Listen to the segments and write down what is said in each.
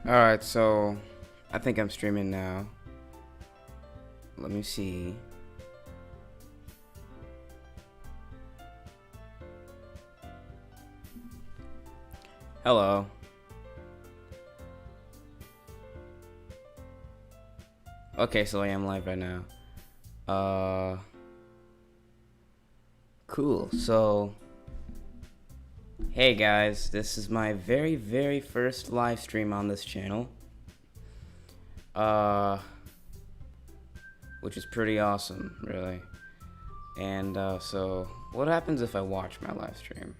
Alright, so I think I'm streaming now. Let me see. Hello. Okay, so I am live right now. Cool. So, hey guys, this is my very first live stream on this channel. Which is pretty awesome, really. And so what happens if I watch my live stream?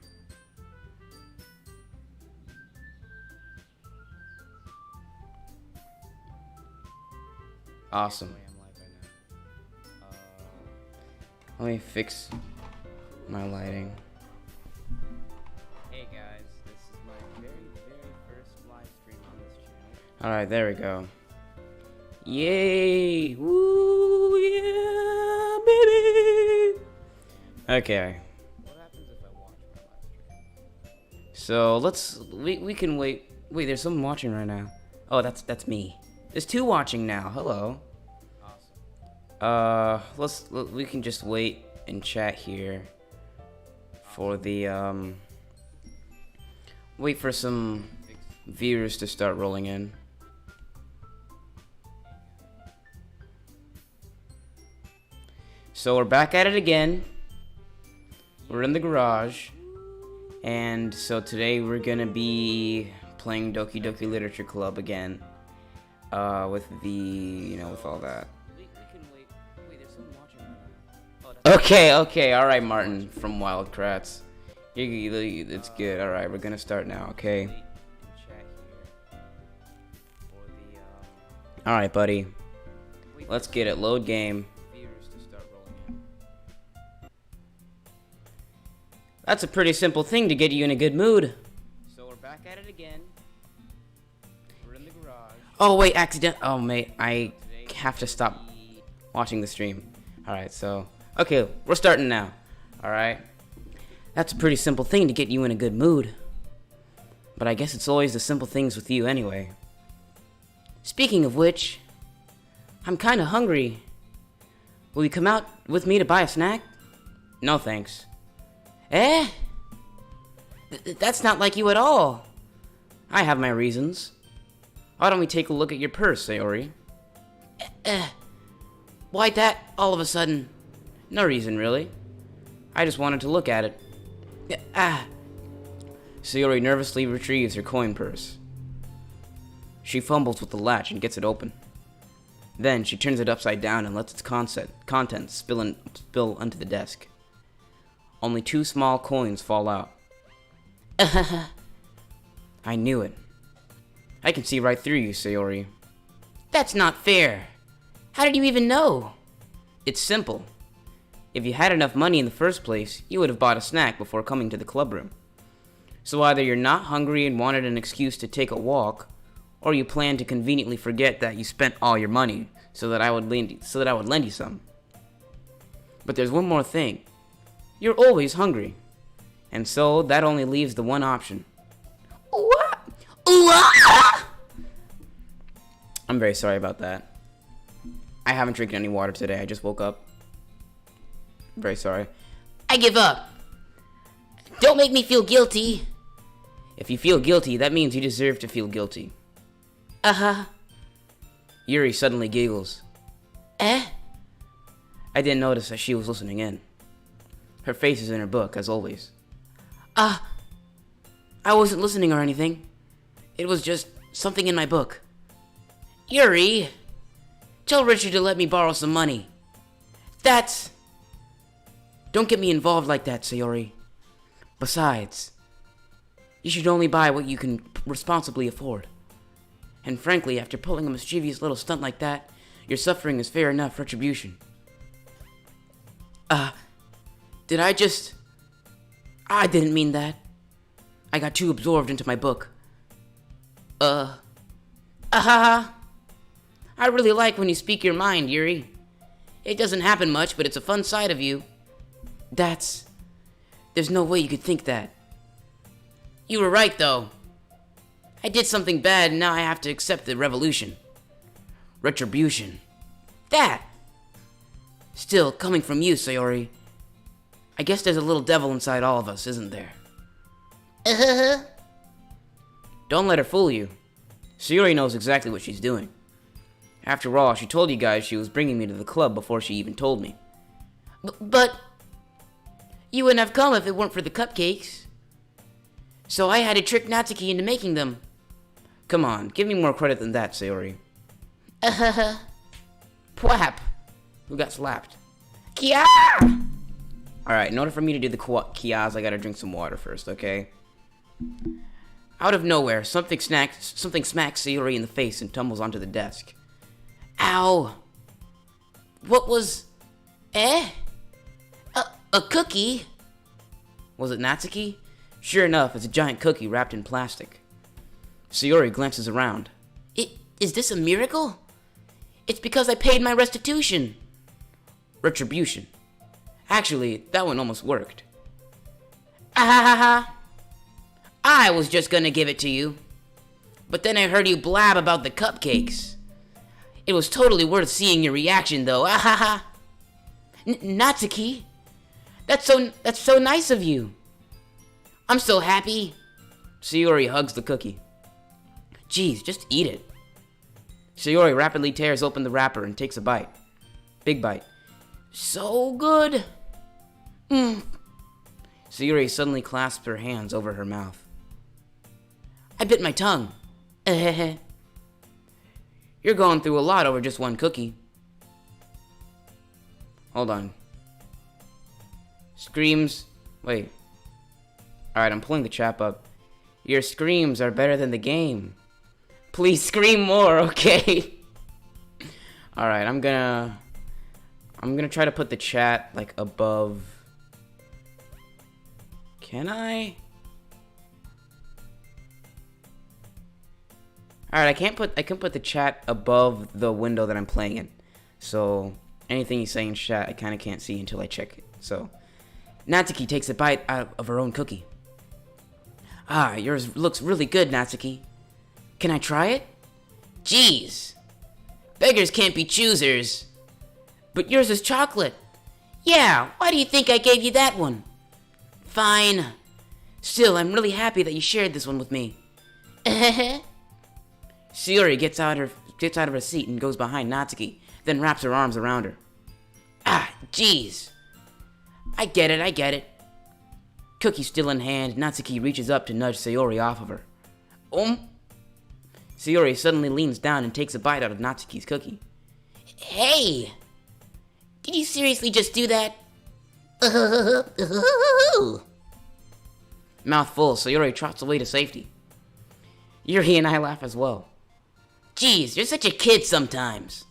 Awesome. Let me fix my lighting. Hey guys, this is my very first live stream on this channel. Alright, there we go. Yay! Woo! Yeah, baby! Okay. What happens if I watch my live stream? So we can wait. Wait, there's someone watching right now. Oh, that's me. There's two watching now. Hello. Awesome. We can just wait and chat here for the wait for some viewers to start rolling in. So we're back at it again. We're in the garage, and so today we're gonna be playing Doki Doki Literature Club again. With the, with all that. We can wait. Wait, there's someone watching right now. Okay, alright, Martin from Wild Kratts. It's good, alright, we're gonna start now, okay? Alright, buddy. Let's get it, load game. That's a pretty simple thing to get you in a good mood. So we're back at it again. Oh wait, accident. Oh mate, I have to stop watching the stream. Alright, so okay, we're starting now. Alright. That's a pretty simple thing to get you in a good mood. But I guess it's always the simple things with you anyway. Speaking of which, I'm kinda hungry. Will you come out with me to buy a snack? No thanks. Eh? That's not like you at all. I have my reasons. Why don't we take a look at your purse, Sayori? Why that all of a sudden? No reason, really. I just wanted to look at it. Sayori nervously retrieves her coin purse. She fumbles with the latch and gets it open. Then she turns it upside down and lets its contents spill onto the desk. Only 2 small coins fall out. I knew it. I can see right through you, Sayori. That's not fair. How did you even know? It's simple. If you had enough money in the first place, you would have bought a snack before coming to the club room. So either you're not hungry and wanted an excuse to take a walk, or you plan to conveniently forget that you spent all your money so that I would lend you some. But there's one more thing. You're always hungry. And so that only leaves the one option. I'm very sorry about that. I haven't drinking any water today. I just woke up. I'm very sorry. I give up. Don't make me feel guilty. If you feel guilty, that means you deserve to feel guilty. Yuri suddenly giggles. I didn't notice that she was listening in. Her face is in her book, as always. I wasn't listening or anything. It was just something in my book. Yuri, tell Richard to let me borrow some money. Don't get me involved like that, Sayori. Besides, you should only buy what you can responsibly afford. And frankly, after pulling a mischievous little stunt like that, your suffering is fair enough retribution. Did I just... I didn't mean that. I got too absorbed into my book. I really like when you speak your mind, Yuri. It doesn't happen much, but it's a fun side of you. There's no way you could think that. You were right, though. I did something bad and now I have to accept the revolution. Retribution. That! Still, coming from you, Sayori. I guess there's a little devil inside all of us, isn't there? Don't let her fool you. Sayori knows exactly what she's doing. After all, she told you guys she was bringing me to the club before she even told me. But you wouldn't have come if it weren't for the cupcakes. So I had to trick Natsuki into making them. Come on, give me more credit than that, Sayori. Pwap! Who got slapped? Kia! Alright, in order for me to do the kias, I gotta drink some water first, okay? Out of nowhere, something smacks Sayori in the face and tumbles onto the desk. Ow! What was... A cookie? Was it Natsuki? Sure enough, it's a giant cookie wrapped in plastic. Sayori glances around. Is this a miracle? It's because I paid my restitution. Retribution. Actually, that one almost worked. Ahahaha. I was just gonna give it to you. But then I heard you blab about the cupcakes. It was totally worth seeing your reaction though. Ahaha. Natsuki. That's so nice of you. I'm so happy. Sayori hugs the cookie. Geez, just eat it. Sayori rapidly tears open the wrapper and takes a bite. Big bite. So good. Sayori suddenly clasps her hands over her mouth. I bit my tongue. You're going through a lot over just one cookie. Hold on. Screams. Wait. Alright, I'm pulling the chat up. Your screams are better than the game. Please scream more, okay? Alright, I'm gonna try to put the chat like above. Can I? Alright, I can put the chat above the window that I'm playing in. So anything you say in chat I kinda can't see until I check it. So Natsuki takes a bite out of her own cookie. Ah, yours looks really good, Natsuki. Can I try it? Jeez. Beggars can't be choosers. But yours is chocolate. Yeah, why do you think I gave you that one? Fine. Still, I'm really happy that you shared this one with me. Sayori gets out of her seat and goes behind Natsuki, then wraps her arms around her. Ah, jeez. I get it. Cookie still in hand, Natsuki reaches up to nudge Sayori off of her. Sayori suddenly leans down and takes a bite out of Natsuki's cookie. Hey! Did you seriously just do that? Mouth full, Sayori trots away to safety. Yuri and I laugh as well. Jeez, you're such a kid sometimes.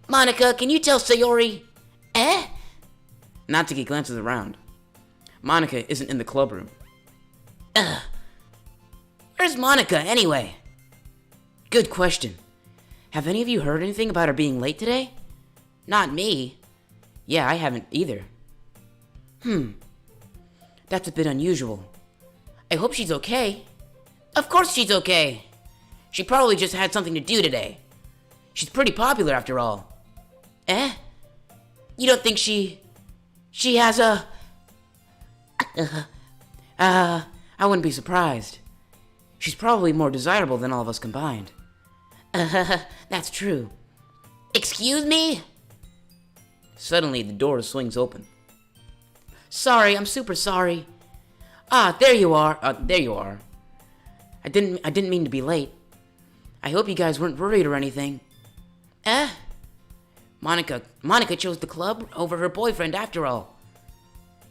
Monica, can you tell Sayori? Natsuki glances around. Monica isn't in the club room. Where's Monica, anyway? Good question. Have any of you heard anything about her being late today? Not me. Yeah, I haven't either. That's a bit unusual. I hope she's okay. Of course she's okay. She probably just had something to do today. She's pretty popular after all. You don't think she has a... I wouldn't be surprised. She's probably more desirable than all of us combined. That's true. Excuse me? Suddenly, the door swings open. Sorry, I'm super sorry. Ah, there you are. There you are. I didn't mean to be late. I hope you guys weren't worried or anything. Monica chose the club over her boyfriend after all.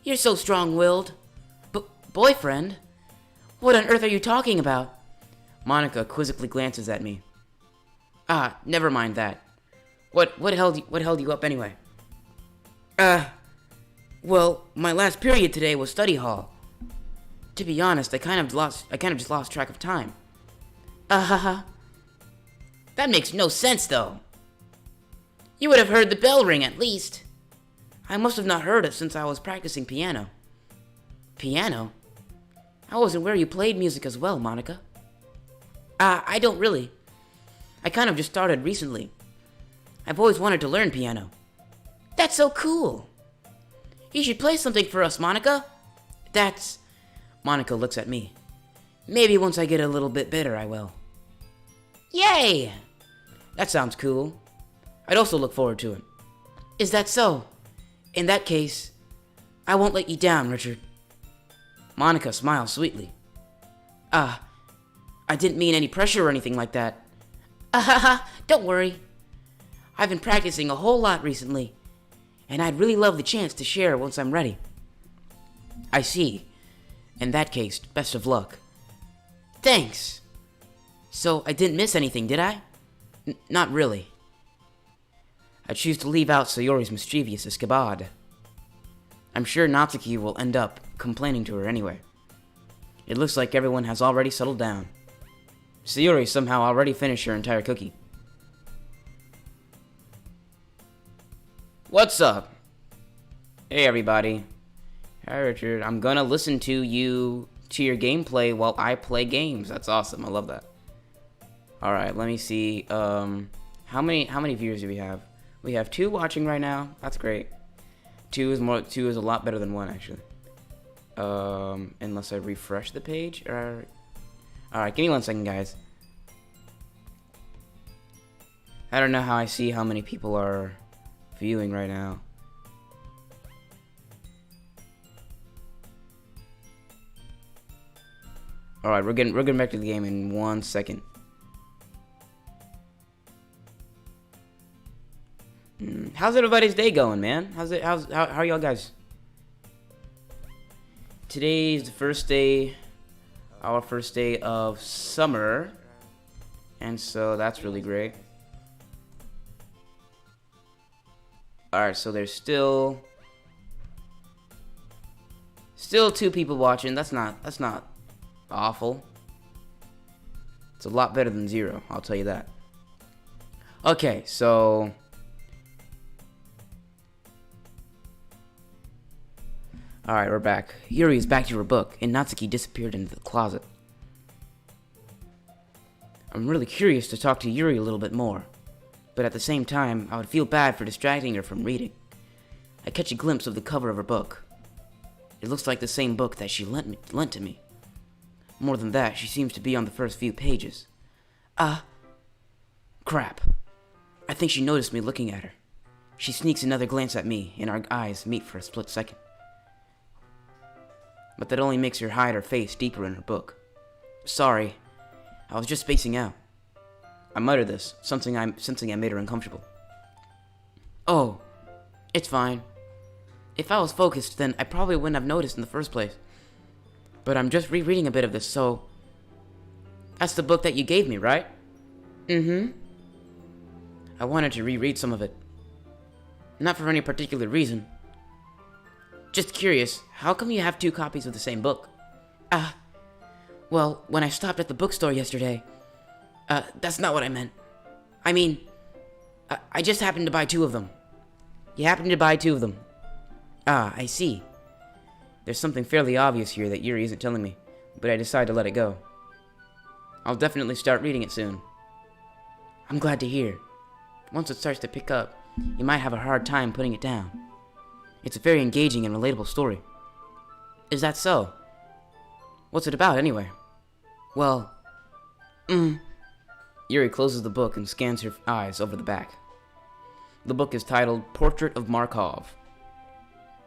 You're so strong-willed. Boyfriend? What on earth are you talking about? Monica quizzically glances at me. Ah, never mind that. What held you up anyway? Well, my last period today was study hall. To be honest, I kind of just lost track of time. That makes no sense though. You would have heard the bell ring at least. I must have not heard it since I was practicing piano. Piano? I wasn't where you played music as well, Monica. I don't really. I kind of just started recently. I've always wanted to learn piano. That's so cool. You should play something for us, Monica. That's... Monica looks at me. Maybe once I get a little bit better, I will. Yay! That sounds cool. I'd also look forward to it. Is that so? In that case, I won't let you down, Richard. Monica smiles sweetly. I didn't mean any pressure or anything like that. Don't worry. I've been practicing a whole lot recently, and I'd really love the chance to share once I'm ready. I see. In that case, best of luck. Thanks. So, I didn't miss anything, did I? Not really. I choose to leave out Sayori's mischievous escapade. I'm sure Natsuki will end up complaining to her anyway. It looks like everyone has already settled down. Sayori somehow already finished her entire cookie. What's up? Hey everybody. Hi Richard. I'm gonna listen to your gameplay while I play games. That's awesome. I love that. Alright, let me see. How many viewers do we have? We have 2 watching right now. That's great. 2 is a lot better than 1 actually. Unless I refresh the page. Alright, give me 1 second, guys. I don't know how I see how many people are viewing right now. Alright, we're getting back to the game in 1 second. How's everybody's day going, man? How are y'all guys? Today's the first day, our first day of summer, and so that's really great. Alright, so there's still 2 people watching. That's not awful. It's a lot better than 0, I'll tell you that. Okay, so alright, we're back. Yuri is back to her book, and Natsuki disappeared into the closet. I'm really curious to talk to Yuri a little bit more, but at the same time, I would feel bad for distracting her from reading. I catch a glimpse of the cover of her book. It looks like the same book that she lent to me. More than that, she seems to be on the first few pages. Crap. I think she noticed me looking at her. She sneaks another glance at me, and our eyes meet for a split second. But that only makes her hide her face deeper in her book. Sorry, I was just spacing out. I muttered this, sensing I made her uncomfortable. Oh, it's fine. If I was focused, then I probably wouldn't have noticed in the first place. But I'm just rereading a bit of this, so... That's the book that you gave me, right? Mm-hmm. I wanted to reread some of it. Not for any particular reason. Just curious, how come you have 2 copies of the same book? Well, when I stopped at the bookstore yesterday... that's not what I meant. I mean, I just happened to buy 2 of them. You happened to buy 2 of them. I see. There's something fairly obvious here that Yuri isn't telling me, but I decide to let it go. I'll definitely start reading it soon. I'm glad to hear. Once it starts to pick up, you might have a hard time putting it down. It's a very engaging and relatable story. Is that so? What's it about, anyway? Well, Yuri closes the book and scans her eyes over the back. The book is titled Portrait of Markov.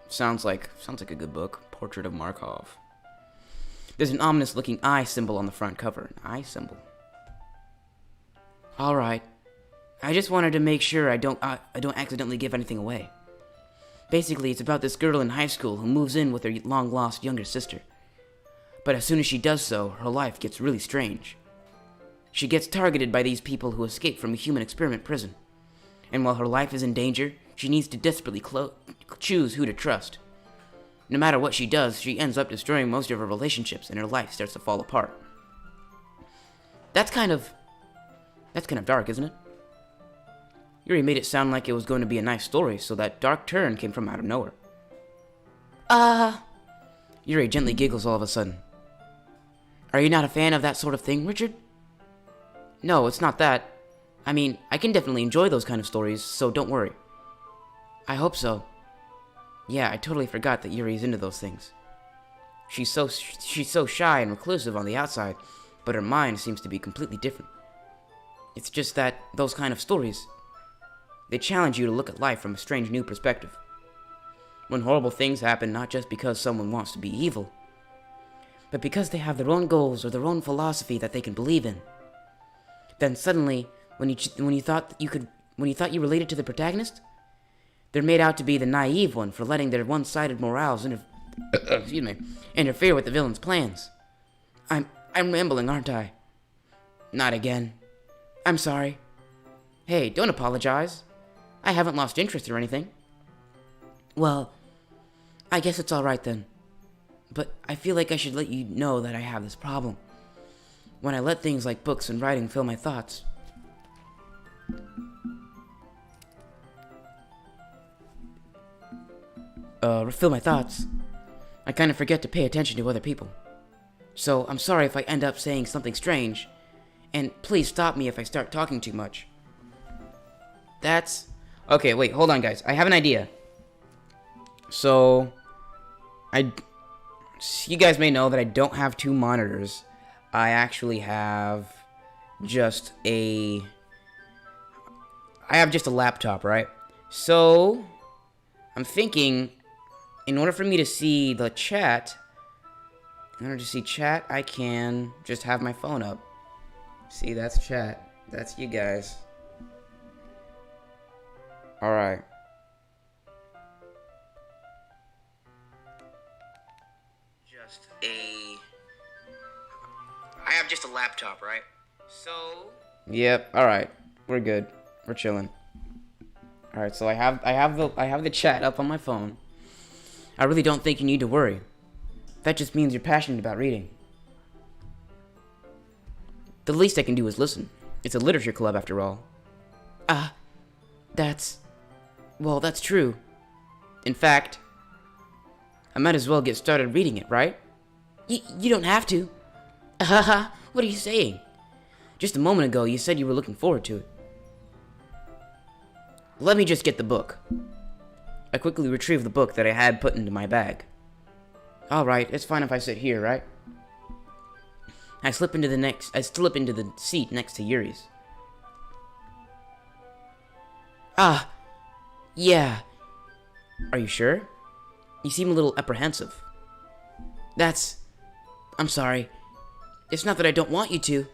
Sounds like a good book. Portrait of Markov. There's an ominous-looking eye symbol on the front cover. An eye symbol. Alright. I just wanted to make sure I don't accidentally give anything away. Basically, it's about this girl in high school who moves in with her long-lost younger sister. But as soon as she does so, her life gets really strange. She gets targeted by these people who escaped from a human experiment prison. And while her life is in danger, she needs to desperately choose who to trust. No matter what she does, she ends up destroying most of her relationships, and her life starts to fall apart. That's kind of dark, isn't it? Yuri made it sound like it was going to be a nice story, so that dark turn came from out of nowhere. Yuri gently giggles all of a sudden. Are you not a fan of that sort of thing, Richard? No, it's not that. I mean, I can definitely enjoy those kind of stories, so don't worry. I hope so. Yeah, I totally forgot that Yuri's into those things. She's so shy and reclusive on the outside, but her mind seems to be completely different. It's just that those kind of stories, they challenge you to look at life from a strange new perspective. When horrible things happen not just because someone wants to be evil, but because they have their own goals or their own philosophy that they can believe in. Then suddenly, when you thought you related to the protagonist, they're made out to be the naive one for letting their one-sided morals interfere with the villain's plans. I'm rambling, aren't I? Not again. I'm sorry. Hey, don't apologize. I haven't lost interest or anything. Well, I guess it's alright then. But I feel like I should let you know that I have this problem. When I let things like books and writing fill my thoughts, I kind of forget to pay attention to other people. So I'm sorry if I end up saying something strange, and please stop me if I start talking too much. Okay, wait, hold on guys. I have an idea. So, you guys may know that I don't have two monitors. I actually have just a laptop, right? So, I'm thinking, in order for me to see the chat, I can just have my phone up. See, that's chat. That's you guys. Alright. I have just a laptop, right? So... Yep, alright. We're good. We're chilling. Alright, so I have the chat up on my phone. I really don't think you need to worry. That just means you're passionate about reading. The least I can do is listen. It's a literature club after all. That's true. In fact, I might as well get started reading it, right? You don't have to. Haha, what are you saying? Just a moment ago, you said you were looking forward to it. Let me just get the book. I quickly retrieved the book that I had put into my bag. Alright, it's fine if I sit here, right? I slip into the seat next to Yuri's. Yeah. Are you sure? You seem a little apprehensive. I'm sorry. It's not that I don't want you to.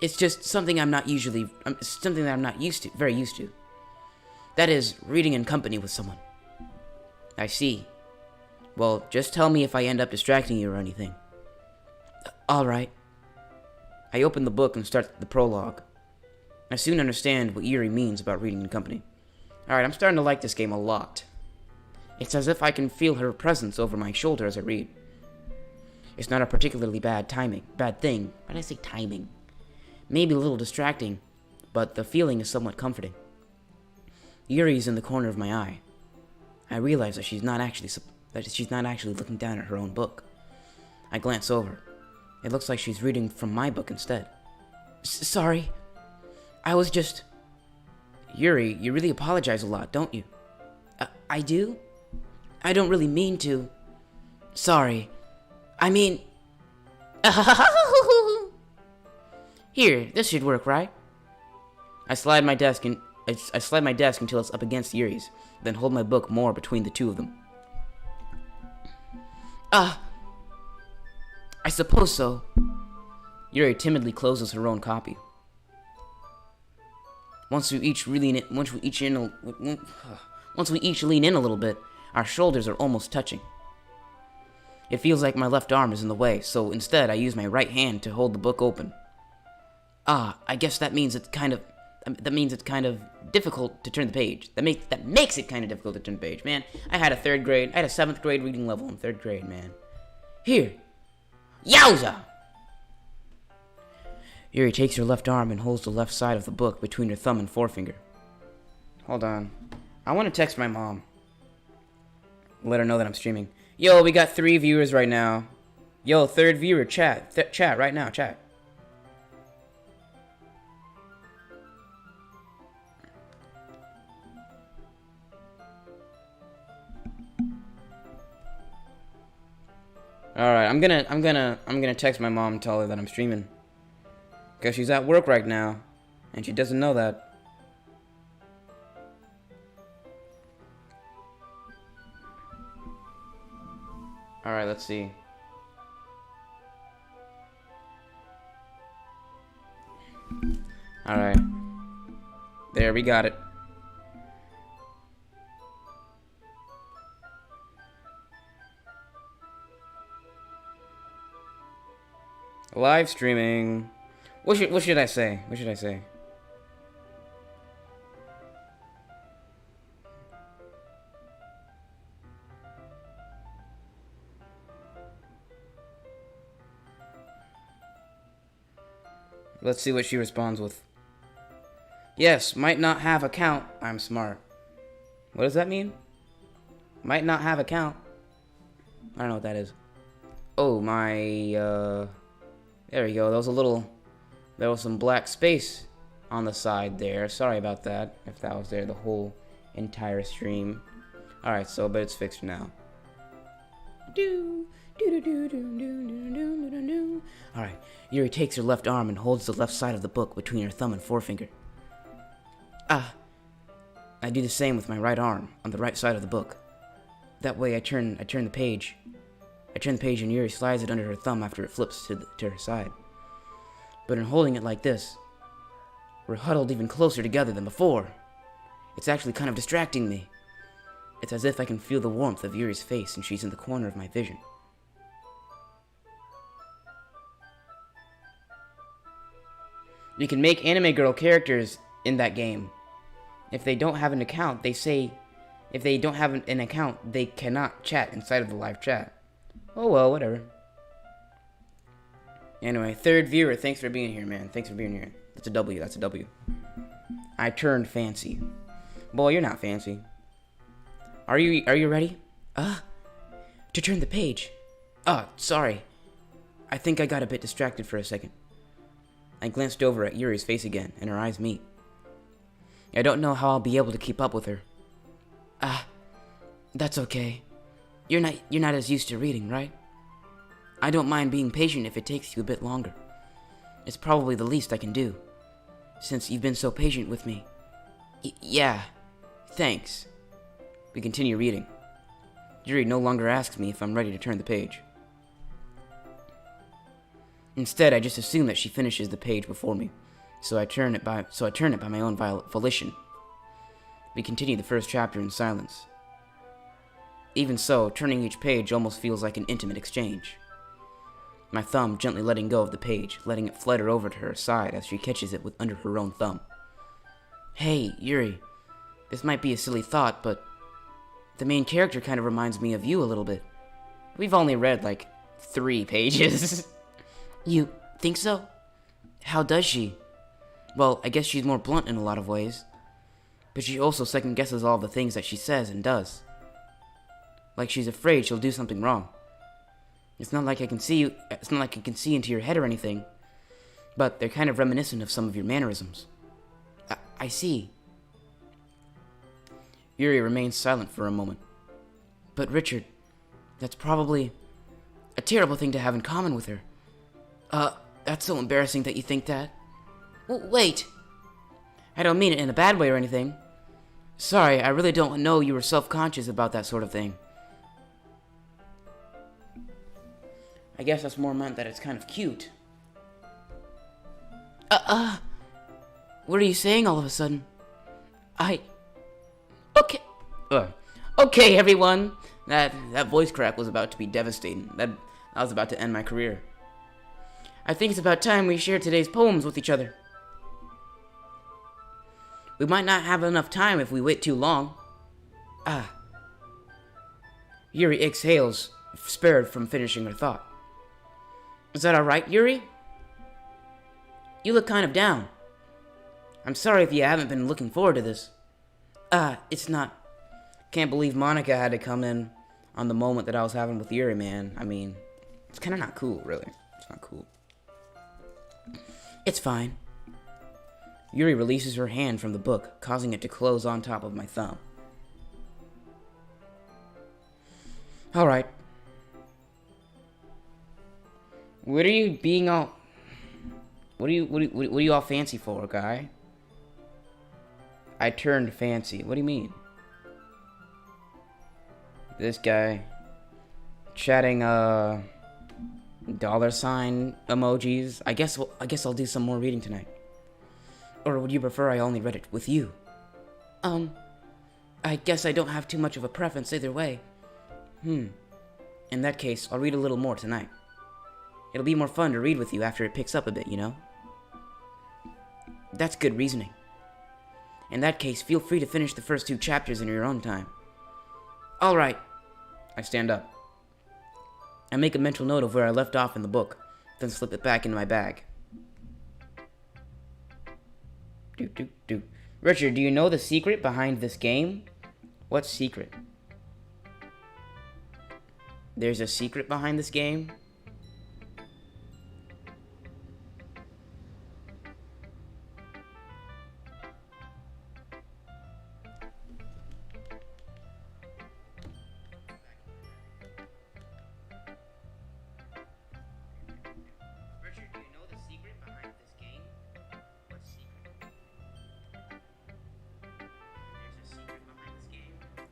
It's just something I'm not used to, very used to. That is, reading in company with someone. I see. Well, just tell me if I end up distracting you or anything. Alright. I open the book and start the prologue. I soon understand what Yuri means about reading in company. Alright, I'm starting to like this game a lot. It's as if I can feel her presence over my shoulder as I read. It's not a particularly bad thing. Why did I say timing? Maybe a little distracting, but the feeling is somewhat comforting. Yuri's in the corner of my eye. I realize that she's not actually looking down at her own book. I glance over. It looks like she's reading from my book instead. Sorry. I was just... Yuri, you really apologize a lot, don't you? I do? I don't really mean to. Sorry. I mean... Here, this should work, right? I slide my desk until it's up against Yuri's, then hold my book more between the two of them. I suppose so. Yuri timidly closes her own copy. Once we each lean in a little bit, our shoulders are almost touching. It feels like my left arm is in the way, so instead I use my right hand to hold the book open. I guess that means it's kind of difficult to turn the page. That makes it kind of difficult to turn the page, man. I had a 7th grade reading level in 3rd grade, man. Here. Yowza! Yuri takes her left arm and holds the left side of the book between her thumb and forefinger. Hold on. I want to text my mom. Let her know that I'm streaming. Yo, we got 3 viewers right now. Yo, 3rd viewer, chat right now, chat. Alright, I'm gonna text my mom and tell her that I'm streaming. Because she's at work right now. And she doesn't know that. Alright, let's see. Alright. There, we got it. Live streaming. What should I say? What should I say? Let's see what she responds with. Yes, might not have account. I'm smart. What does that mean? Might not have account. I don't know what that is. Oh, my, there we go. There was some black space on the side there. Sorry about that, if that was there the whole entire stream. Alright, but it's fixed now. Alright, Yuri takes her left arm and holds the left side of the book between her thumb and forefinger. I do the same with my right arm on the right side of the book. That way I turn the page. I turn the page and Yuri slides it under her thumb after it flips to her side. But in holding it like this, we're huddled even closer together than before. It's actually kind of distracting me. It's as if I can feel the warmth of Yuri's face and she's in the corner of my vision. You can make anime girl characters in that game. If they don't have an account, if they don't have an account, they cannot chat inside of the live chat. Oh well, whatever. Anyway, third viewer, thanks for being here, man. Thanks for being here. That's a W, that's a W. I turned fancy. Boy, you're not fancy. Are you ready? To turn the page. Sorry. I think I got a bit distracted for a second. I glanced over at Yuri's face again, and her eyes meet. I don't know how I'll be able to keep up with her. That's okay. You're not as used to reading, right? I don't mind being patient if it takes you a bit longer. It's probably the least I can do, since you've been so patient with me. Yeah, thanks. We continue reading. Yuri no longer asks me if I'm ready to turn the page. Instead, I just assume that she finishes the page before me, so I turn it by my own volition. We continue the first chapter in silence. Even so, turning each page almost feels like an intimate exchange. My thumb gently letting go of the page, letting it flutter over to her side as she catches it under her own thumb. Hey, Yuri, this might be a silly thought, but the main character kind of reminds me of you a little bit. We've only read like 3 pages. You think so? How does she? Well, I guess she's more blunt in a lot of ways, but she also second guesses all the things that she says and does. Like she's afraid she'll do something wrong. It's not like I can see into your head or anything, but they're kind of reminiscent of some of your mannerisms. I see. Yuri remains silent for a moment. But Richard, that's probably a terrible thing to have in common with her. That's so embarrassing that you think that. Well, wait. I don't mean it in a bad way or anything. Sorry, I really don't know you were self-conscious about that sort of thing. I guess that's more meant that it's kind of cute. What are you saying all of a sudden? Okay. Okay, everyone. That voice crack was about to be devastating. That was about to end my career. I think it's about time we share today's poems with each other. We might not have enough time if we wait too long. Yuri exhales, spared from finishing her thought. Is that alright, Yuri? You look kind of down. I'm sorry if you haven't been looking forward to this. It's not. Can't believe Monica had to come in on the moment that I was having with Yuri, man. I mean, it's kind of not cool, really. It's not cool. It's fine. Yuri releases her hand from the book, causing it to close on top of my thumb. Alright. What are you being all... What are you all fancy for, guy? I turned fancy. What do you mean? This guy... chatting, dollar sign emojis. I guess I'll do some more reading tonight. Or would you prefer I only read it with you? I guess I don't have too much of a preference either way. In that case, I'll read a little more tonight. It'll be more fun to read with you after it picks up a bit, you know? That's good reasoning. In that case, feel free to finish the first 2 chapters in your own time. Alright. I stand up. I make a mental note of where I left off in the book, then slip it back into my bag. Richard, do you know the secret behind this game? What secret? There's a secret behind this game?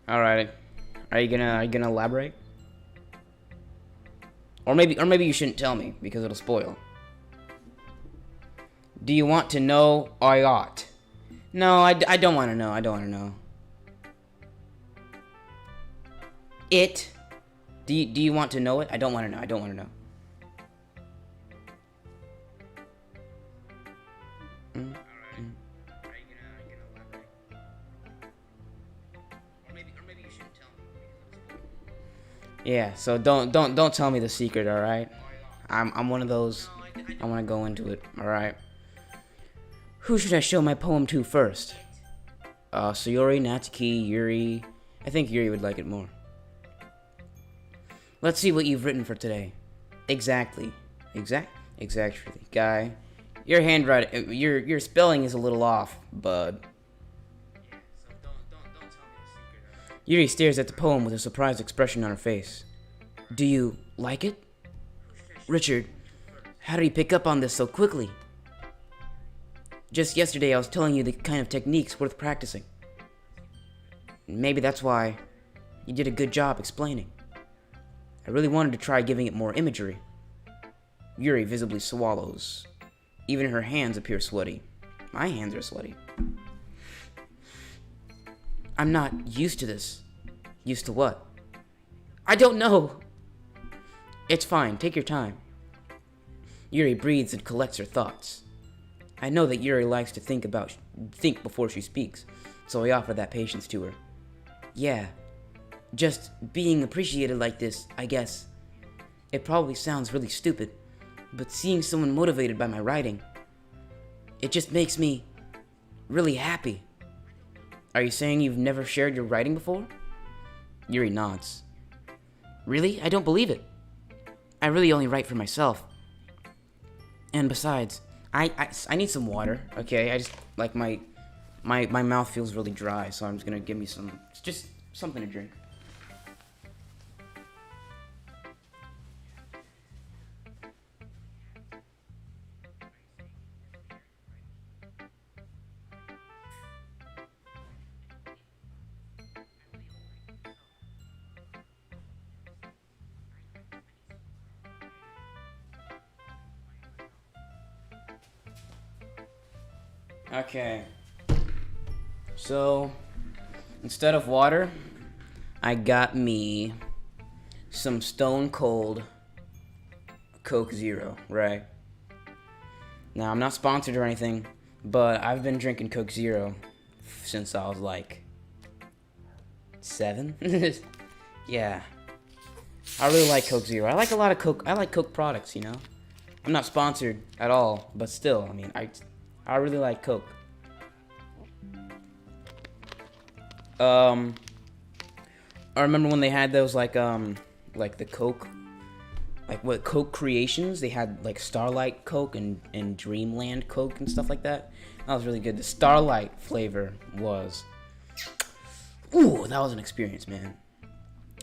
Alright. Are you gonna elaborate? Or maybe you shouldn't tell me, because it'll spoil. Do you want to know? I ought. No, I don't want to know. I don't want to know. It. Do you want to know it? I don't want to know. I don't want to know. Yeah, so don't tell me the secret, all right? I'm one of those. I want to go into it, all right? Who should I show my poem to first? Sayori, Natsuki, Yuri. I think Yuri would like it more. Let's see what you've written for today. Exactly, guy. Your handwriting, your spelling is a little off, bud. Yuri stares at the poem with a surprised expression on her face. Do you like it? Richard, how did he pick up on this so quickly? Just yesterday I was telling you the kind of techniques worth practicing. Maybe that's why you did a good job explaining. I really wanted to try giving it more imagery. Yuri visibly swallows. Even her hands appear sweaty. My hands are sweaty. I'm not used to this. Used to what? I don't know. It's fine. Take your time. Yuri breathes and collects her thoughts. I know that Yuri likes to think before she speaks, so I offer that patience to her. Yeah, just being appreciated like this, I guess. It probably sounds really stupid, but seeing someone motivated by my writing, it just makes me really happy. Are you saying you've never shared your writing before? Yuri nods. Really? I don't believe it. I really only write for myself. And besides, I need some water, okay? I just, like, my mouth feels really dry, so I'm just gonna give me just something to drink. Okay, so instead of water, I got me some Stone Cold Coke Zero, right? Now, I'm not sponsored or anything, but I've been drinking Coke Zero since I was like 7. Yeah, I really like Coke Zero. I like a lot of Coke. I like Coke products, you know. I'm not sponsored at all, but still, I mean, I really like Coke. I remember when they had those like the Coke, like what Coke Creations. They had like Starlight Coke and Dreamland Coke and stuff like that. That was really good. The Starlight flavor was, ooh, that was an experience, man.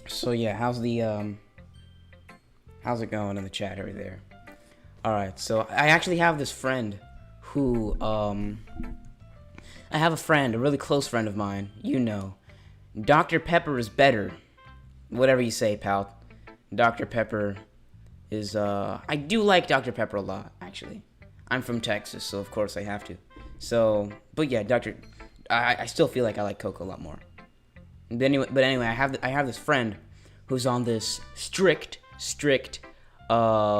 So yeah, how's it going in the chat over there? Alright, so I actually have this friend who, I have a friend, a really close friend of mine, you know. Dr. Pepper is better. Whatever you say, pal. Dr. Pepper is, I do like Dr. Pepper a lot, actually. I'm from Texas, so of course I have to. So, but yeah, I still feel like I like Coke a lot more. But anyway, I have this friend who's on this strict, like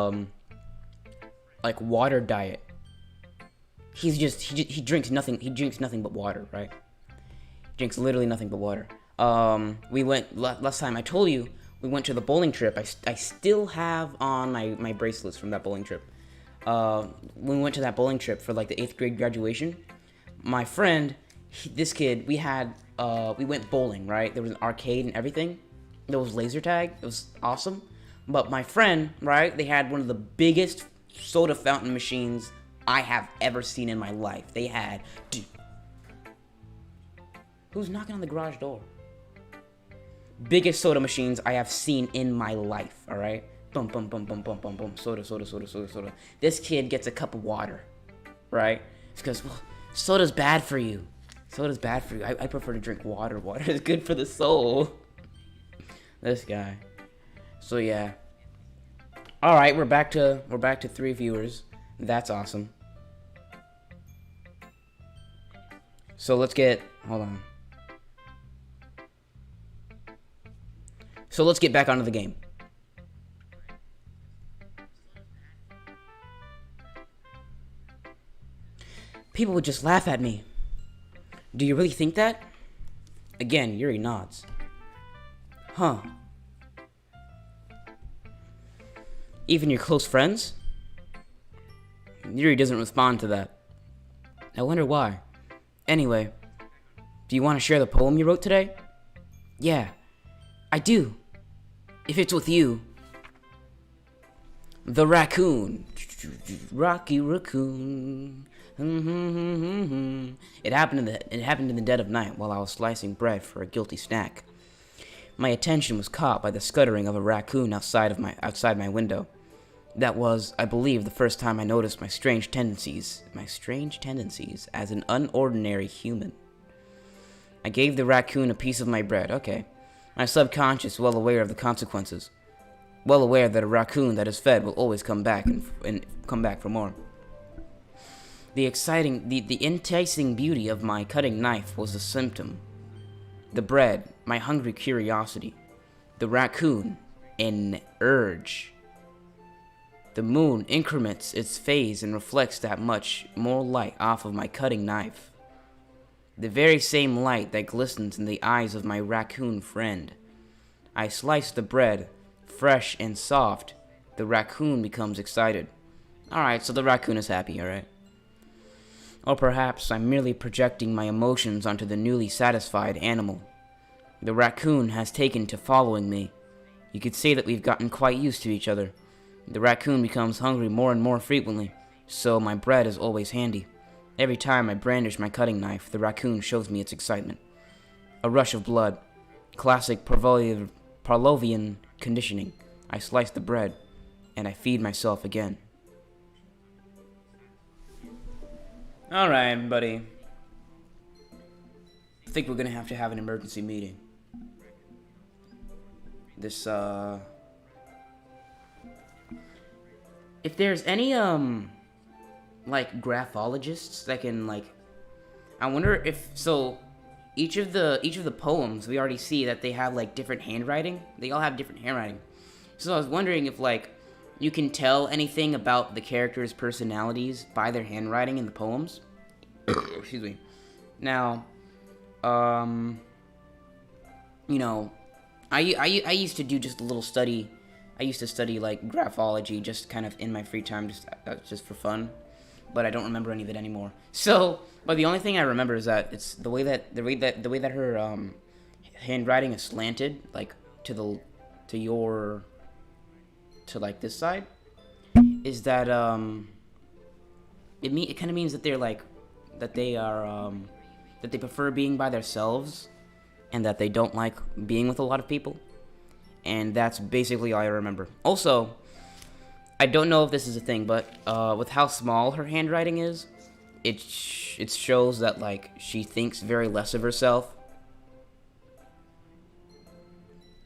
water diet. He drinks nothing. He drinks nothing but water, right? Drinks literally nothing but water. We went last time. I told you we went to the bowling trip. I still have on my bracelets from that bowling trip. When we went to that bowling trip for like the 8th grade graduation, my friend, this kid, we went bowling, right? There was an arcade and everything. There was laser tag. It was awesome. But my friend, right? They had one of the biggest soda fountain machines I have ever seen in my life. They had... Dude, who's knocking on the garage door? Biggest soda machines I have seen in my life, alright? Boom, boom, boom, boom, boom, boom, boom. Soda. This kid gets a cup of water, right? It's because, well, soda's bad for you. Soda's bad for you. I prefer to drink water. Water is good for the soul. This guy. So, yeah. Alright, we're back to 3 viewers. That's awesome. So let's get... Hold on. So let's get back onto the game. People would just laugh at me. Do you really think that? Again, Yuri nods. Huh. Even your close friends? Yuri doesn't respond to that. I wonder why. Anyway, do you want to share the poem you wrote today? Yeah, I do. If it's with you. The raccoon. Rocky raccoon. It happened in the dead of night while I was slicing bread for a guilty snack. My attention was caught by the scuttering of a raccoon outside my window. That was, I believe, the first time I noticed my strange tendencies as an unordinary human. I gave the raccoon a piece of my bread. Okay. My subconscious, well aware of the consequences. Well aware that a raccoon that is fed will always come back and come back for more. The enticing beauty of my cutting knife was a symptom. The bread, my hungry curiosity. The raccoon, an urge. The moon increments its phase and reflects that much more light off of my cutting knife. The very same light that glistens in the eyes of my raccoon friend. I slice the bread, fresh and soft. The raccoon becomes excited. Alright, so the raccoon is happy, alright? Or perhaps I'm merely projecting my emotions onto the newly satisfied animal. The raccoon has taken to following me. You could say that we've gotten quite used to each other. The raccoon becomes hungry more and more frequently, so my bread is always handy. Every time I brandish my cutting knife, the raccoon shows me its excitement. A rush of blood. Classic Pavlovian conditioning. I slice the bread, and I feed myself again. Alright, buddy. I think we're gonna have to have an emergency meeting. If there's any, like, graphologists that can, like... I wonder if... So, each of the poems, we already see that they have, like, different handwriting. They all have different handwriting. So I was wondering if, like, you can tell anything about the characters' personalities by their handwriting in the poems. Excuse me. Now, you know, I used to do just a little study. I used to study, like, graphology just kind of in my free time, just for fun. But I don't remember any of it anymore. So, but the only thing I remember is that it's the way that her handwriting is slanted, like to like this side, is that it kind of means that they're like that they prefer being by themselves, and that they don't like being with a lot of people. And that's basically all I remember. Also, I don't know if this is a thing, but with how small her handwriting is, it shows that like she thinks very less of herself.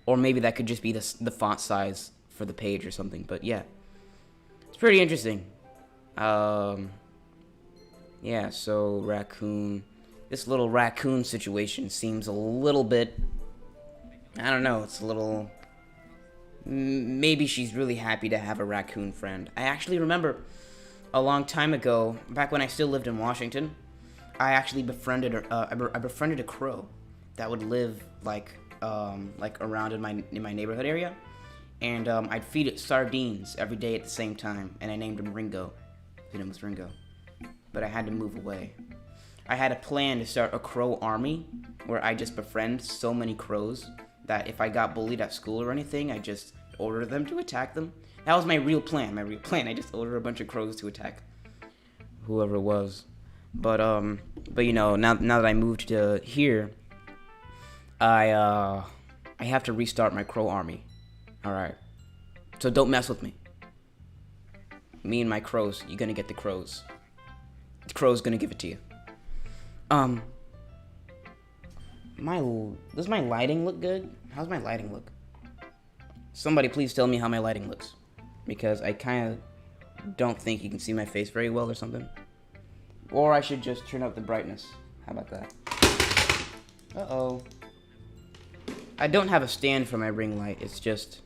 Or maybe that could just be the font size for the page or something. But yeah, it's pretty interesting. Yeah, so raccoon. This little raccoon situation seems a little bit, I don't know, it's a little, maybe she's really happy to have a raccoon friend. I actually remember a long time ago, back when I still lived in Washington, I actually befriended I befriended a crow that would live like around in my neighborhood area, and I'd feed it sardines every day at the same time, and I named him Ringo. His name was Ringo, but I had to move away. I had a plan to start a crow army where I just befriend so many crows that if I got bullied at school or anything, I just order them to attack them. That was my real plan. I just ordered a bunch of crows to attack whoever it was. But you know, now that I moved to here, I have to restart my crow army. All right. So don't mess with me. Me and my crows, you're gonna get the crows. The crow's gonna give it to you. Does my lighting look good? How's my lighting look? Somebody please tell me how my lighting looks, because I kind of don't think you can see my face very well or something. Or I should just turn up the brightness. How about that? Uh-oh. I don't have a stand for my ring light. It's just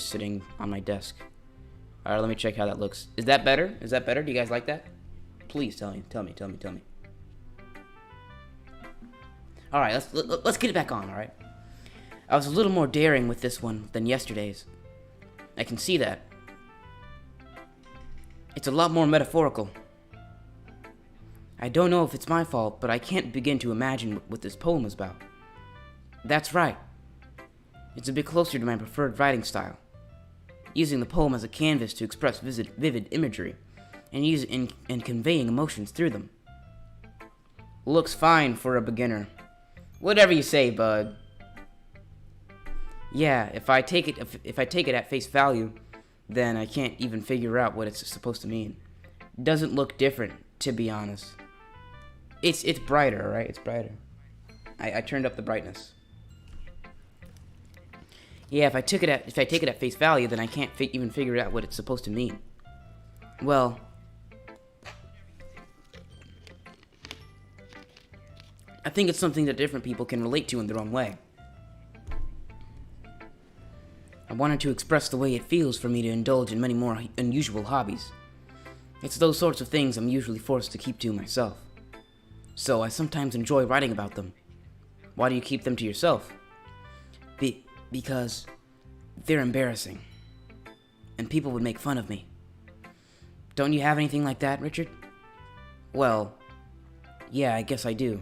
sitting on my desk. All right, let me check how that looks. Is that better? Is that better? Do you guys like that? Please tell me. All right, let's get it back on, all right? I was a little more daring with this one than yesterday's. I can see that. It's a lot more metaphorical. I don't know if it's my fault, but I can't begin to imagine what this poem is about. That's right. It's a bit closer to my preferred writing style, using the poem as a canvas to express vivid imagery and conveying emotions through them. Looks fine for a beginner. Whatever you say, bud. Yeah, if I take it at face value, then I can't even figure out what it's supposed to mean. Doesn't look different, to be honest. It's brighter, right? It's brighter. I turned up the brightness. Yeah, if I take it at face value, then I can't even figure out what it's supposed to mean. Well, I think it's something that different people can relate to in their own way. I wanted to express the way it feels for me to indulge in many more unusual hobbies. It's those sorts of things I'm usually forced to keep to myself. So I sometimes enjoy writing about them. Why do you keep them to yourself? Because they're embarrassing. And people would make fun of me. Don't you have anything like that, Richard? Well, yeah, I guess I do.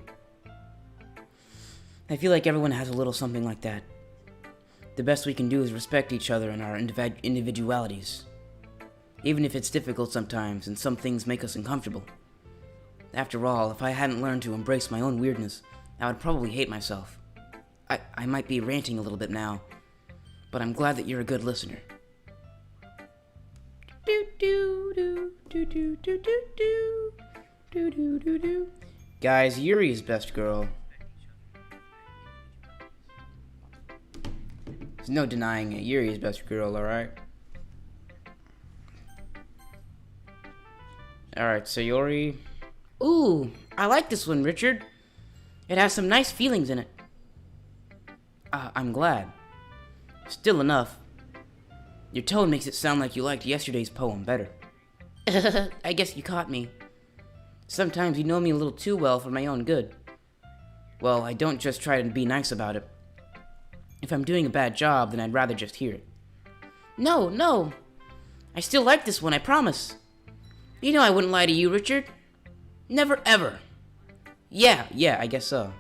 I feel like everyone has a little something like that. The best we can do is respect each other and our individualities. Even if it's difficult sometimes and some things make us uncomfortable. After all, if I hadn't learned to embrace my own weirdness, I would probably hate myself. I might be ranting a little bit now, but I'm glad that you're a good listener. Guys, Yuri's best girl. There's no denying it. Yuri's best girl, alright? Alright, so Yuri. Ooh, I like this one, Richard. It has some nice feelings in it. I'm glad. Still enough. Your tone makes it sound like you liked yesterday's poem better. I guess you caught me. Sometimes you know me a little too well for my own good. Well, I don't just try to be nice about it. If I'm doing a bad job, then I'd rather just hear it. No. I still like this one, I promise. You know I wouldn't lie to you, Richard. Never ever. Yeah, I guess so.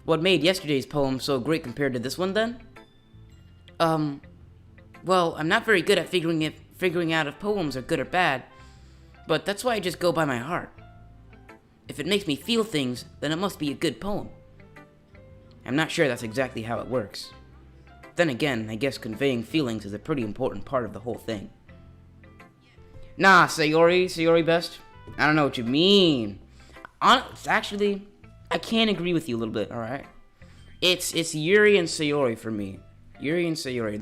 What made yesterday's poem so great compared to this one, then? Well, I'm not very good at figuring out if poems are good or bad, but that's why I just go by my heart. If it makes me feel things, then it must be a good poem. I'm not sure that's exactly how it works. then again, I guess conveying feelings is a pretty important part of the whole thing. Nah, Sayori best. I don't know what you mean. Actually, I can agree with you a little bit, alright? It's Yuri and Sayori for me. Yuri and Sayori,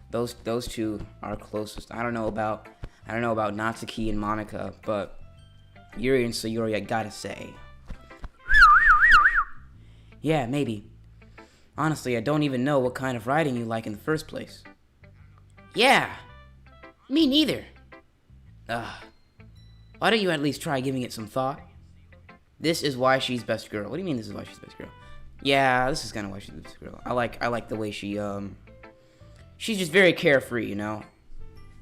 those two are closest. I don't know about Natsuki and Monica, but Yuri and Sayori, I gotta say. Yeah, maybe. Honestly, I don't even know what kind of writing you like in the first place. Yeah, me neither. Why don't you at least try giving it some thought? This is why she's best girl. What do you mean this is why she's best girl? Yeah, this is kind of why she's best girl. I like the way she's just very carefree, you know?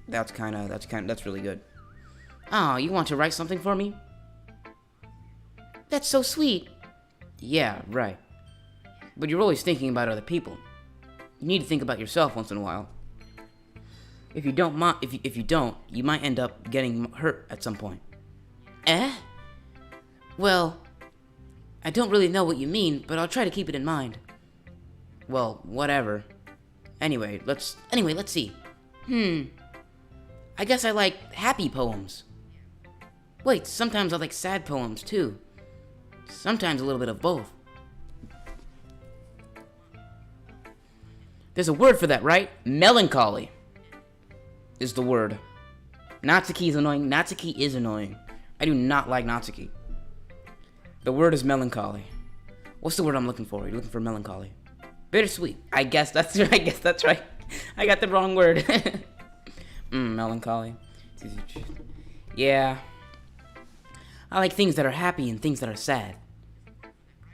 That's really good. Oh, you want to write something for me? That's so sweet. Yeah, right. But you're always thinking about other people. You need to think about yourself once in a while. If you don't, you might end up getting hurt at some point. Well, I don't really know what you mean, but I'll try to keep it in mind. Well, whatever. Anyway, let's see. I guess I like happy poems. Wait, sometimes I like sad poems too. Sometimes a little bit of both. There's a word for that, right? Melancholy is the word. Natsuki is annoying. Natsuki is annoying. I do not like Natsuki. The word is melancholy. What's the word I'm looking for? You're looking for melancholy. Bittersweet. I guess that's right. I got the wrong word. Melancholy. Yeah. I like things that are happy and things that are sad.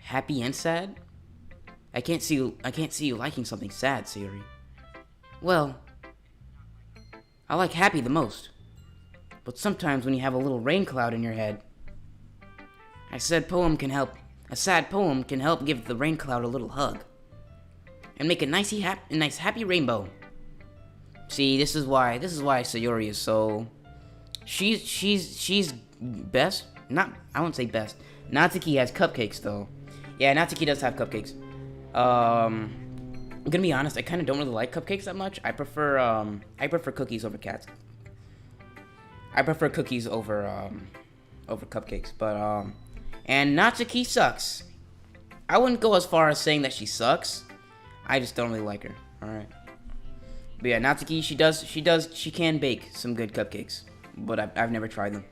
Happy and sad? I can't see you liking something sad, Sayori. Well, I like happy the most. But sometimes when you have a little rain cloud in your head, a sad poem can help give the rain cloud a little hug. And make a nice happy rainbow. See, this is why Sayori is so... She's best. I won't say best. Natsuki has cupcakes though. Yeah, Natsuki does have cupcakes. I'm gonna be honest, I kinda don't really like cupcakes that much. I prefer cookies over cats. I prefer cookies over cupcakes, but and Natsuki sucks. I wouldn't go as far as saying that she sucks. I just don't really like her. Alright. But yeah, Natsuki, she can bake some good cupcakes. But I've never tried them.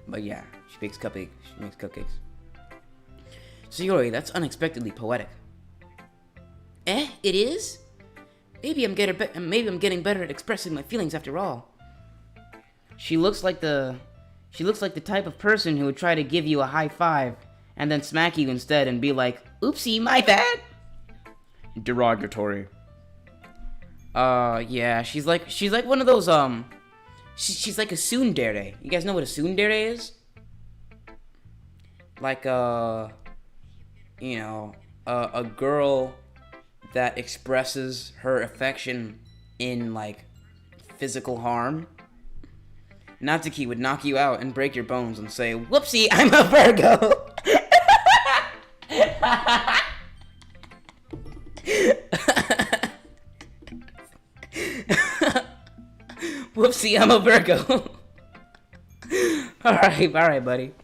But yeah, she makes cupcakes. Sayori, that's unexpectedly poetic. It is? Maybe I'm getting better at expressing my feelings after all. She looks like the type of person who would try to give you a high five and then smack you instead and be like, "Oopsie, my bad." Derogatory. Yeah, she's like one of those she's like a tsundere. You guys know what a tsundere is? Like a girl that expresses her affection in like physical harm. Natsuki would knock you out and break your bones and say, "Whoopsie, I'm a Virgo." Whoopsie, I'm a Virgo. All right, buddy.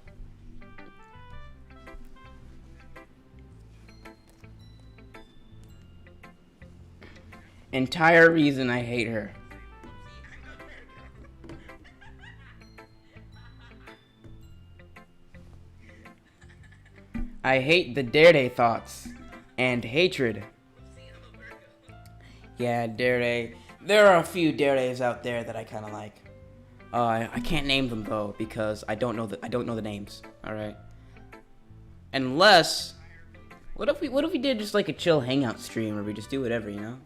Entire reason I hate her. I hate the Derde thoughts and hatred. Yeah, Derde. There are a few Derdes out there that I kind of like. I can't name them though because I don't know the names. All right. Unless, what if we did just like a chill hangout stream where we just do whatever, you know?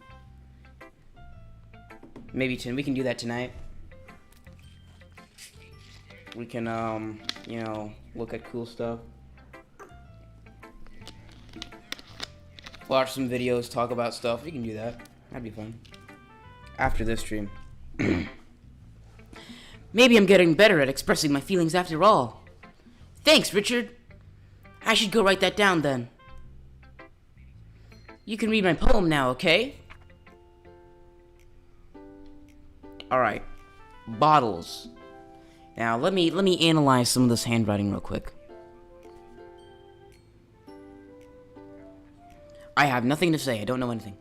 Maybe we can do that tonight. We can look at cool stuff. Watch some videos, talk about stuff. We can do that. That'd be fun. After this stream. Maybe I'm getting better at expressing my feelings after all. Thanks, Richard. I should go write that down then. You can read my poem now, okay? Alright. Bottles. Now, let me analyze some of this handwriting real quick. I have nothing to say. I don't know anything.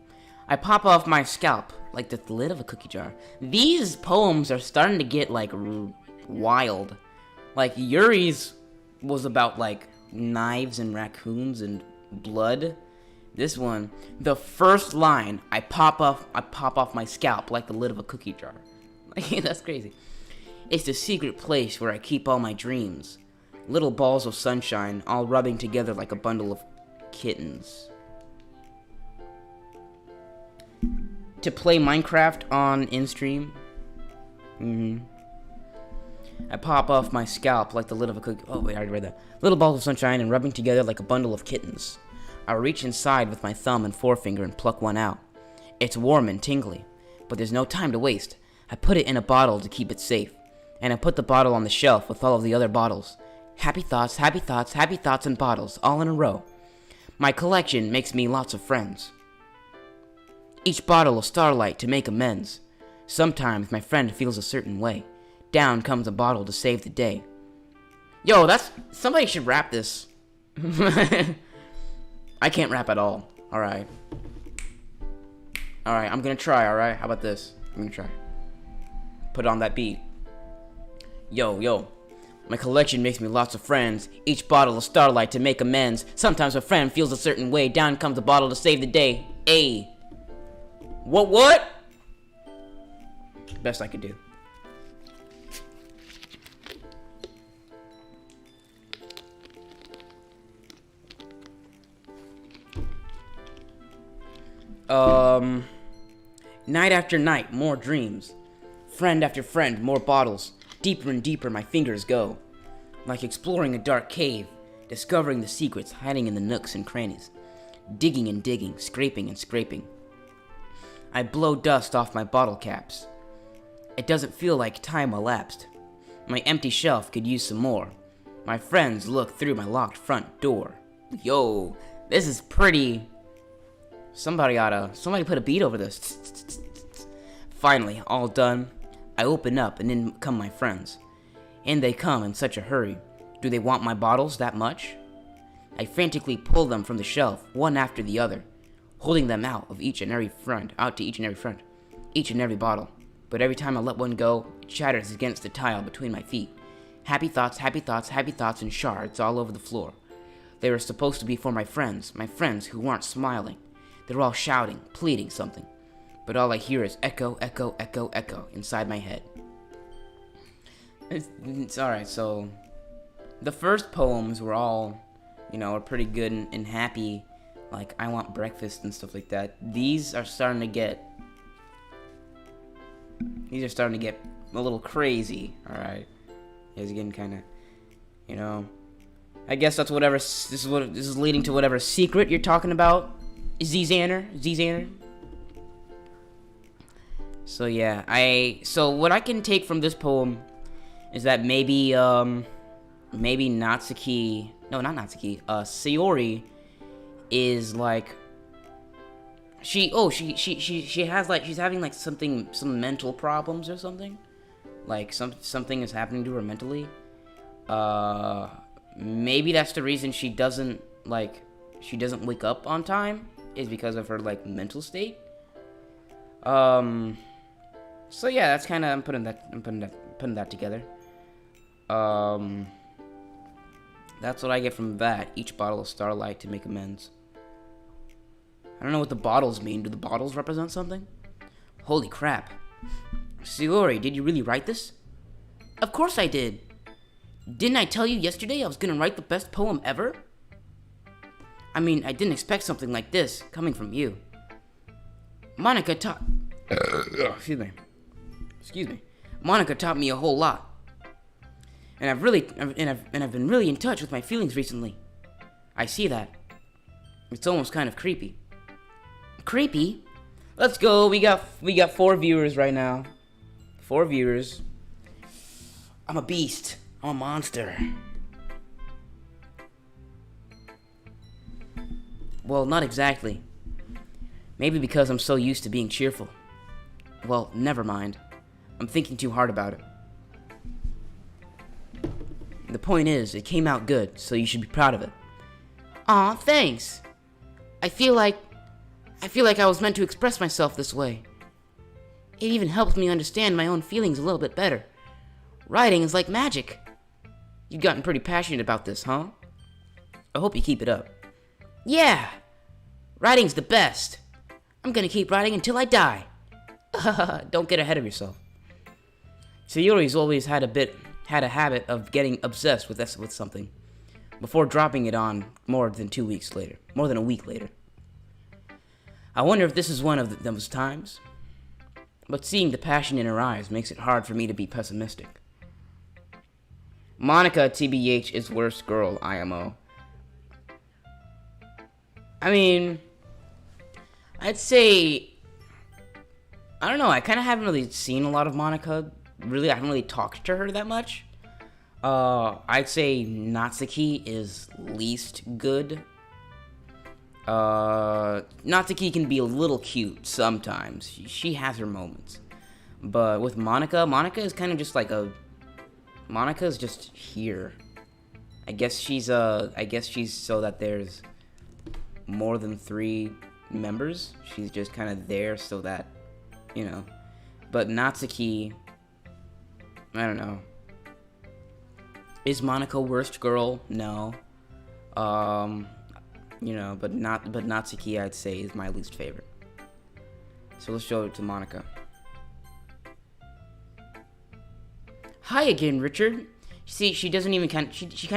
I pop off my scalp like the lid of a cookie jar. These poems are starting to get, like, wild. Like, Yuri's was about, like, knives and raccoons and blood. This one, the first line, I pop off my scalp like the lid of a cookie jar. Like, that's crazy. It's the secret place where I keep all my dreams. Little balls of sunshine, all rubbing together like a bundle of kittens. To play Minecraft on in-stream. I pop off my scalp like the lid of a cookie. Oh, wait, I already read that. Little balls of sunshine and rubbing together like a bundle of kittens. I reach inside with my thumb and forefinger and pluck one out. It's warm and tingly, but there's no time to waste. I put it in a bottle to keep it safe, and I put the bottle on the shelf with all of the other bottles. Happy thoughts, happy thoughts, happy thoughts and bottles, all in a row. My collection makes me lots of friends. Each bottle of starlight to make amends. Sometimes my friend feels a certain way. Down comes a bottle to save the day. Yo, somebody should rap this. I can't rap at all. Alright. Alright, I'm gonna try, alright? How about this? I'm gonna try. Put on that beat. Yo. My collection makes me lots of friends. Each bottle of starlight to make amends. Sometimes a friend feels a certain way. Down comes a bottle to save the day. Ayy. What? Best I could do. Night after night, more dreams. Friend after friend, more bottles. Deeper and deeper my fingers go. Like exploring a dark cave, discovering the secrets hiding in the nooks and crannies. Digging and digging, scraping and scraping. I blow dust off my bottle caps. It doesn't feel like time elapsed. My empty shelf could use some more. My friends look through my locked front door. Yo, this is pretty... Somebody put a beat over this. Finally, all done. I open up and in come my friends. And they come in such a hurry. Do they want my bottles that much? I frantically pull them from the shelf, one after the other, holding them out to each and every friend, each and every bottle. But every time I let one go, it shatters against the tile between my feet. Happy thoughts, and shards all over the floor. They were supposed to be for my friends who weren't smiling. They're all shouting, pleading something. But all I hear is echo, echo, echo, echo inside my head. It's alright, so... The first poems were all, are pretty good and happy. Like, I want breakfast and stuff like that. These are starting to get a little crazy, alright? It's getting kind of, I guess that's whatever, this is leading to whatever secret you're talking about. Z-Xander. So yeah, so what I can take from this poem is that maybe Sayori is like, she has like, she's having like some mental problems or something. Like something is happening to her mentally. Maybe that's the reason she doesn't wake up on time, is because of her like mental state. So yeah, that's kind of, I'm putting that together. That's what I get from that. Each bottle of starlight to make amends. I don't know what the bottles mean. Do the bottles represent something? Holy crap. Sayori, did you really write this? Of course I did. Didn't I tell you yesterday I was gonna write the best poem ever? I mean, I didn't expect something like this coming from you. Monica taught... Excuse me. Monica taught me a whole lot. And I've been really in touch with my feelings recently. I see that. It's almost kind of creepy. Creepy? Let's go. We got 4 viewers right now. 4 viewers. I'm a beast. I'm a monster. Well, not exactly. Maybe because I'm so used to being cheerful. Well, never mind. I'm thinking too hard about it. The point is, it came out good, so you should be proud of it. Aw, thanks. I feel like I was meant to express myself this way. It even helps me understand my own feelings a little bit better. Writing is like magic. You've gotten pretty passionate about this, huh? I hope you keep it up. Yeah! Writing's the best. I'm gonna keep writing until I die. Don't get ahead of yourself. So Yuri's always had a habit of getting obsessed with something before dropping it on more than a week later. I wonder if this is one of those times. But seeing the passion in her eyes makes it hard for me to be pessimistic. Monica, TBH, is worst girl, IMO. I mean, I'd say, I don't know, I kind of haven't really seen a lot of Monica. Really, I haven't really talked to her that much. I'd say Natsuki is least good. Natsuki can be a little cute sometimes. She has her moments. But with Monica is kind of just like Monica's just here. I guess she's so that there's more than 3 members. She's just kind of there so that, you know. But Natsuki, I don't know. Is Monica worst girl? No. You know, but Natsuki, I'd say, is my least favorite. So let's show it to Monica. Hi again, Richard. See, she kind of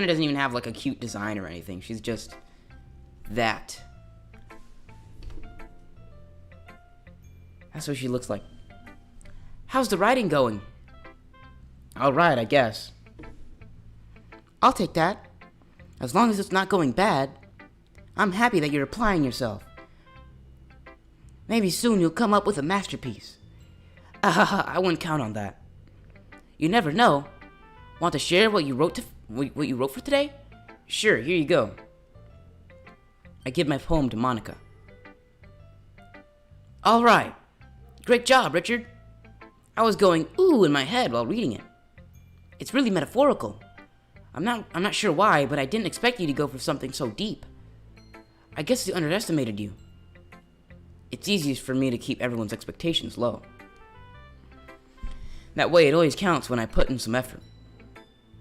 doesn't even have like a cute design or anything. She's just that. That's what she looks like. How's the writing going? All right, I guess. I'll take that. As long as it's not going bad. I'm happy that you're applying yourself. Maybe soon you'll come up with a masterpiece. I wouldn't count on that. You never know. Want to share what you wrote for today? Sure, here you go. I give my poem to Monica. All right. Great job, Richard. I was going ooh in my head while reading it. It's really metaphorical. I'm not sure why, but I didn't expect you to go for something so deep. I guess they underestimated you. It's easiest for me to keep everyone's expectations low. That way it always counts when I put in some effort.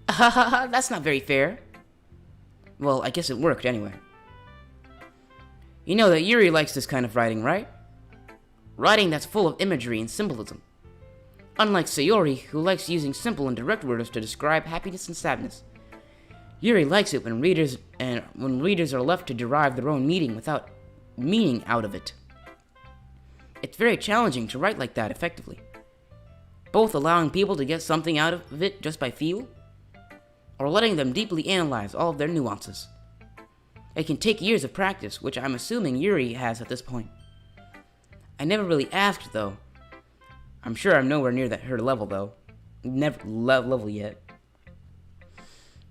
That's not very fair. Well, I guess it worked anyway. You know that Yuri likes this kind of writing, right? Writing that's full of imagery and symbolism. Unlike Sayori, who likes using simple and direct words to describe happiness and sadness. Yuri likes it when readers are left to derive their own meaning without meaning out of it. It's very challenging to write like that effectively. Both allowing people to get something out of it just by feel, or letting them deeply analyze all of their nuances. It can take years of practice, which I'm assuming Yuri has at this point. I never really asked, though. I'm sure I'm nowhere near her level, though. Never level yet.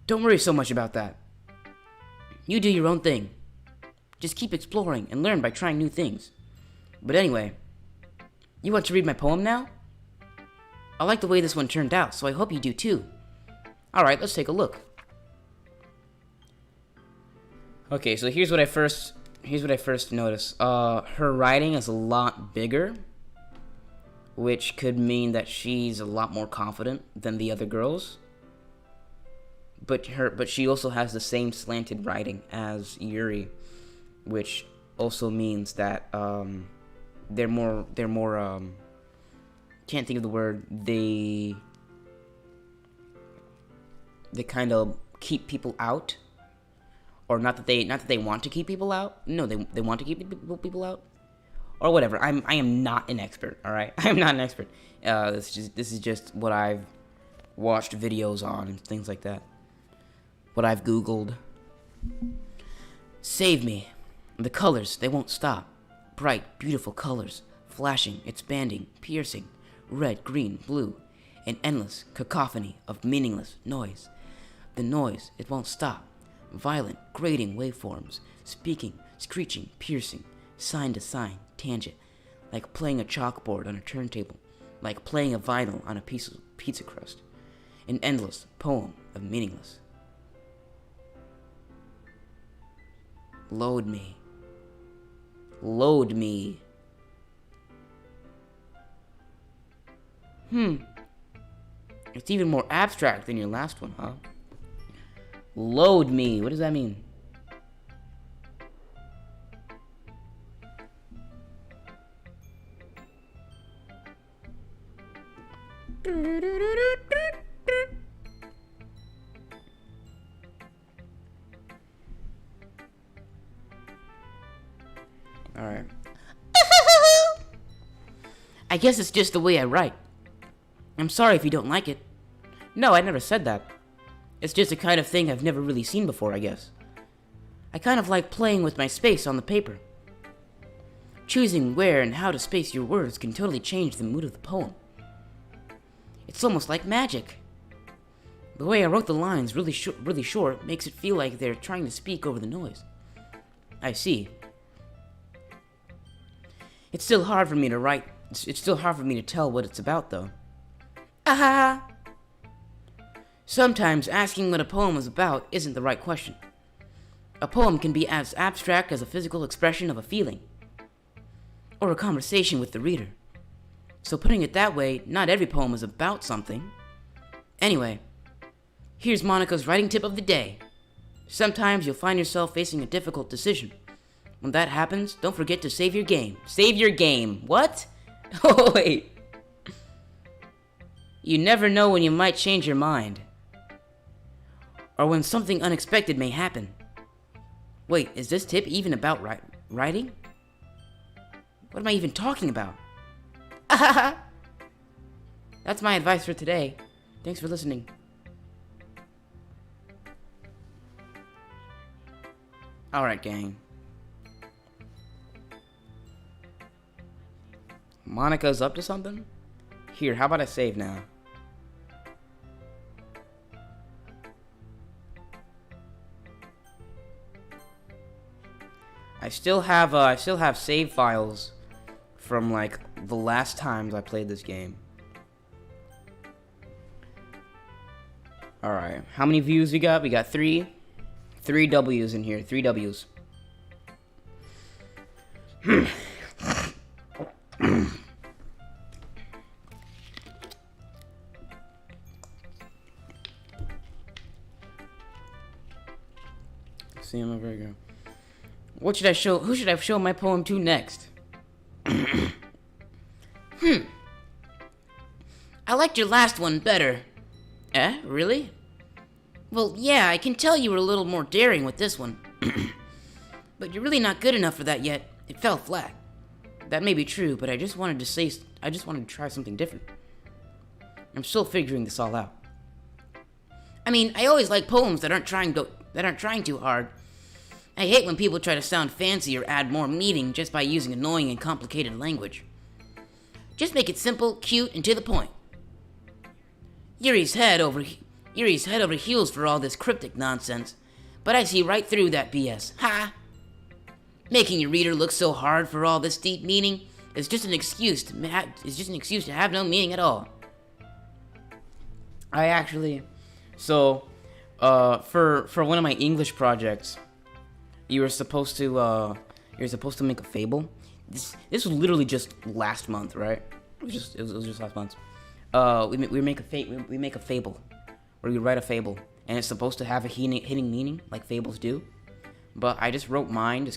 Don't worry so much about that. You do your own thing. Just keep exploring and learn by trying new things. But anyway, you want to read my poem now? I like the way this one turned out, so I hope you do too. Alright, let's take a look. Okay, so here's what I first noticed. Her writing is a lot bigger, which could mean that she's a lot more confident than the other girls. But she also has the same slanted writing as Yuri, which also means that they're more can't think of the word. They kind of keep people out, or not that they want to keep people out. No, they want to keep people out, or whatever. I am not an expert. All right, I am not an expert. This is just what I've watched videos on and things like that. What I've Googled. Save me. The colors, they won't stop. Bright, beautiful colors, flashing, expanding, piercing, red, green, blue, an endless cacophony of meaningless noise. The noise, it won't stop. Violent, grating waveforms, speaking, screeching, piercing, sign to sign, tangent, like playing a chalkboard on a turntable. like playing a vinyl on a piece of pizza crust. An endless poem of meaningless. Load me. Load me. It's even more abstract than your last one, huh? Load me. What does that mean? Alright. I guess it's just the way I write. I'm sorry if you don't like it. No, I never said that. It's just a kind of thing I've never really seen before, I guess. I kind of like playing with my space on the paper. Choosing where and how to space your words can totally change the mood of the poem. It's almost like magic. The way I wrote the lines really short makes it feel like they're trying to speak over the noise. I see. It's still hard for me to write. It's still hard for me to tell what it's about, though. Aha! Sometimes asking what a poem is about isn't the right question. A poem can be as abstract as a physical expression of a feeling, or a conversation with the reader. So putting it that way, not every poem is about something. Anyway, here's Monica's writing tip of the day. Sometimes you'll find yourself facing a difficult decision. When that happens, don't forget to save your game. Save your game. What? Oh, wait. You never know when you might change your mind. Or when something unexpected may happen. Wait, is this tip even about writing? What am I even talking about? That's my advice for today. Thanks for listening. Alright, gang. Monica's up to something? Here, how about I save now? I still have save files from like the last times I played this game. Alright, how many views we got? We got 3 W's in here, 3 W's. See, I'm a very good. What should I show? Who should I show my poem to next? I liked your last one better. Eh? Really? Well, yeah, I can tell you were a little more daring with this one. But you're really not good enough for that yet. It fell flat. That may be true, but I just wanted to try something different. I'm still figuring this all out. I mean, I always like poems that aren't trying too hard. I hate when people try to sound fancy or add more meaning just by using annoying and complicated language. Just make it simple, cute, and to the point. Yuri's head over heels for all this cryptic nonsense, but I see right through that BS. Ha! Making your reader look so hard for all this deep meaning is just an excuse to have no meaning at all. I actually, for one of my English projects, you were supposed to make a fable. This was literally just last month, right? It was just last month. We make a fable, or we write a fable, and it's supposed to have a hidden meaning like fables do. But I just wrote mine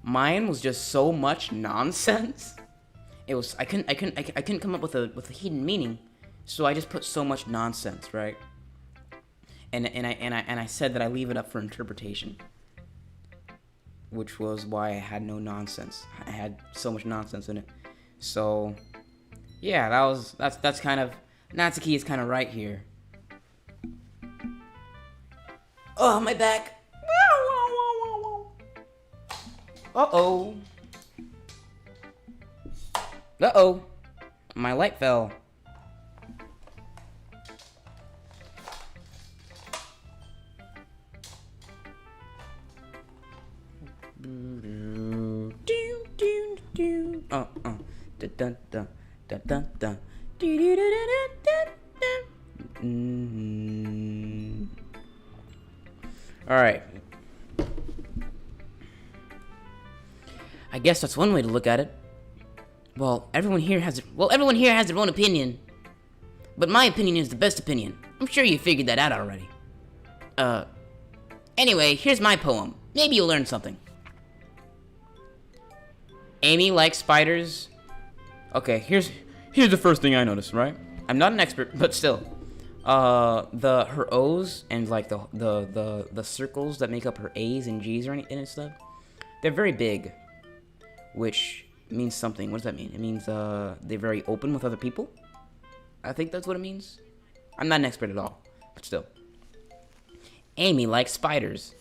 mine was just so much nonsense. I couldn't come up with a hidden meaning, so I just put so much nonsense, right? And I said that I leave it up for interpretation, which was why I had no nonsense. I had so much nonsense in it. So yeah, that's kind of, Natsuki is kind of right here. Oh, my back. Uh-oh. Uh-oh. My light fell. Dun dun dun. Mm-hmm. All right. I guess that's one way to look at it. Everyone here has their own opinion. But my opinion is the best opinion. I'm sure you figured that out already. Anyway, here's my poem. Maybe you'll learn something. Amy likes spiders. Okay, here's the first thing I noticed, right? I'm not an expert, but still. Her O's and like the circles that make up her A's and G's and stuff, they're very big, which means something. What does that mean? It means they're very open with other people. I think that's what it means. I'm not an expert at all, but still. Amy likes spiders.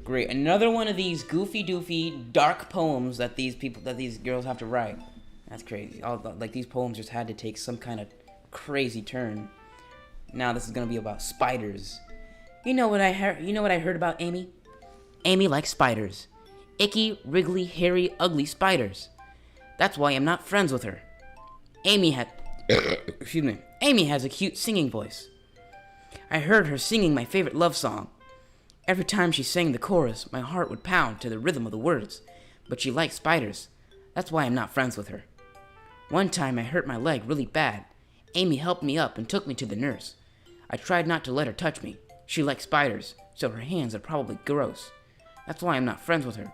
Great, another one of these goofy doofy dark poems that these girls have to write. That's crazy. Like these poems just had to take some kind of crazy turn. Now this is gonna be about spiders. You know what I heard about Amy? Amy likes spiders. Icky, wriggly, hairy, ugly spiders. That's why I'm not friends with her. Amy has a cute singing voice. I heard her singing my favorite love song. Every time she sang the chorus, my heart would pound to the rhythm of the words. But she likes spiders. That's why I'm not friends with her. One time I hurt my leg really bad. Amy helped me up and took me to the nurse. I tried not to let her touch me. She likes spiders, so her hands are probably gross. That's why I'm not friends with her.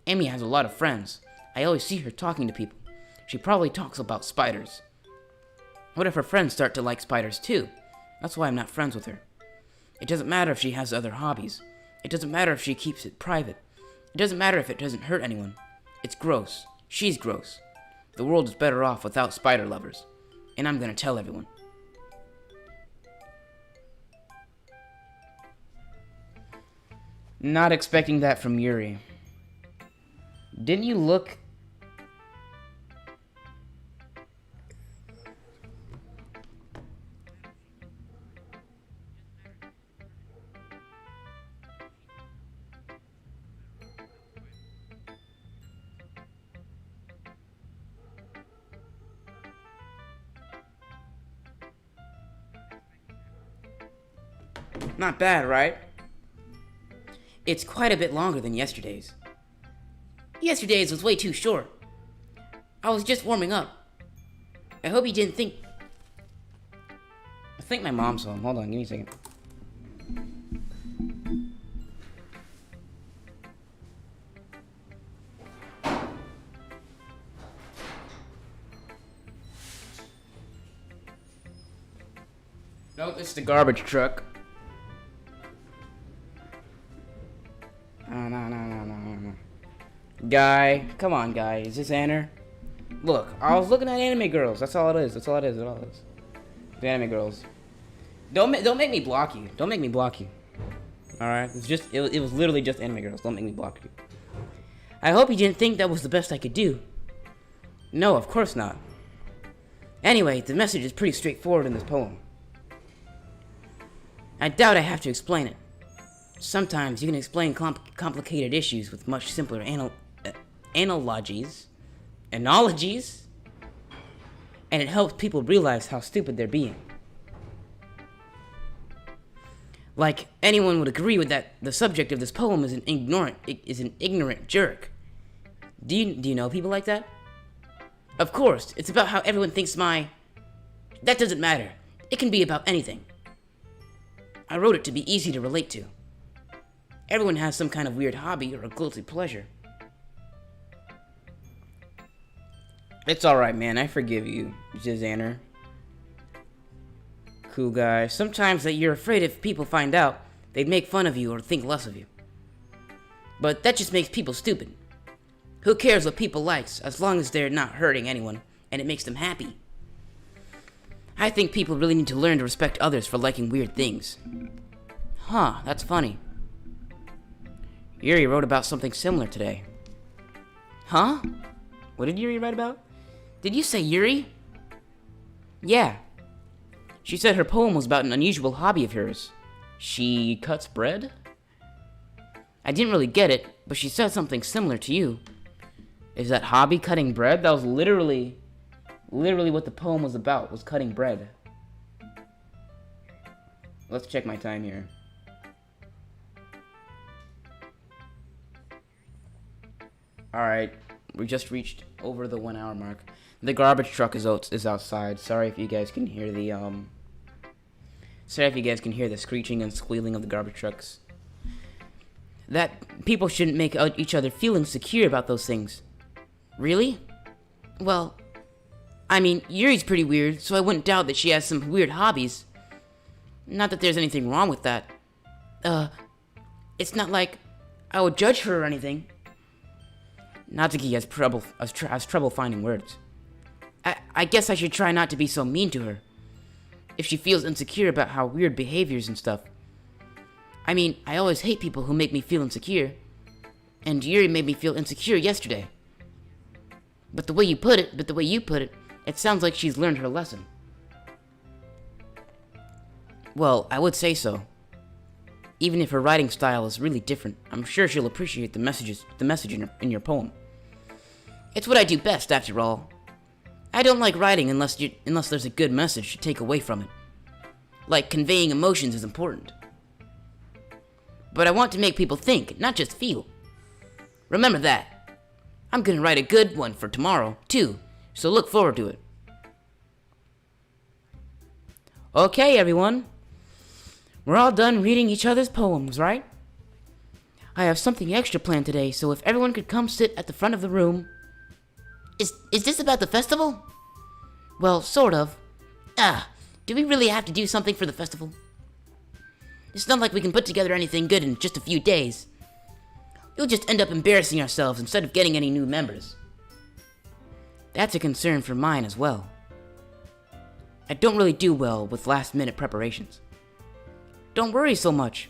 Amy has a lot of friends. I always see her talking to people. She probably talks about spiders. What if her friends start to like spiders too? That's why I'm not friends with her. It doesn't matter if she has other hobbies. It doesn't matter if she keeps it private. It doesn't matter if it doesn't hurt anyone. It's gross. She's gross. The world is better off without spider lovers. And I'm gonna tell everyone. Not expecting that from Yuri. Didn't you look... Not bad, right? It's quite a bit longer than yesterday's. Yesterday's was way too short. I was just warming up. I hope you didn't think... I think my mom's home. Hold on, give me a second. Nope, it's the garbage truck. No. Guy, come on, guy. Is this Anna? Look, I was looking at anime girls. That's all it is. The anime girls. Don't make me block you. Don't make me block you. All right. It was literally just anime girls. Don't make me block you. I hope you didn't think that was the best I could do. No, of course not. Anyway, the message is pretty straightforward in this poem. I doubt I have to explain it. Sometimes you can explain complicated issues with much simpler analogies, and it helps people realize how stupid they're being. Like anyone would agree with that, the subject of this poem is an ignorant jerk. Do you know people like that? Of course, it's about how everyone thinks That doesn't matter. It can be about anything. I wrote it to be easy to relate to. Everyone has some kind of weird hobby or a guilty pleasure. It's alright, man. I forgive you, Jizanner. Cool guy. Sometimes that you're afraid if people find out, they'd make fun of you or think less of you. But that just makes people stupid. Who cares what people likes, as long as they're not hurting anyone, and it makes them happy. I think people really need to learn to respect others for liking weird things. Huh, that's funny. Yuri wrote about something similar today. Huh? What did Yuri write about? Did you say Yuri? Yeah. She said her poem was about an unusual hobby of hers. She cuts bread? I didn't really get it, but she said something similar to you. Is that hobby cutting bread? That was literally literally what the poem was about, was cutting bread. Let's check my time here. Alright, we just reached over the 1 hour mark. The garbage truck is outside. Sorry if you guys can hear the screeching and squealing of the garbage trucks. That people shouldn't make each other feel insecure about those things. Really? Well, I mean, Yuri's pretty weird, so I wouldn't doubt that she has some weird hobbies. Not that there's anything wrong with that. It's not like I would judge her or anything. Natsuki has trouble finding words. I guess I should try not to be so mean to her. If she feels insecure about how weird behaviors and stuff. I mean, I always hate people who make me feel insecure. And Yuri made me feel insecure yesterday. But the way you put it, it sounds like she's learned her lesson. Well, I would say so. Even if her writing style is really different, I'm sure she'll appreciate the message in your poem. It's what I do best, after all. I don't like writing unless there's a good message to take away from it. Like conveying emotions is important. But I want to make people think, not just feel. Remember that. I'm gonna write a good one for tomorrow, too, so look forward to it. Okay, everyone. We're all done reading each other's poems, right? I have something extra planned today, so if everyone could come sit at the front of the room... Is this about the festival? Well, sort of. Do we really have to do something for the festival? It's not like we can put together anything good in just a few days. We'll just end up embarrassing ourselves instead of getting any new members. That's a concern for mine as well. I don't really do well with last-minute preparations. Don't worry so much.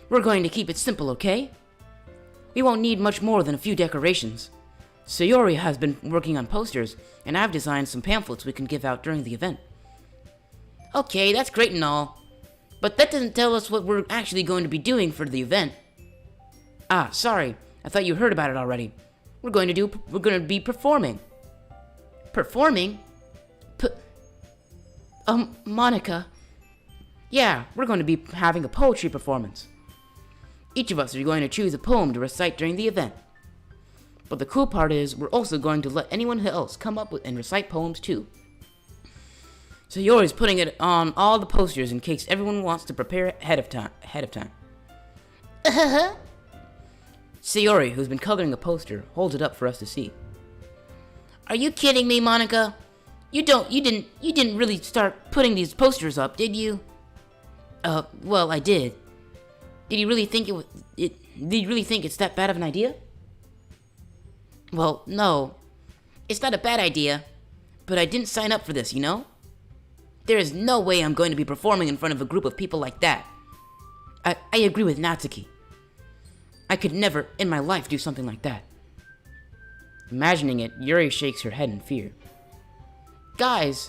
We're going to keep it simple, okay? We won't need much more than a few decorations. Yuri has been working on posters, and I've designed some pamphlets we can give out during the event. Okay, that's great and all, but that doesn't tell us what we're actually going to be doing for the event. Sorry, I thought you heard about it already. We're going to be performing. Performing? Monica. Yeah, we're going to be having a poetry performance. Each of us are going to choose a poem to recite during the event. But the cool part is, we're also going to let anyone else come up with and recite poems too. So Yuri's putting it on all the posters in case everyone wants to prepare ahead of time. Sayori, who's been coloring a poster, holds it up for us to see. Are you kidding me, Monica? You didn't really start putting these posters up, did you? Well, I did. Did you really think did you really think it's that bad of an idea? Well, no. It's not a bad idea, but I didn't sign up for this, you know? There is no way I'm going to be performing in front of a group of people like that. I agree with Natsuki. I could never in my life do something like that. Imagining it, Yuri shakes her head in fear. Guys!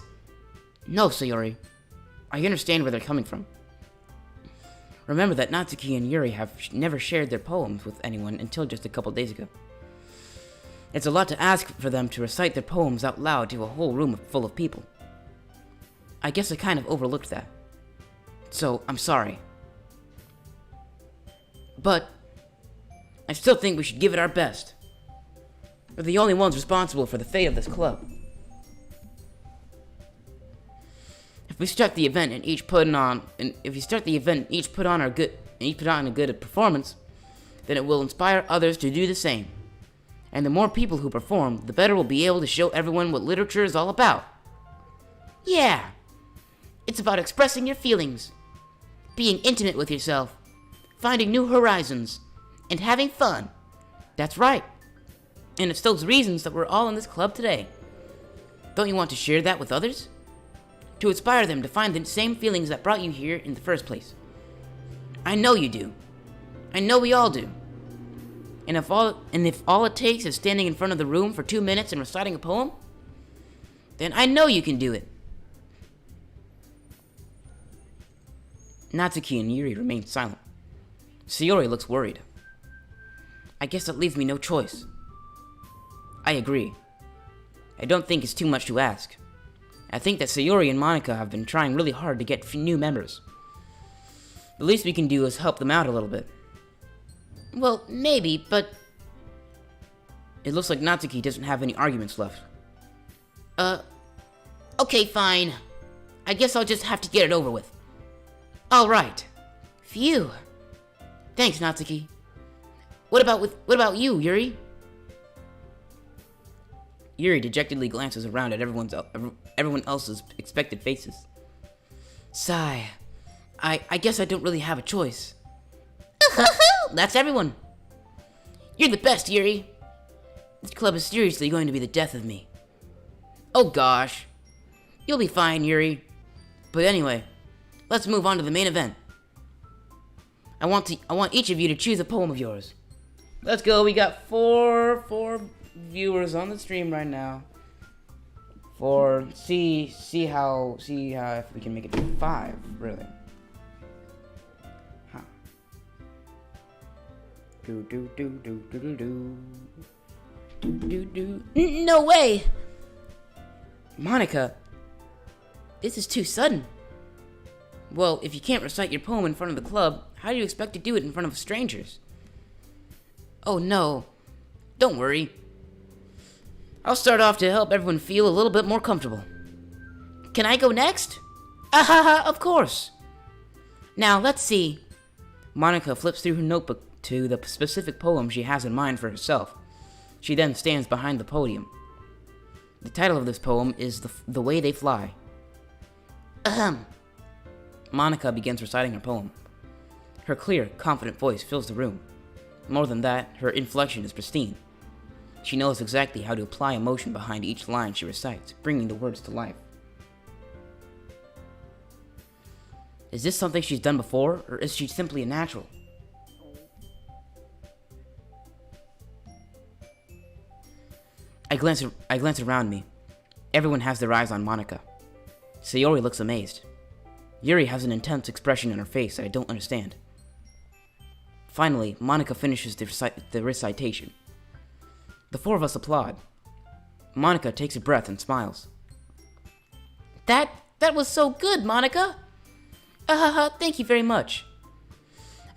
No, Sayori. I understand where they're coming from. Remember that Natsuki and Yuri have never shared their poems with anyone until just a couple days ago. It's a lot to ask for them to recite their poems out loud to a whole room full of people. I guess I kind of overlooked that. So, I'm sorry. But, I still think we should give it our best. We're the only ones responsible for the fate of this club. If we start the event and each put on a good performance, then it will inspire others to do the same. And the more people who perform, the better we'll be able to show everyone what literature is all about. Yeah! It's about expressing your feelings, being intimate with yourself, finding new horizons, and having fun. That's right. And it's those reasons that we're all in this club today. Don't you want to share that with others? To inspire them to find the same feelings that brought you here in the first place. I know you do. I know we all do. And if all it takes is standing in front of the room for 2 minutes and reciting a poem, then I know you can do it. Natsuki and Yuri remain silent. Sayori looks worried. I guess that leaves me no choice. I agree. I don't think it's too much to ask. I think that Sayori and Monica have been trying really hard to get new members. The least we can do is help them out a little bit. Well, maybe, but... It looks like Natsuki doesn't have any arguments left. Okay, fine. I guess I'll just have to get it over with. Alright. Phew. Thanks, Natsuki. What about you, Yuri? Yuri dejectedly glances around at everyone else's expected faces. Sigh. I guess I don't really have a choice. That's everyone. You're the best, Yuri. This club is seriously going to be the death of me. Oh gosh. You'll be fine, Yuri. But anyway, let's move on to the main event. I want each of you to choose a poem of yours. Let's go. We got four viewers on the stream right now. See how if we can make it to 5, really. Huh. No way! Monica, this is too sudden. Well, if you can't recite your poem in front of the club, how do you expect to do it in front of strangers? Oh no, don't worry. I'll start off to help everyone feel a little bit more comfortable. Can I go next? Ahaha, of course. Now, let's see. Monica flips through her notebook to the specific poem she has in mind for herself. She then stands behind the podium. The title of this poem is The Way They Fly. Ahem. Monica begins reciting her poem. Her clear, confident voice fills the room. More than that, her inflection is pristine. She knows exactly how to apply emotion behind each line she recites, bringing the words to life. Is this something she's done before, or is she simply a natural? I glance around me. Everyone has their eyes on Monica. Sayori looks amazed. Yuri has an intense expression in her face that I don't understand. Finally, Monica finishes the recitation. The 4 of us applaud. Monica takes a breath and smiles. That was so good, Monica! Thank you very much.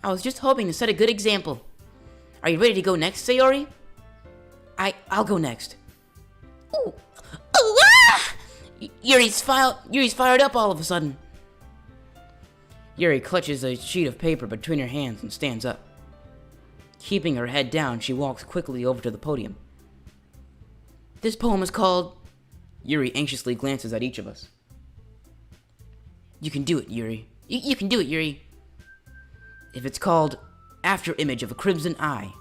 I was just hoping to set a good example. Are you ready to go next, Sayori? I'll go next. Ooh. Ooh, ah! Yuri's fired up all of a sudden. Yuri clutches a sheet of paper between her hands and stands up. Keeping her head down, she walks quickly over to the podium. This poem is called... Yuri anxiously glances at each of us. You can do it, Yuri. You can do it, Yuri. If it's called After Image of a Crimson Eye.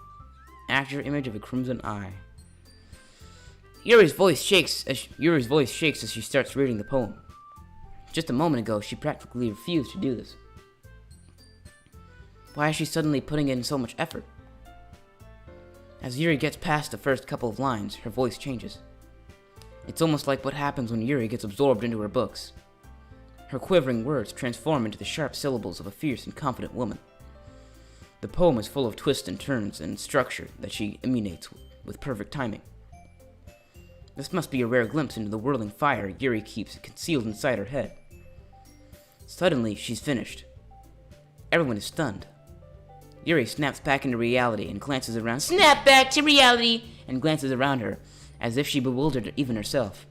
After Image of a Crimson Eye. Yuri's voice shakes as she starts reading the poem. Just a moment ago, she practically refused to do this. Why is she suddenly putting in so much effort? As Yuri gets past the first couple of lines, her voice changes. It's almost like what happens when Yuri gets absorbed into her books. Her quivering words transform into the sharp syllables of a fierce and confident woman. The poem is full of twists and turns and structure that she emulates with perfect timing. This must be a rare glimpse into the whirling fire Yuri keeps concealed inside her head. Suddenly, she's finished. Everyone is stunned. Yuri snaps back into reality and glances around. Snap back to reality! And glances around her, as if she bewildered even herself.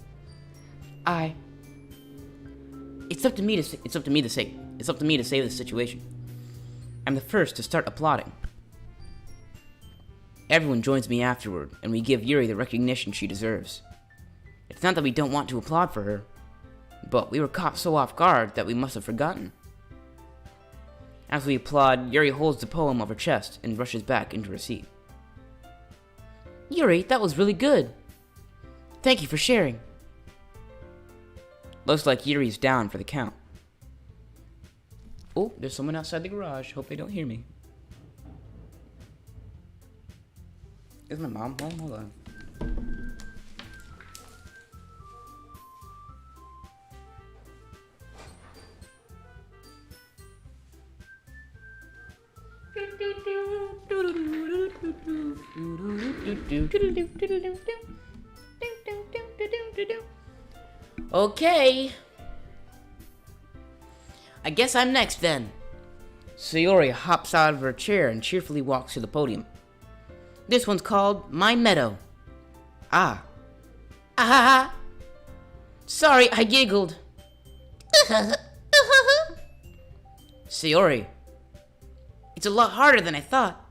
It's up to me to save this situation. I'm the first to start applauding. Everyone joins me afterward, and we give Yuri the recognition she deserves. It's not that we don't want to applaud for her, but we were caught so off guard that we must have forgotten. As we applaud, Yuri holds the poem of her chest and rushes back into her seat. Yuri, that was really good. Thank you for sharing. Looks like Yuri's down for the count. Oh, there's someone outside the garage. Hope they don't hear me. Is my mom home? Hold on. Okay. I guess I'm next then. Sayori hops out of her chair and cheerfully walks to the podium. This one's called My Meadow. Ah. Ah. Sorry, I giggled. Sayori. It's a lot harder than I thought.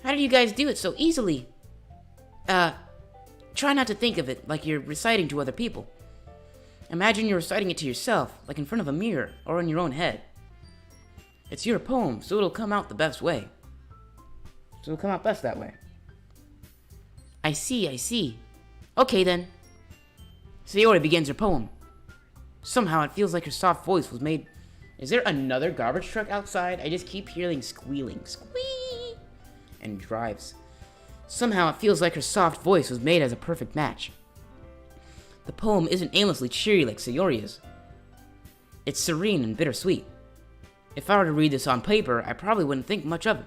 How did you guys do it so easily? Try not to think of it like you're reciting to other people. Imagine you're reciting it to yourself, like in front of a mirror or in your own head. It's your poem, so it'll come out the best way. So it'll come out best that way. I see. Okay then. Sayori begins her poem. Somehow it feels like her soft voice was made... Is there another garbage truck outside? I just keep hearing squealing. Squee! And drives. Somehow it feels like her soft voice was made as a perfect match. The poem isn't aimlessly cheery like Sayori is. It's serene and bittersweet. If I were to read this on paper, I probably wouldn't think much of it.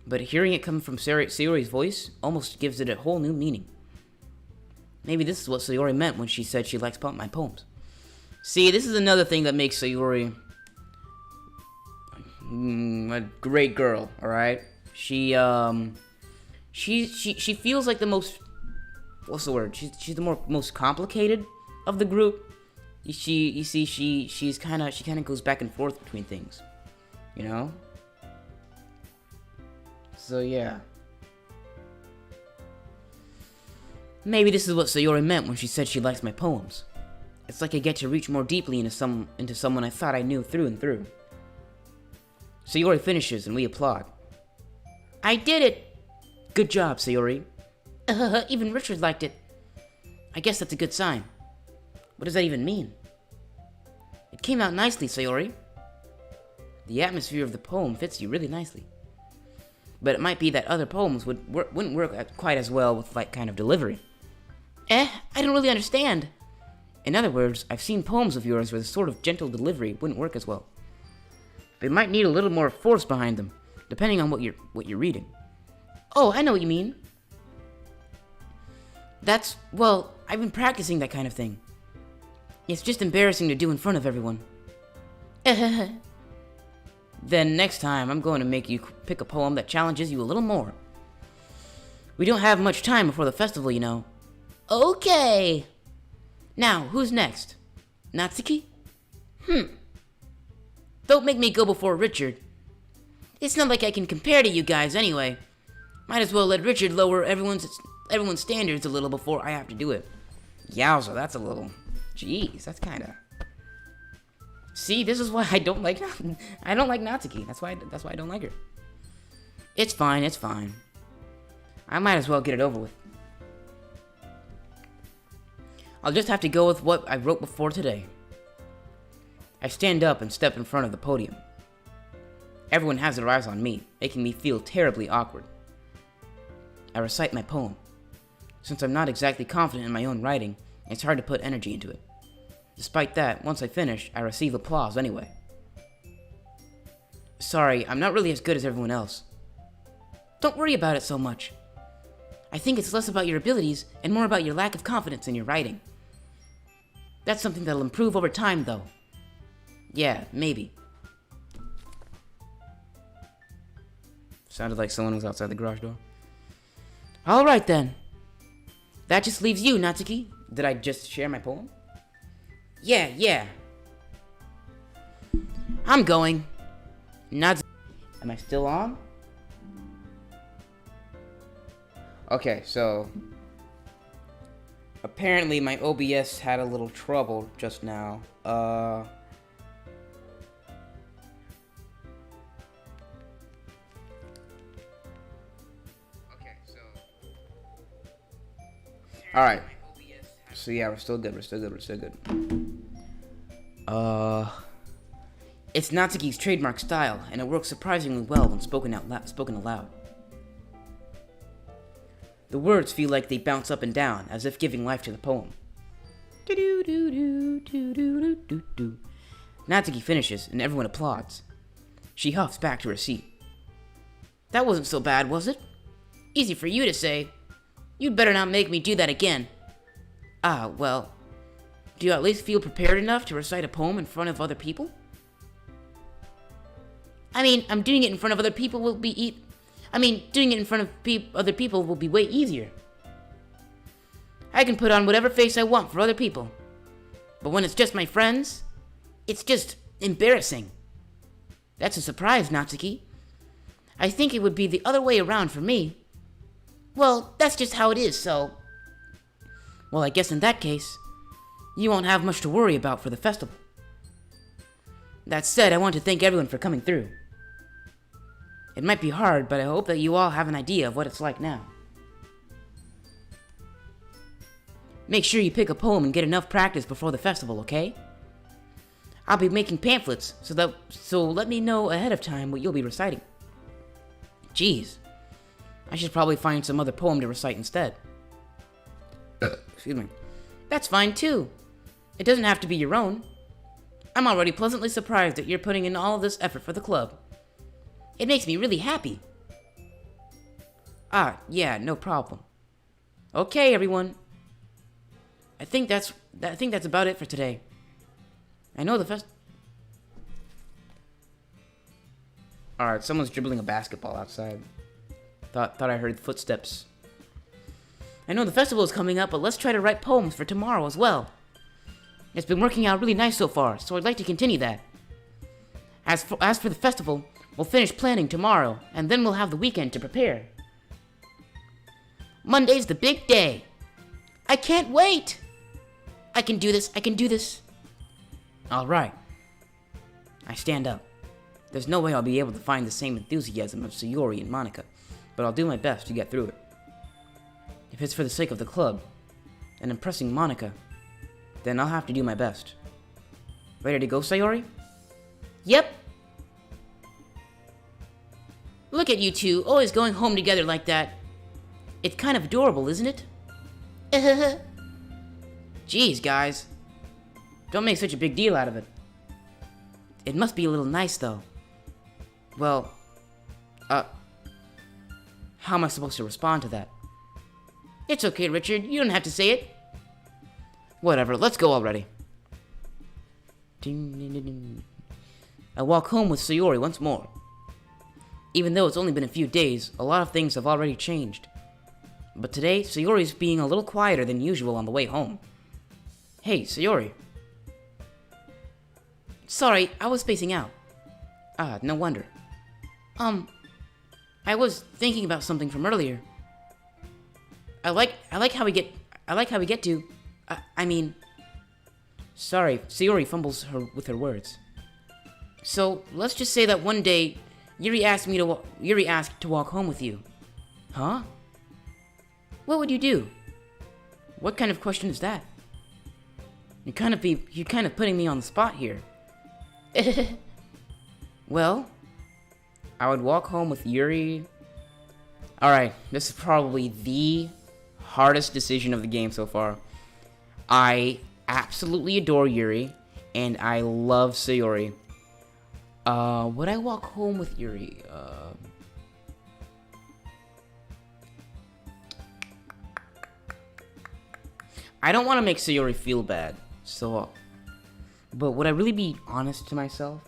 But hearing it come from Sayori's voice almost gives it a whole new meaning. Maybe this is what Sayori meant when she said she likes my poems. See, this is another thing that makes Sayori a great girl, alright? She feels like the most... What's the word? She's the most complicated of the group. She kind of goes back and forth between things, you know. So yeah, maybe this is what Sayori meant when she said she likes my poems. It's like I get to reach more deeply into someone I thought I knew through and through. Sayori finishes and we applaud. I did it! Good job, Sayori. Even Richard liked it. I guess that's a good sign. What does that even mean? It came out nicely, Sayori. The atmosphere of the poem fits you really nicely. But it might be that other poems wouldn't work quite as well with that kind of delivery. I don't really understand. In other words, I've seen poems of yours where the sort of gentle delivery wouldn't work as well. They might need a little more force behind them, depending on what you're reading. Oh, I know what you mean. Well, I've been practicing that kind of thing. It's just embarrassing to do in front of everyone. Then next time, I'm going to make you pick a poem that challenges you a little more. We don't have much time before the festival, you know. Okay. Now, who's next? Natsuki? Don't make me go before Richard. It's not like I can compare to you guys anyway. Might as well let Richard lower everyone's standards a little before I have to do it. Yowza, that's a little... Jeez, that's kinda... See, this is why I don't like Natsuki. That's why I don't like her. It's fine. I might as well get it over with. I'll just have to go with what I wrote before today. I stand up and step in front of the podium. Everyone has their eyes on me, making me feel terribly awkward. I recite my poem. Since I'm not exactly confident in my own writing, it's hard to put energy into it. Despite that, once I finish, I receive applause anyway. Sorry, I'm not really as good as everyone else. Don't worry about it so much. I think it's less about your abilities and more about your lack of confidence in your writing. That's something that'll improve over time, though. Yeah, maybe. Sounded like someone was outside the garage door. Alright then. That just leaves you, Natsuki. Did I just share my poem? Yeah. I'm going. Natsuki. Am I still on? Okay, so... apparently my OBS had a little trouble just now. Alright. So yeah, we're still good. It's Natsuki's trademark style, and it works surprisingly well when spoken aloud. The words feel like they bounce up and down, as if giving life to the poem. Natsuki finishes, and everyone applauds. She huffs back to her seat. That wasn't so bad, was it? Easy for you to say. You'd better not make me do that again. Ah, well, do you at least feel prepared enough to recite a poem in front of other people? I mean, doing it in front of other people will be doing it in front of other people will be way easier. I can put on whatever face I want for other people. But when it's just my friends, it's just embarrassing. That's a surprise, Natsuki. I think it would be the other way around for me. Well, that's just how it is, so... Well, I guess in that case, you won't have much to worry about for the festival. That said, I want to thank everyone for coming through. It might be hard, but I hope that you all have an idea of what it's like now. Make sure you pick a poem and get enough practice before the festival, okay? I'll be making pamphlets, so let me know ahead of time what you'll be reciting. Jeez, I should probably find some other poem to recite instead. Excuse me. That's fine too. It doesn't have to be your own. I'm already pleasantly surprised that you're putting in all of this effort for the club. It makes me really happy. Ah, yeah, no problem. Okay, everyone. I think that's about it for today. I know the Alright, someone's dribbling a basketball outside. Thought I heard footsteps. I know the festival is coming up, but let's try to write poems for tomorrow as well. It's been working out really nice so far, so I'd like to continue that. As for the festival, we'll finish planning tomorrow, and then we'll have the weekend to prepare. Monday's the big day. I can't wait! I can do this. Alright. I stand up. There's no way I'll be able to find the same enthusiasm of Sayori and Monica, but I'll do my best to get through it. If it's for the sake of the club, and impressing Monica, then I'll have to do my best. Ready to go, Sayori? Yep. Look at you two, always going home together like that. It's kind of adorable, isn't it? Jeez, guys. Don't make such a big deal out of it. It must be a little nice, though. Well, how am I supposed to respond to that? It's okay, Richard. You don't have to say it. Whatever, let's go already. I walk home with Sayori once more. Even though it's only been a few days, a lot of things have already changed. But today, Sayori's being a little quieter than usual on the way home. Hey, Sayori. Sorry, I was spacing out. Ah, no wonder. I was thinking about something from earlier. I like how we get to. Sorry, Sayori fumbles with her words. So let's just say that one day, Yuri asked to walk home with you. Huh? What would you do? What kind of question is that? You're kind of putting me on the spot here. Well, I would walk home with Yuri. Alright, this is probably the hardest decision of the game so far. I absolutely adore Yuri, and I love Sayori. Would I walk home with Yuri? I don't want to make Sayori feel bad, so... But would I really be honest to myself?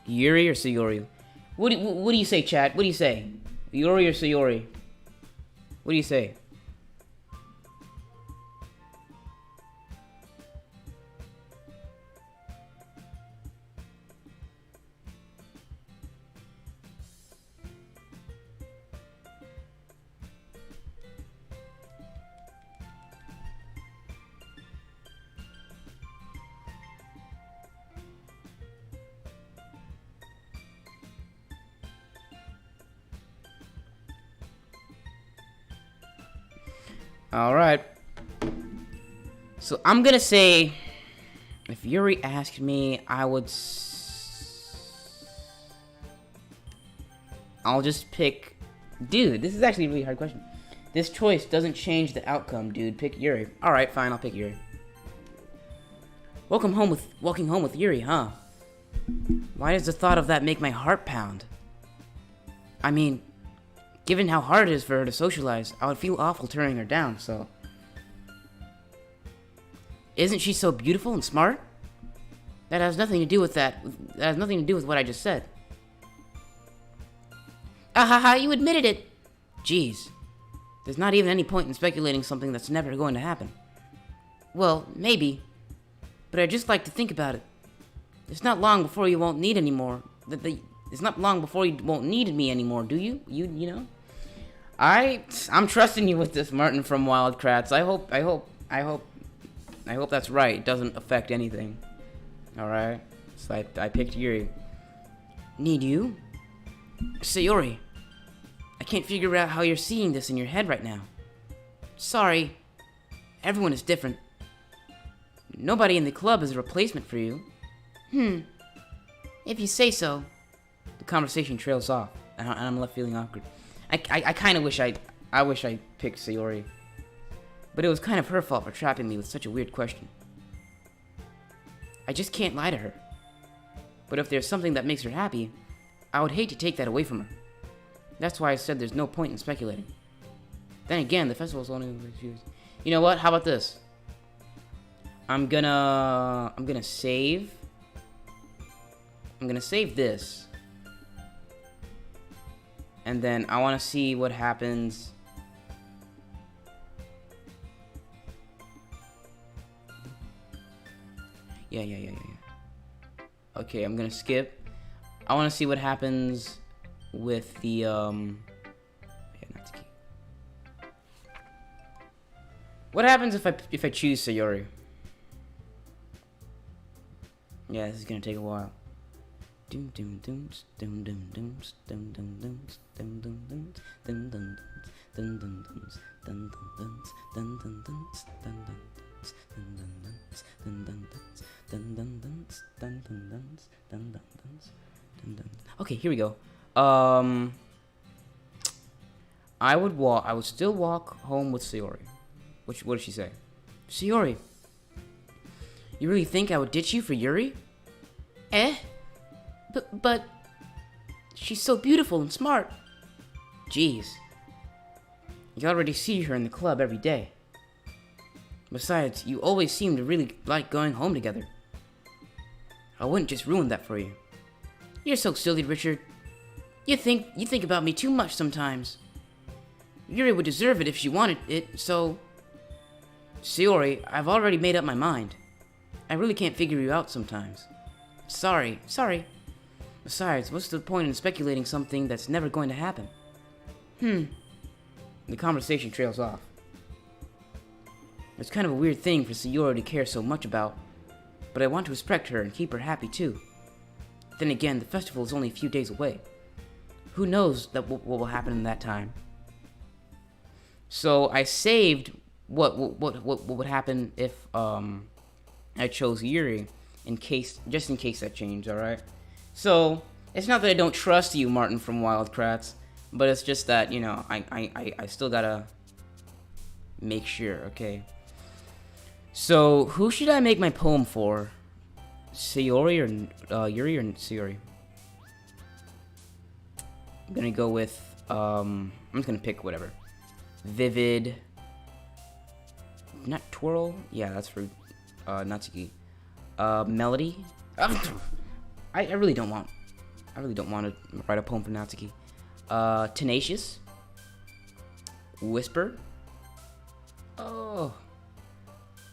Yuri or Sayori? What do you say, chat? What do you say? Yuri or Sayori? What do you say? Alright. So I'm gonna say, if Yuri asked me, I'll just pick... Dude, this is actually a really hard question. This choice doesn't change the outcome, dude. Pick Yuri. Alright, fine, I'll pick Yuri. Walking home with Yuri, huh? Why does the thought of that make my heart pound? I mean... Given how hard it is for her to socialize, I would feel awful turning her down, so... Isn't she so beautiful and smart? That has nothing to do with that. That has nothing to do with what I just said. Ahaha, you admitted it. Jeez. There's not even any point in speculating something that's never going to happen. Well, maybe. But I'd just like to think about it. It's not long before you won't need anymore. It's not long before you won't need me anymore, do you? You know? I'm trusting you with this, Martin from Wildcrats. I hope that's right. It doesn't affect anything. Alright? So I picked Yuri. Need you? Sayori. I can't figure out how you're seeing this in your head right now. Sorry. Everyone is different. Nobody in the club is a replacement for you. If you say so. The conversation trails off, and I'm left feeling awkward. I kind of wish I picked Sayori. But it was kind of her fault for trapping me with such a weird question. I just can't lie to her. But if there's something that makes her happy, I would hate to take that away from her. That's why I said there's no point in speculating. Then again, the festival's only... You know what? How about this? I'm gonna save... I'm gonna save this. And then I want to see what happens... Yeah. Okay, I'm gonna skip. I want to see what happens with the, yeah, Natsuki. What happens if I choose Sayori? Yeah, this is gonna take a while. Okay, here we go. I would still walk home with Sayori. What did she say? Sayori, you really think I would ditch you for Yuri? But she's so beautiful and smart. Jeez. You already see her in the club every day. Besides, you always seem to really like going home together. I wouldn't just ruin that for you. You're so silly, Richard. You think about me too much sometimes. Yuri would deserve it if she wanted it, so... Sayori, I've already made up my mind. I really can't figure you out sometimes. Sorry. Besides, what's the point in speculating something that's never going to happen? The conversation trails off. It's kind of a weird thing for Sayori to care so much about, but I want to respect her and keep her happy too. Then again, the festival is only a few days away. Who knows what will happen in that time? So I saved what would happen if I chose Yuri just in case that changed. All right. So it's not that I don't trust you, Martin from Wildcrats, but it's just that, you know, I still gotta make sure. Okay. So who should I make my poem for? Sayori or Yuri or Sayori? I'm gonna go with I'm just gonna pick whatever. Vivid. Not twirl. Yeah, that's for Natsuki. Melody. I really don't want to write a poem for Natsuki. Tenacious. Whisper. Oh.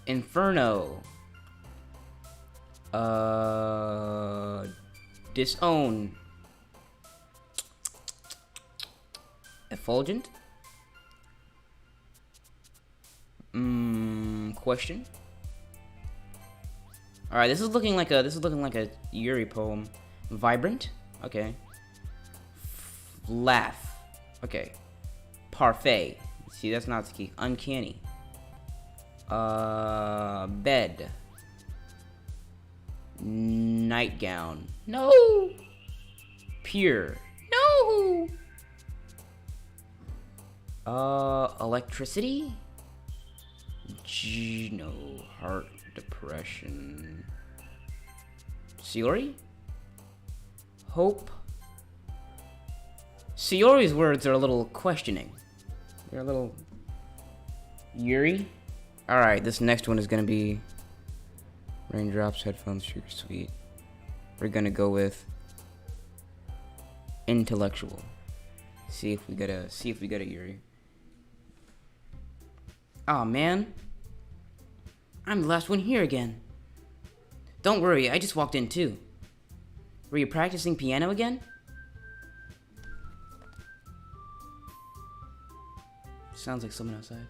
Inferno. Disown. Effulgent. Question. All right, this is looking like a Yuri poem. Vibrant. Okay. Laugh. Okay. Parfait. See, that's Natsuki. Uncanny. Bed. Nightgown. No. Pure. No. Electricity. No. Heart. Depression. Sayori? Hope. Sayori's words are a little questioning. They're a little... Yuri? Alright, this next one is gonna be Raindrops, headphones, sugar sweet. We're gonna go with intellectual. See if we get a Yuri. Aw, man. I'm the last one here again. Don't worry, I just walked in too. Were you practicing piano again? Sounds like someone outside.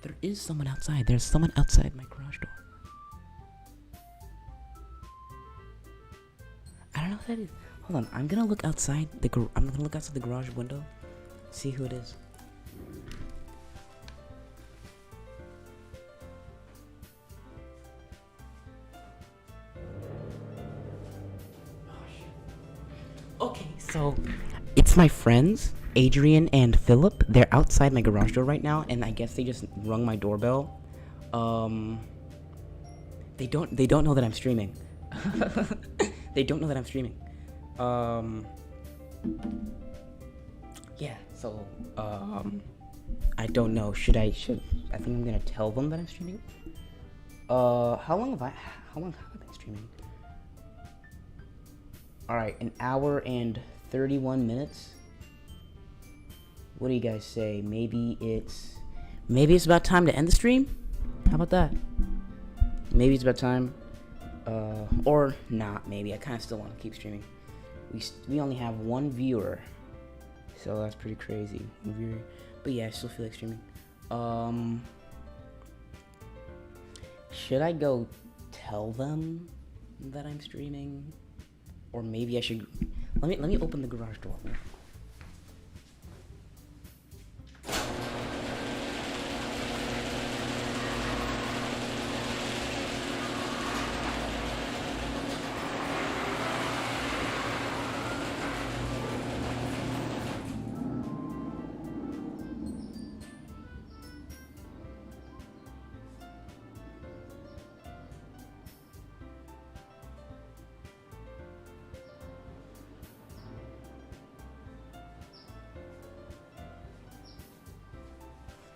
There is someone outside. There's someone outside my garage door. I don't know who that is. Hold on, I'm gonna look outside the garage window. See who it is. Okay, so it's my friends, Adrian and Philip. They're outside my garage door right now, and I guess they just rung my doorbell. They don't know that I'm streaming. They don't know that I'm streaming. Yeah, so I don't know. I think I'm gonna tell them that I'm streaming. How long have I been streaming? Alright, an hour and 31 minutes. What do you guys say? Maybe it's about time to end the stream? How about that? Maybe it's about time. Or not, maybe. I kind of still want to keep streaming. We only have one viewer. So that's pretty crazy. But yeah, I still feel like streaming. Should I go tell them that I'm streaming? Or maybe I should... Let me open the garage door.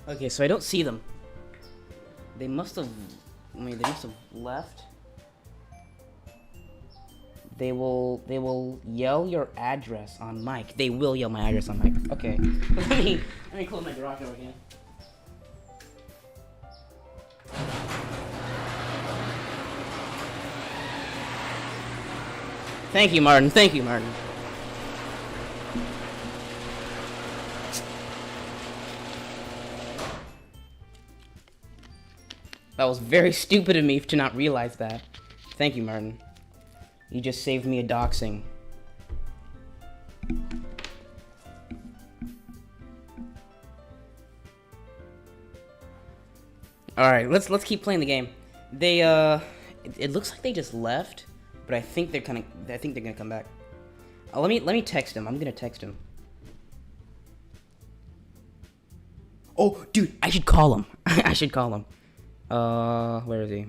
Okay, so I don't see them. They must have left. They will yell your address on mic. They will yell my address on mic. Okay. let me close my garage door again. Thank you, Martin. Thank you, Martin. That was very stupid of me to not realize that. Thank you, Martin. You just saved me a doxing. Alright, let's keep playing the game. They it looks like they just left, but I think they're gonna come back. Let me text him. I'm gonna text him. Oh, dude, I should call him. I should call him. Where is he?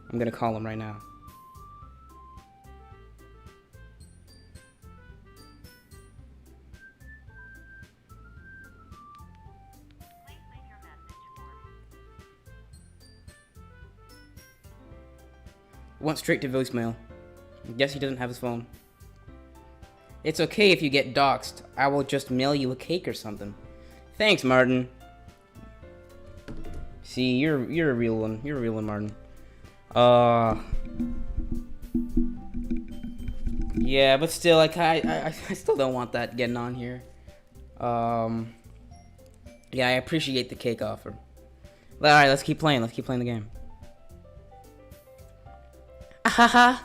I'm gonna call him right now. Went straight to voicemail. Guess he doesn't have his phone. It's okay if you get doxxed. I will just mail you a cake or something. Thanks, Martin. See, you're a real one. You're a real one, Martin. Yeah, but still, like, I still don't want that getting on here. Yeah, I appreciate the cake offer. All right, let's keep playing. Let's keep playing the game. Ahaha.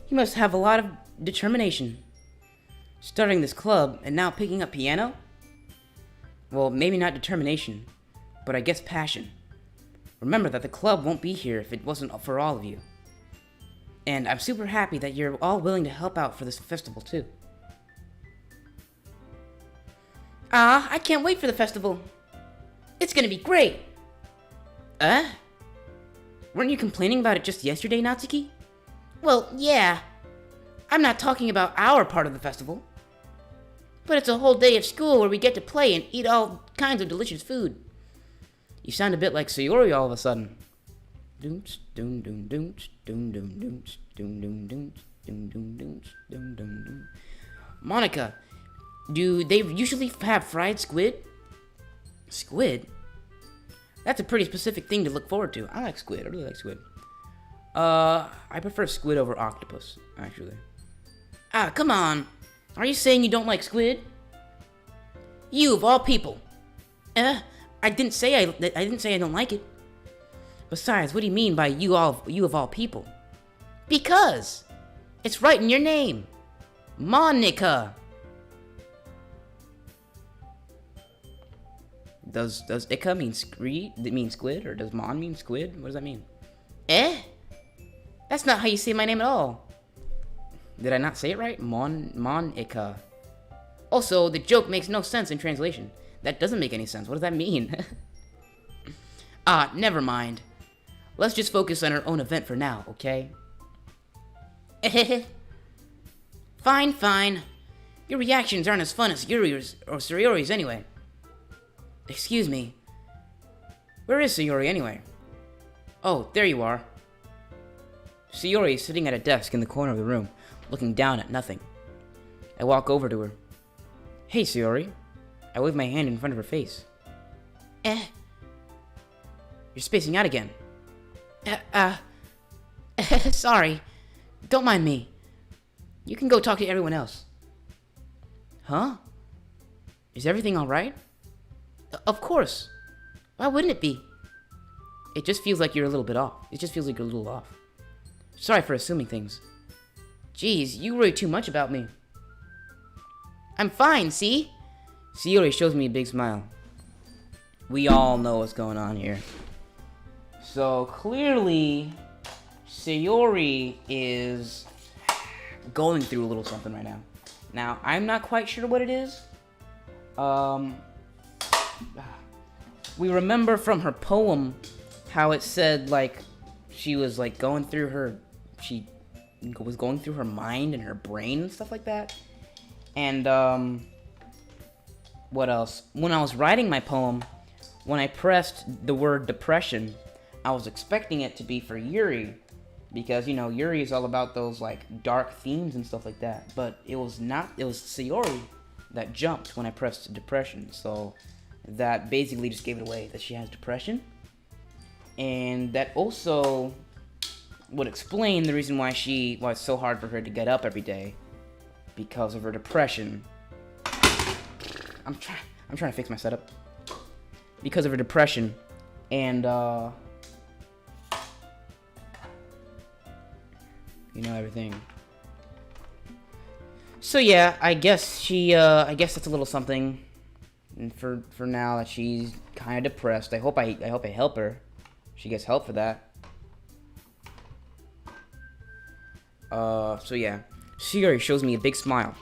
You must have a lot of determination. Starting this club and now picking up piano? Well, maybe not determination, but I guess passion. Remember that the club won't be here if it wasn't for all of you. And I'm super happy that you're all willing to help out for this festival too. I can't wait for the festival. It's gonna be great. Weren't you complaining about it just yesterday, Natsuki? Well, yeah. I'm not talking about our part of the festival. But it's a whole day of school where we get to play and eat all kinds of delicious food. You sound a bit like Sayori all of a sudden. Doom doom doom doom doom doom doom doom doom doom doom doom doom doom doom. Monica, do they usually have fried squid? Squid? That's a pretty specific thing to look forward to. I like squid. I really like squid. I prefer squid over octopus, actually. Ah, come on. Are you saying you don't like squid? You of all people. I didn't say I don't like it. Besides, what do you mean by you of all people? Because it's right in your name. Monica. Does Ika mean squid, or does Mon mean squid? What does that mean? That's not how you say my name at all. Did I not say it right? Monica. Also, the joke makes no sense in translation. That doesn't make any sense. What does that mean? Never mind. Let's just focus on our own event for now, okay? Fine. Your reactions aren't as fun as Yuri's or Sayori's anyway. Excuse me. Where is Sayori anyway? Oh, there you are. Sayori is sitting at a desk in the corner of the room, looking down at nothing. I walk over to her. Hey, Sayori. I wave my hand in front of her face. You're spacing out again. Sorry. Don't mind me. You can go talk to everyone else. Huh? Is everything alright? Of course. Why wouldn't it be? It just feels like you're a little bit off. Sorry for assuming things. Jeez, you worry too much about me. I'm fine, see? Sayori shows me a big smile. We all know what's going on here. So clearly, Sayori is going through a little something right now. Now, I'm not quite sure what it is. We remember from her poem how it said, like, she was, like, going through her mind and her brain and stuff like that. And, what else? When I was writing my poem, when I pressed the word depression, I was expecting it to be for Yuri, because, you know, Yuri is all about those, like, dark themes and stuff like that. But it was not. It was Sayori that jumped when I pressed depression. So that basically just gave it away that she has depression. And that also would explain the reason why it's so hard for her to get up every day, because of her depression. I'm trying to fix my setup. Because of her depression, and you know, everything. So yeah, I guess that's a little something. And for now, that she's kind of depressed. I hope I help her. She gets help for that. So yeah, Sayori shows me a big smile.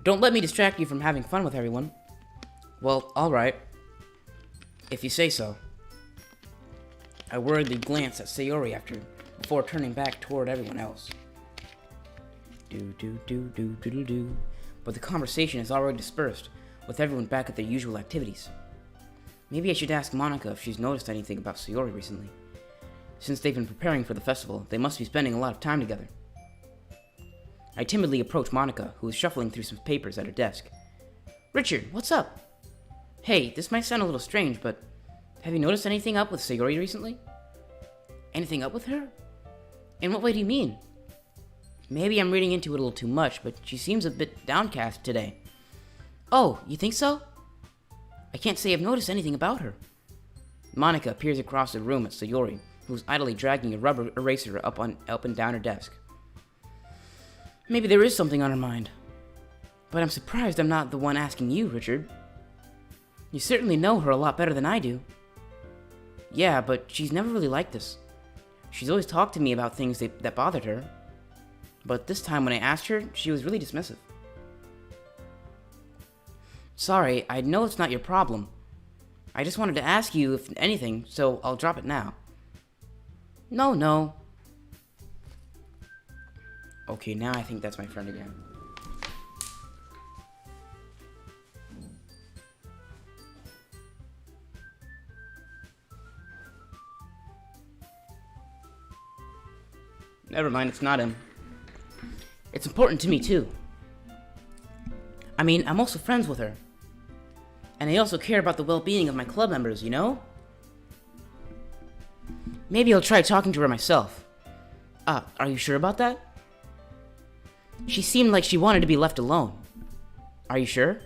Don't let me distract you from having fun with everyone. Well, alright. If you say so. I worriedly glance at Sayori before turning back toward everyone else. Do. But the conversation is already dispersed, with everyone back at their usual activities. Maybe I should ask Monica if she's noticed anything about Sayori recently. Since they've been preparing for the festival, they must be spending a lot of time together. I timidly approach Monica, who is shuffling through some papers at her desk. Richard, what's up? Hey, this might sound a little strange, but have you noticed anything up with Sayori recently? Anything up with her? In what way do you mean? Maybe I'm reading into it a little too much, but she seems a bit downcast today. Oh, you think so? I can't say I've noticed anything about her. Monica peers across the room at Sayori, who's idly dragging a rubber eraser up and down her desk. Maybe there is something on her mind. But I'm surprised I'm not the one asking you, Richard. You certainly know her a lot better than I do. Yeah, but she's never really liked this. She's always talked to me about things that bothered her. But this time when I asked her, she was really dismissive. Sorry, I know it's not your problem. I just wanted to ask you if anything, so I'll drop it now. No. Okay, now I think that's my friend again. Never mind, it's not him. It's important to me, too. I mean, I'm also friends with her. And I also care about the well-being of my club members, you know? Maybe I'll try talking to her myself. Are you sure about that? She seemed like she wanted to be left alone. Are you sure?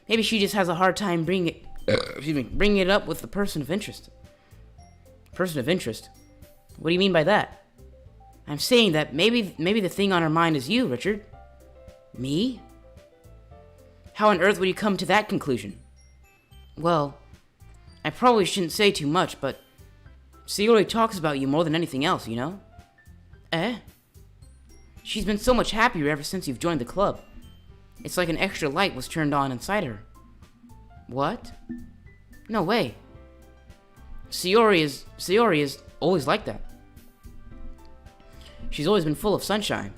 Maybe she just has a hard time bringing it up with the person of interest. Person of interest? What do you mean by that? I'm saying that maybe the thing on her mind is you, Richard. Me? How on earth would you come to that conclusion? Well, I probably shouldn't say too much, but Sayori talks about you more than anything else, you know? Eh? She's been so much happier ever since you've joined the club. It's like an extra light was turned on inside her. What? No way. Sayori is always like that. She's always been full of sunshine.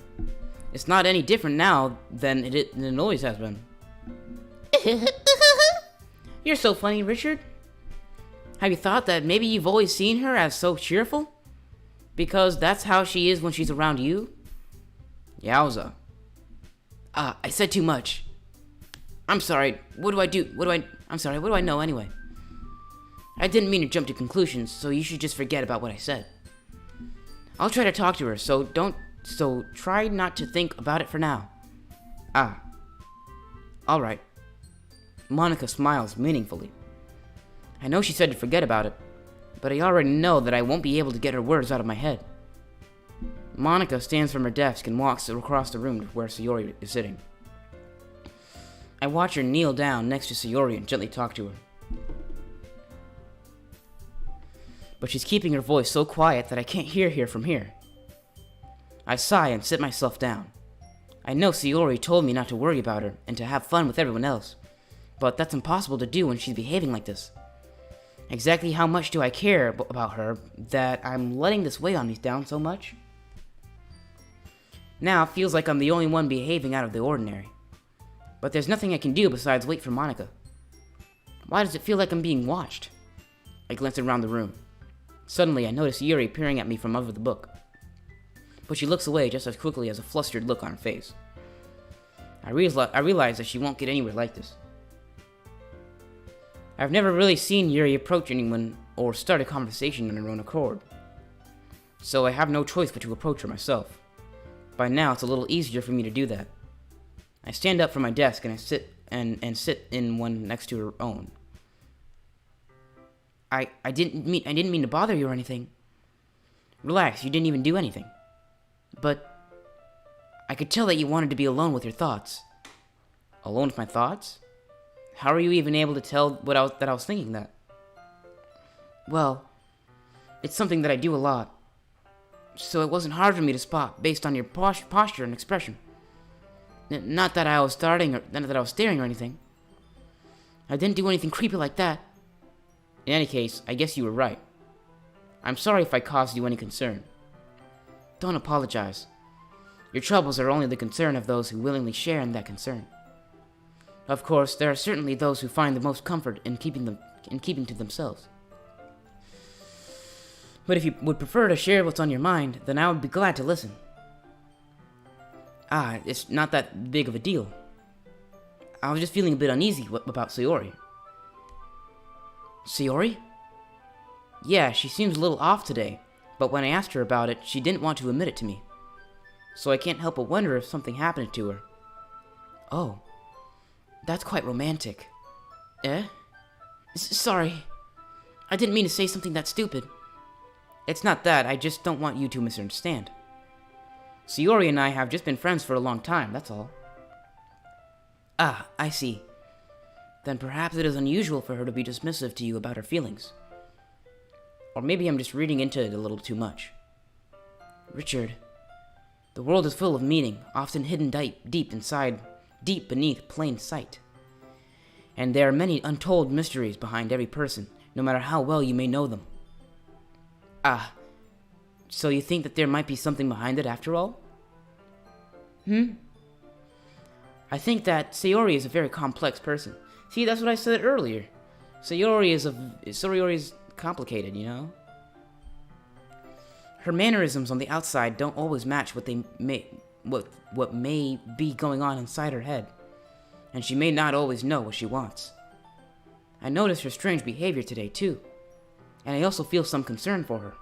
It's not any different now than it always has been. You're so funny, Richard. Have you thought that maybe you've always seen her as so cheerful? Because that's how she is when she's around you? Yowza. I said too much. I'm sorry. What do I do? I'm sorry, what do I know anyway? I didn't mean to jump to conclusions, so you should just forget about what I said. I'll try to talk to her, so try not to think about it for now. Alright. Monica smiles meaningfully. I know she said to forget about it, but I already know that I won't be able to get her words out of my head. Monica stands from her desk and walks across the room to where Sayori is sitting. I watch her kneel down next to Sayori and gently talk to her. But she's keeping her voice so quiet that I can't hear her from here. I sigh and sit myself down. I know Sayori told me not to worry about her and to have fun with everyone else, but that's impossible to do when she's behaving like this. Exactly how much do I care about her that I'm letting this weigh on me down so much? Now it feels like I'm the only one behaving out of the ordinary. But there's nothing I can do besides wait for Monica. Why does it feel like I'm being watched? I glance around the room. Suddenly, I notice Yuri peering at me from over the book. But she looks away just as quickly as a flustered look on her face. I realize that she won't get anywhere like this. I've never really seen Yuri approach anyone or start a conversation on her own accord. So I have no choice but to approach her myself. By now, it's a little easier for me to do that. I stand up from my desk and I sit in one next to her own. I didn't mean to bother you or anything. Relax, you didn't even do anything. But I could tell that you wanted to be alone with your thoughts. Alone with my thoughts? How are you even able to tell that I was thinking that? Well, it's something that I do a lot. So it wasn't hard for me to spot based on your posture and expression. Not that I was staring or anything. I didn't do anything creepy like that. In any case, I guess you were right. I'm sorry if I caused you any concern. Don't apologize. Your troubles are only the concern of those who willingly share in that concern. Of course, there are certainly those who find the most comfort in keeping to themselves. But if you would prefer to share what's on your mind, then I would be glad to listen. It's not that big of a deal. I was just feeling a bit uneasy about Sayori. Sayori? Yeah, she seems a little off today, but when I asked her about it, she didn't want to admit it to me. So I can't help but wonder if something happened to her. Oh, that's quite romantic. Eh? Sorry. I didn't mean to say something that stupid. It's not that, I just don't want you to misunderstand. Sayori and I have just been friends for a long time, that's all. I see. Then perhaps it is unusual for her to be dismissive to you about her feelings. Or maybe I'm just reading into it a little too much. Richard, the world is full of meaning, often hidden deep beneath plain sight. And there are many untold mysteries behind every person, no matter how well you may know them. So you think that there might be something behind it after all? I think that Sayori is a very complex person. See, that's what I said earlier. Sayori is complicated, you know? Her mannerisms on the outside don't always match what may be going on inside her head, and she may not always know what she wants. I noticed her strange behavior today, too, and I also feel some concern for her.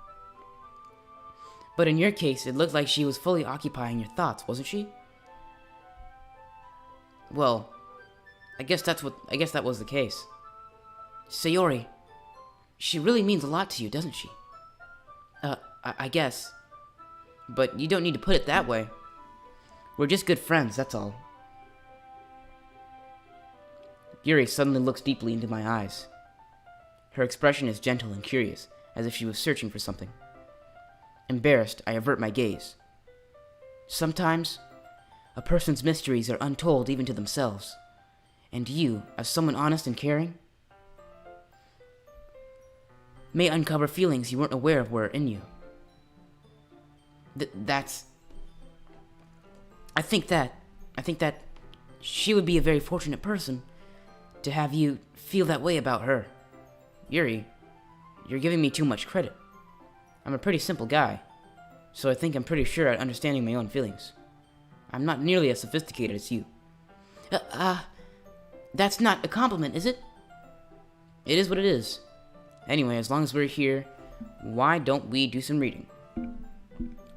But in your case, it looked like she was fully occupying your thoughts, wasn't she? Well, I guess that was the case. Sayori, she really means a lot to you, doesn't she? I guess. But you don't need to put it that way. We're just good friends, that's all. Yuri suddenly looks deeply into my eyes. Her expression is gentle and curious, as if she was searching for something. Embarrassed, I avert my gaze. Sometimes, a person's mysteries are untold even to themselves. And you, as someone honest and caring, may uncover feelings you weren't aware of were in you. I think that she would be a very fortunate person to have you feel that way about her. Yuri, you're giving me too much credit. I'm a pretty simple guy, so I think I'm pretty sure at understanding my own feelings. I'm not nearly as sophisticated as you. That's not a compliment, is it? It is what it is. Anyway, as long as we're here, why don't we do some reading?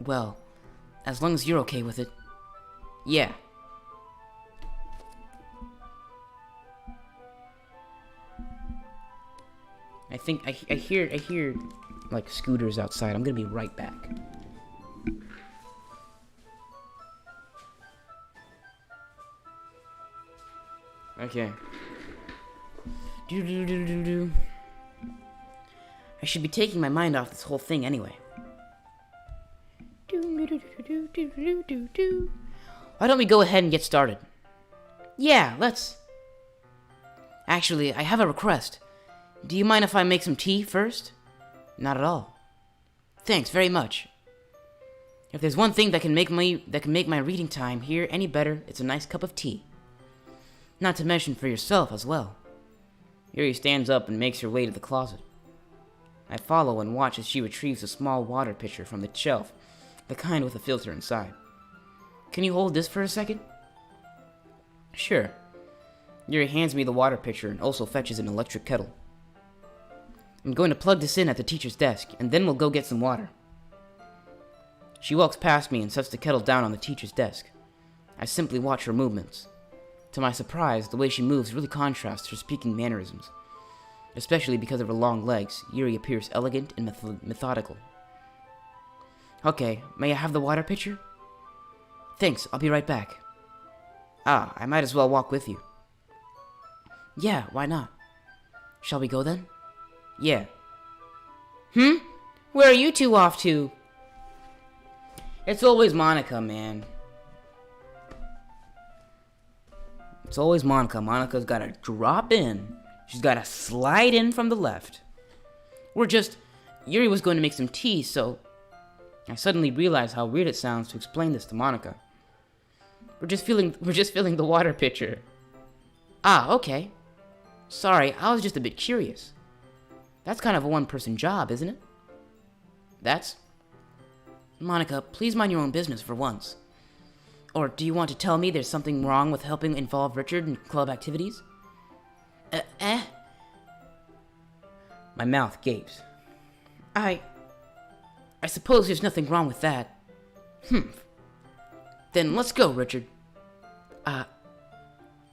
Well, as long as you're okay with it. Yeah. I think I hear like scooters outside. I'm gonna be right back. Okay. Do. I should be taking my mind off this whole thing anyway. Why don't we go ahead and get started? Yeah, let's. Actually, I have a request. Do you mind if I make some tea first? Not at all. Thanks very much. If there's one thing that can make my reading time here any better, it's a nice cup of tea. Not to mention for yourself as well. Yuri stands up and makes her way to the closet. I follow and watch as she retrieves a small water pitcher from the shelf, the kind with a filter inside. Can you hold this for a second? Sure. Yuri hands me the water pitcher and also fetches an electric kettle. I'm going to plug this in at the teacher's desk, and then we'll go get some water. She walks past me and sets the kettle down on the teacher's desk. I simply watch her movements. To my surprise, the way she moves really contrasts her speaking mannerisms. Especially because of her long legs, Yuri appears elegant and methodical. Okay, may I have the water pitcher? Thanks, I'll be right back. I might as well walk with you. Yeah, why not? Shall we go then? Yeah. Where are you two off to? It's always Monica, man. It's always Monica. Monica's gotta drop in. She's gotta slide in from the left. Yuri was going to make some tea, so I suddenly realized how weird it sounds to explain this to Monica. We're just filling the water pitcher. Okay. Sorry, I was just a bit curious. That's kind of a one-person job, isn't it? Monica, please mind your own business for once. Or do you want to tell me there's something wrong with helping involve Richard in club activities? My mouth gapes. I suppose there's nothing wrong with that. Then let's go, Richard.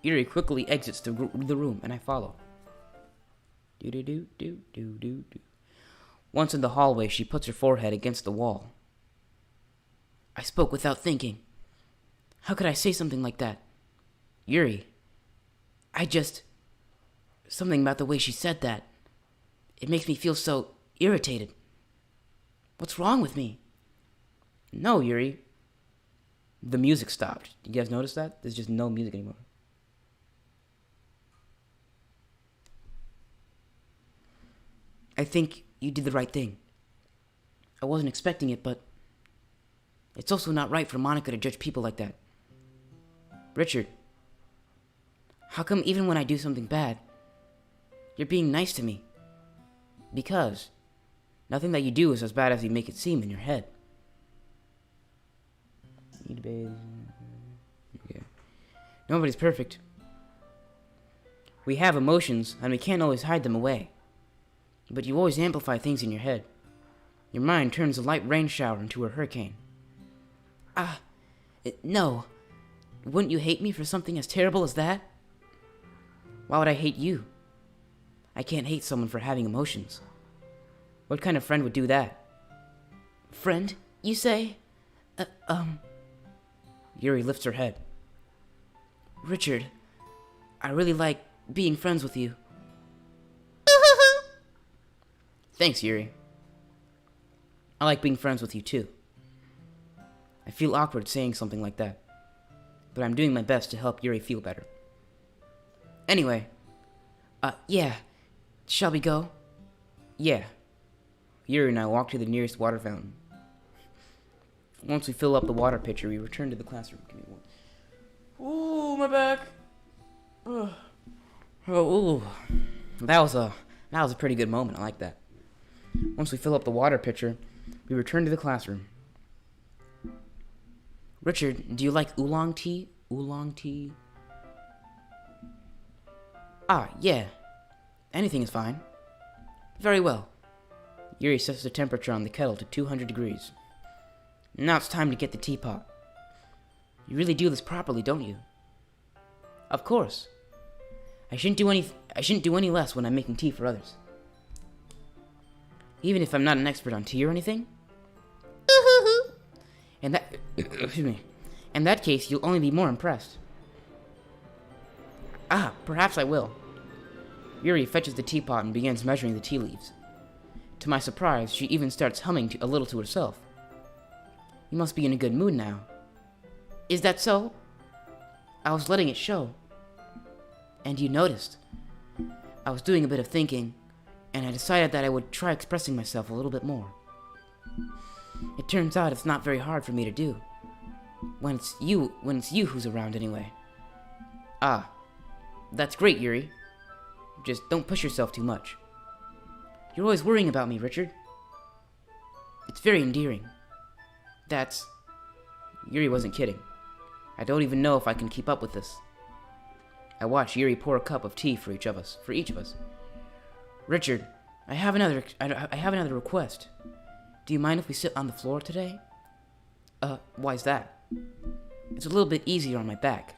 Yuri quickly exits the room, and I follow. Do. Once in the hallway, she puts her forehead against the wall. I spoke without thinking. How could I say something like that? Yuri, something about the way she said that. It makes me feel so irritated. What's wrong with me? No, Yuri. The music stopped. You guys notice that? There's just no music anymore. I think you did the right thing. I wasn't expecting it, but it's also not right for Monica to judge people like that. Richard, how come even when I do something bad, you're being nice to me? Because Nothing that you do is as bad as you make it seem in your head. Okay. Nobody's perfect. We have emotions, and we can't always hide them away. But you always amplify things in your head. Your mind turns a light rain shower into a hurricane. No. Wouldn't you hate me for something as terrible as that? Why would I hate you? I can't hate someone for having emotions. What kind of friend would do that? Friend, you say? Yuri lifts her head. Richard, I really like being friends with you. Thanks, Yuri. I like being friends with you, too. I feel awkward saying something like that, but I'm doing my best to help Yuri feel better. Anyway, yeah. Shall we go? Yeah. Yuri and I walk to the nearest water fountain. Once we fill up the water pitcher, we return to the classroom. Give me one. Ooh, my back. Ooh. That was a pretty good moment. I like that. Once we fill up the water pitcher, we return to the classroom. Richard, do you like oolong tea? Oolong tea? Yeah. Anything is fine. Very well. Yuri sets the temperature on the kettle to 200 degrees. Now it's time to get the teapot. You really do this properly, don't you? Of course. I shouldn't do any less when I'm making tea for others. Even if I'm not an expert on tea or anything? In that case, you'll only be more impressed. Perhaps I will. Yuri fetches the teapot and begins measuring the tea leaves. To my surprise, she even starts humming a little to herself. You must be in a good mood now. Is that so? I was letting it show. And you noticed. I was doing a bit of thinking, and I decided that I would try expressing myself a little bit more. It turns out it's not very hard for me to do. When it's you who's around anyway. That's great, Yuri. Just don't push yourself too much. You're always worrying about me, Richard. It's very endearing. Yuri wasn't kidding. I don't even know if I can keep up with this. I watch Yuri pour a cup of tea for each of us. Richard, I have another request. Do you mind if we sit on the floor today? Why's that? It's a little bit easier on my back.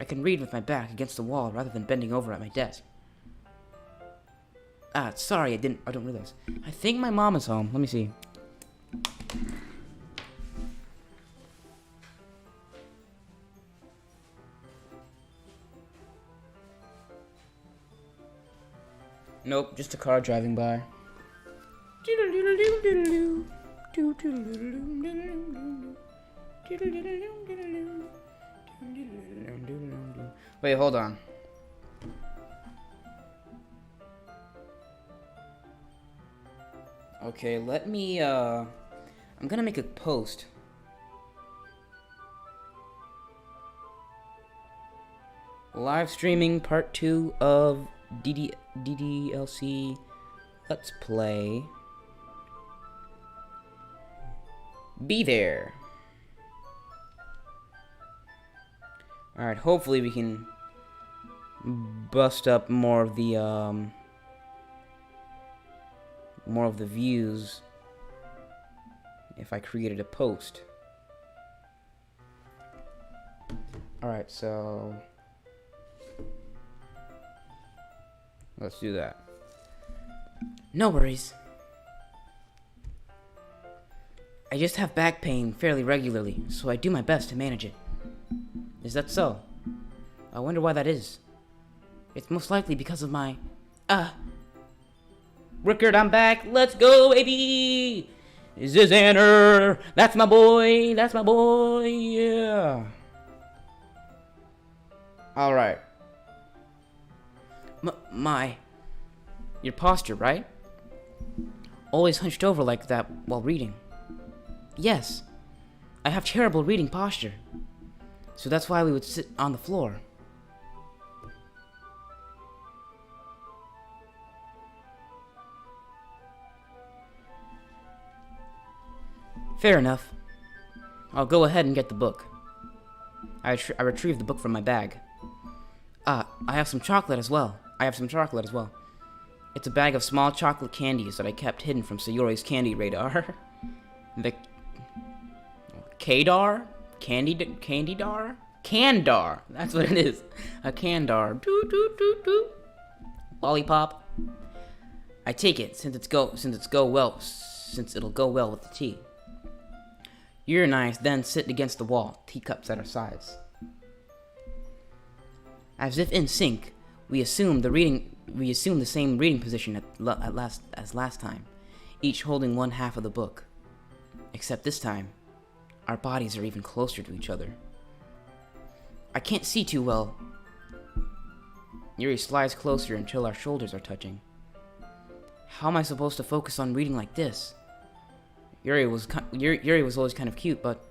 I can read with my back against the wall rather than bending over at my desk. Sorry, I don't realize. I think my mom is home. Let me see. Nope, just a car driving by. Wait, hold on. Okay, let me, I'm gonna make a post. Live streaming part 2 of DDLC Let's Play. Be there. Alright, hopefully we can bust up more of the views if I created a post. Alright, so let's do that. No worries. I just have back pain fairly regularly, so I do my best to manage it. Is that so? I wonder why that is. It's most likely because of my... Rickard, I'm back! Let's go, baby! Is this Anner? That's my boy! That's my boy! Yeah! Alright. Your posture, right? Always hunched over like that while reading. Yes. I have terrible reading posture. So that's why we would sit on the floor. Fair enough. I'll go ahead and get the book. I retrieved the book from my bag. I have some chocolate as well. It's a bag of small chocolate candies that I kept hidden from Sayori's candy radar. The Kadar? Candydar? Candar! That's what it is. A Candar. Doo. Lollipop. I take it since it'll go well with the tea. Yuri and I then sit against the wall, teacups at our sides. As if in sync, we assume the same reading position as last time, each holding one half of the book. Except this time, our bodies are even closer to each other. I can't see too well. Yuri slides closer until our shoulders are touching. How am I supposed to focus on reading like this? Yuri was always kind of cute, but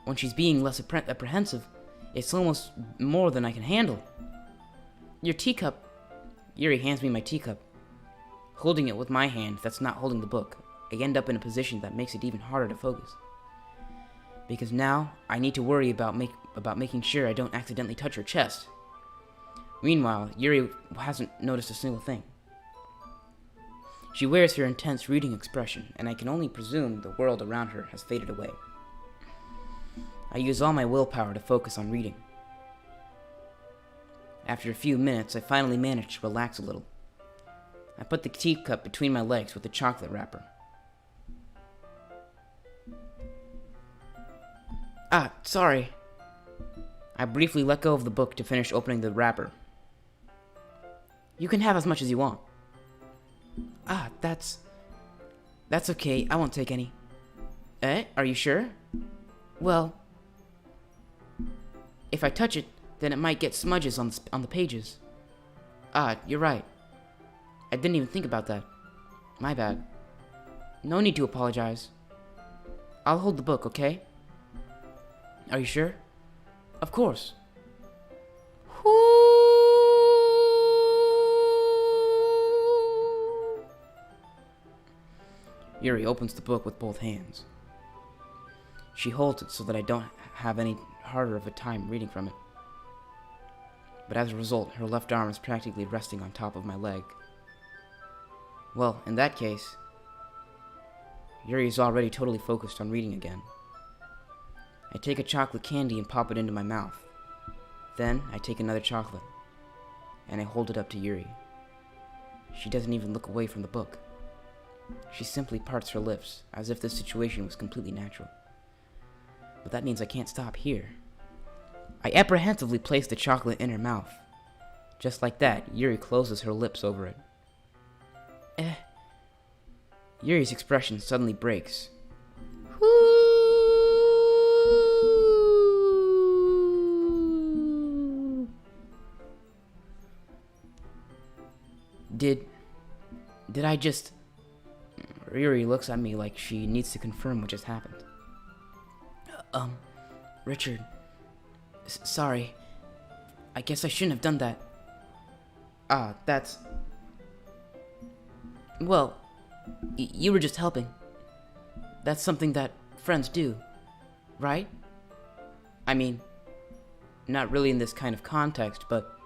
when she's being less apprehensive, it's almost more than I can handle. Your teacup. Yuri hands me my teacup. Holding it with my hand that's not holding the book, I end up in a position that makes it even harder to focus. Because now, I need to worry about making sure I don't accidentally touch her chest. Meanwhile, Yuri hasn't noticed a single thing. She wears her intense reading expression, and I can only presume the world around her has faded away. I use all my willpower to focus on reading. After a few minutes, I finally manage to relax a little. I put the teacup between my legs with the chocolate wrapper. Sorry. I briefly let go of the book to finish opening the wrapper. You can have as much as you want. That's okay. I won't take any. Are you sure? Well, if I touch it, then it might get smudges on the pages. You're right. I didn't even think about that. My bad. No need to apologize. I'll hold the book, okay? Are you sure? Of course. Yuri opens the book with both hands. She holds it so that I don't have any harder of a time reading from it. But as a result, her left arm is practically resting on top of my leg. Well, in that case, Yuri is already totally focused on reading again. I take a chocolate candy and pop it into my mouth. Then, I take another chocolate, and I hold it up to Yuri. She doesn't even look away from the book. She simply parts her lips, as if this situation was completely natural. But that means I can't stop here. I apprehensively place the chocolate in her mouth. Just like that, Yuri closes her lips over it. Yuri's expression suddenly breaks. Did I just... Yuri looks at me like she needs to confirm what just happened. Richard. Sorry. I guess I shouldn't have done that. That's... Well, you were just helping. That's something that friends do, right? I mean, not really in this kind of context, but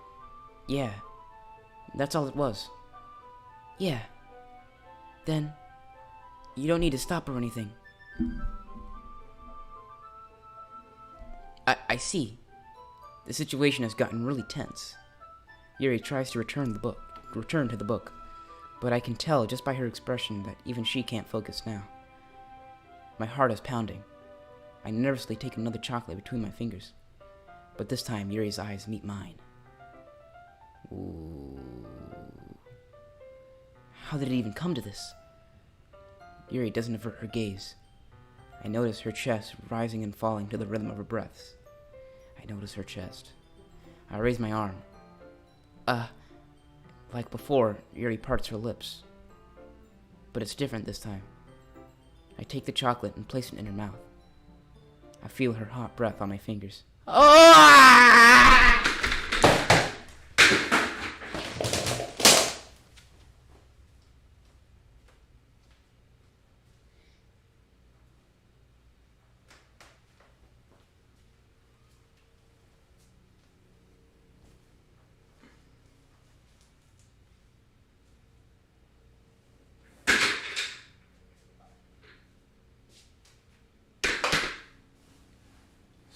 yeah, that's all it was. Yeah. Then, you don't need to stop or anything. I see. The situation has gotten really tense. Yuri tries to return to the book, but I can tell just by her expression that even she can't focus now. My heart is pounding. I nervously take another chocolate between my fingers, but this time Yuri's eyes meet mine. Ooh. How did it even come to this? Yuri doesn't avert her gaze. I notice her chest rising and falling to the rhythm of her breaths. I notice her chest. I raise my arm. Like before, Yuri parts her lips. But it's different this time. I take the chocolate and place it in her mouth. I feel her hot breath on my fingers.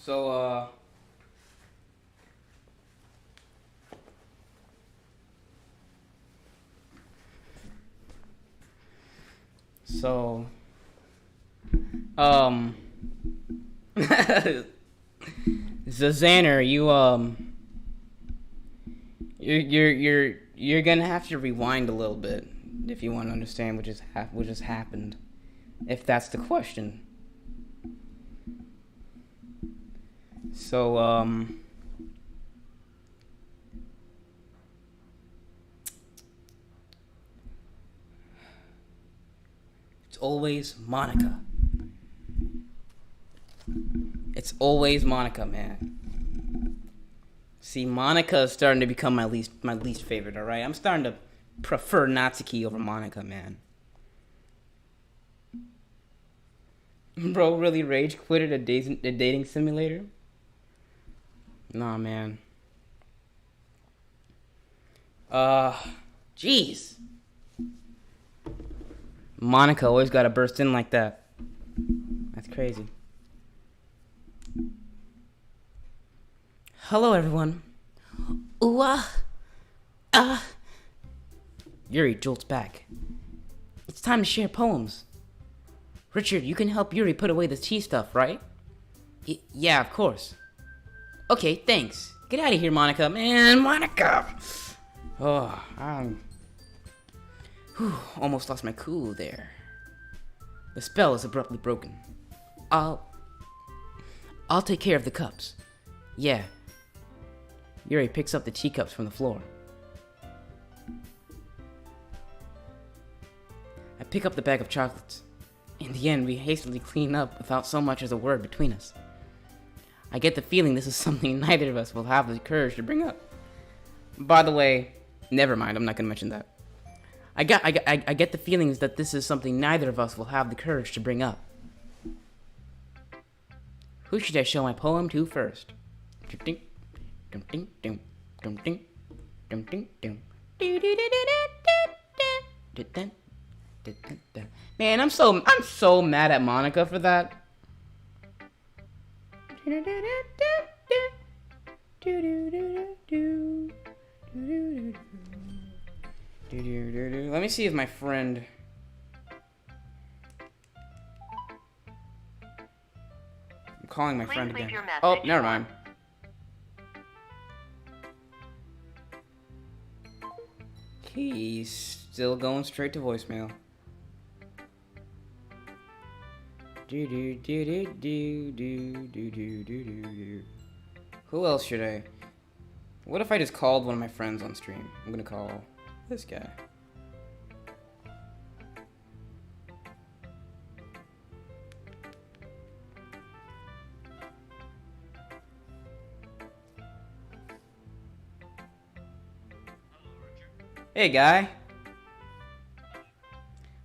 So, So, um, Zazanner, you're gonna have to rewind a little bit if you want to understand what just happened, if that's the question. So, it's always Monica. It's always Monica, man. See, Monica is starting to become my least favorite, alright? I'm starting to prefer Natsuki over Monica, man. Bro really rage quitted a dating simulator? Nah, man. Jeez. Monica always gotta burst in like that. That's crazy. Hello, everyone. Ooh, Yuri jolts back. It's time to share poems. Richard, you can help Yuri put away the tea stuff, right? Yeah, of course. Okay, thanks. Get out of here, Monica. Man, Monica! Oh, almost lost my cool there. The spell is abruptly broken. I'll take care of the cups. Yeah. Yuri picks up the teacups from the floor. I pick up the bag of chocolates. In the end, we hastily clean up without so much as a word between us. I get the feeling this is something neither of us will have the courage to bring up. By the way, never mind, I'm not going to mention that. I get the feelings that this is something neither of us will have the courage to bring up. Who should I show my poem to first? Man, I'm so mad at Monica for that. Let me see if my friend. I'm calling my friend again. Oh, never mind. He's still going straight to voicemail. Who else should I? What if I just called one of my friends on stream? I'm gonna call this guy. Hey, guy.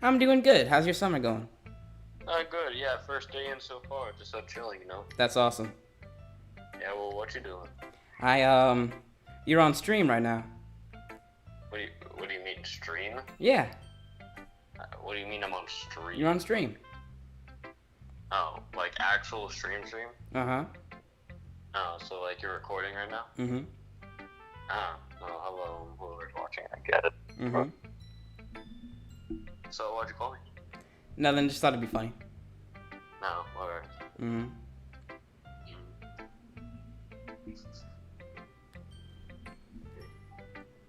I'm doing good. How's your summer going? Good. Yeah, first day in so far. Just so chilling, you know. That's awesome. Yeah. Well, what you doing? You're on stream right now. What do you mean stream? Yeah. What do you mean I'm on stream? You're on stream. Oh, like actual stream? Uh-huh. Oh, so like you're recording right now? Mm-hmm. Oh, hello, whoever's watching. I get it. Mm-hmm. So why'd you call me? Nothing, just thought it'd be funny. No, alright. Mm-hmm.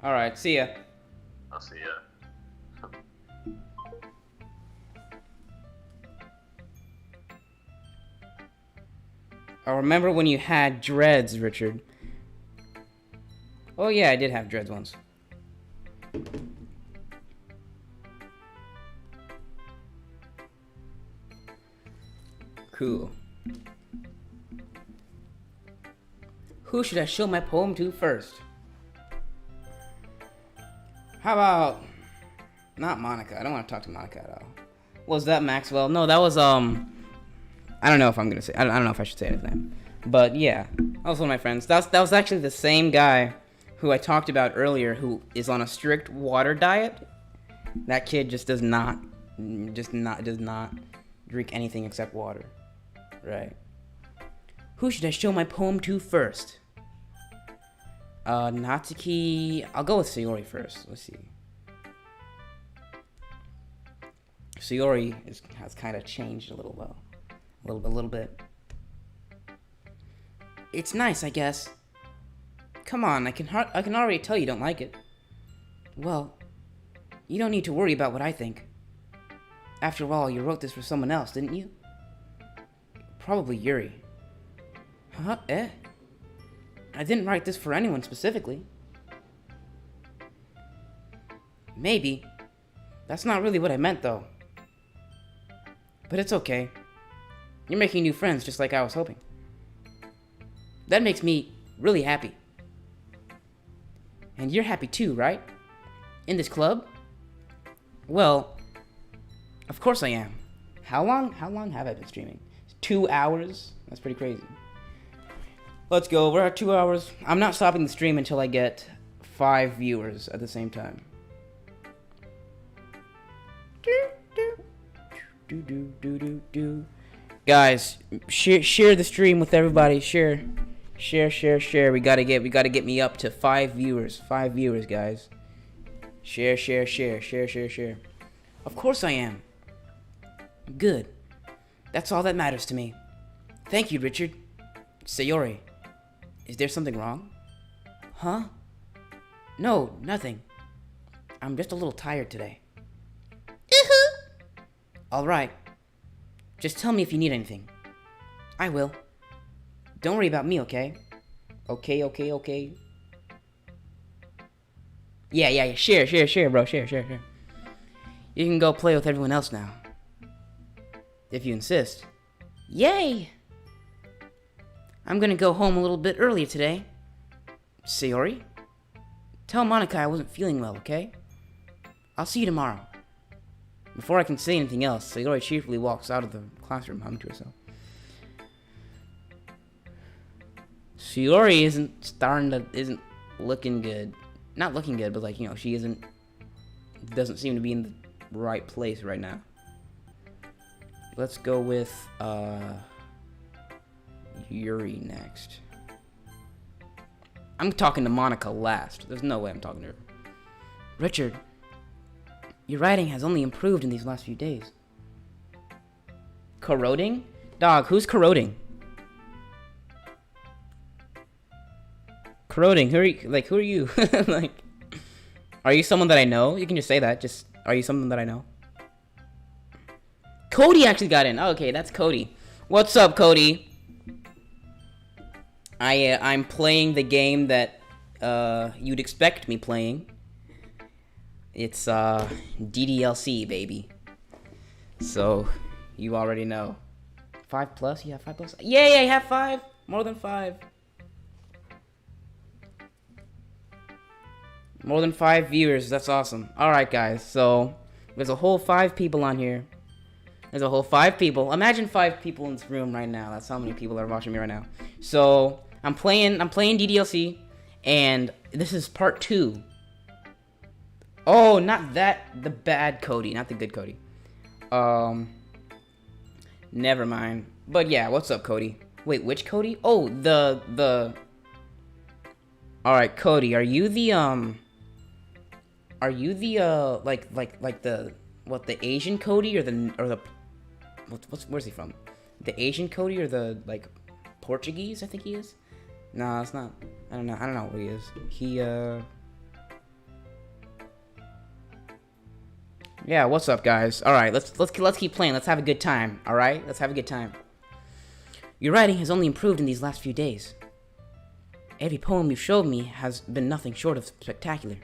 Alright, see ya. I'll see ya. I remember when you had dreads, Richard. Oh yeah, I did have dreads once. Cool. Who should I show my poem to first? How about... Not Monica. I don't want to talk to Monica at all. Was that Maxwell? No, that was, I don't know if I'm going to say... I don't know if I should say his name. But, yeah. That was one of my friends. That was actually the same guy who I talked about earlier who is on a strict water diet. That kid just does not drink anything except water. Right. Who should I show my poem to first? Natsuki... I'll go with Sayori first. Let's see. Sayori has kind of changed a little, a little bit. It's nice, I guess. Come on, I can already tell you don't like it. Well, you don't need to worry about what I think. After all, you wrote this for someone else, didn't you? Probably Yuri. Huh? Eh? I didn't write this for anyone specifically. Maybe. That's not really what I meant, though. But it's okay. You're making new friends just like I was hoping. That makes me really happy. And you're happy too, right? In this club? Well, of course I am. How long have I been streaming? 2 hours? That's pretty crazy. Let's go. We're at 2 hours. I'm not stopping the stream until I get 5 viewers at the same time. Guys, share the stream with everybody. Share. We gotta get me up to 5 viewers. 5 viewers, guys. Share. Of course I am. Good. That's all that matters to me. Thank you, Richard. Sayori, is there something wrong? Huh? No, nothing. I'm just a little tired today. Alright. Just tell me if you need anything. I will. Don't worry about me, okay? Okay. Yeah. Share, bro. Share. You can go play with everyone else now. If you insist. Yay! I'm gonna go home a little bit earlier today. Sayori? Tell Monica I wasn't feeling well, okay? I'll see you tomorrow. Before I can say anything else, Sayori cheerfully walks out of the classroom, humming to herself. Sayori isn't looking good. Not looking good, but like, you know, she doesn't seem to be in the right place right now. Let's go with, Yuri next. I'm talking to Monica last. There's no way I'm talking to her. Richard, your writing has only improved in these last few days. Corroding? Dog, who's corroding? Corroding, who are you? Like, are you someone that I know? You can just say that. Are you someone that I know? Cody actually got in. Oh, okay, that's Cody. What's up, Cody? I'm playing the game that you'd expect me playing. It's DDLC, baby. So you already know. 5+? You have 5+? Yay! I have 5. More than 5. More than 5 viewers. That's awesome. All right, guys. So there's a whole 5 people on here. There's a whole 5 people. Imagine 5 people in this room right now. That's how many people are watching me right now. So I'm playing DDLC, and this is part 2. Oh, not that, the bad Cody, not the good Cody. Never mind. But yeah, what's up, Cody? Wait, which Cody? Oh, the. All right, Cody, are you the like the what, the Asian Cody or the where's he from? The Asian Cody or the like Portuguese? I think he is. No, it's not. I don't know what he is. Yeah, what's up, guys? All right, let's keep playing. Let's have a good time. All right, let's have a good time. Your writing has only improved in these last few days. Every poem you showed me has been nothing short of spectacular.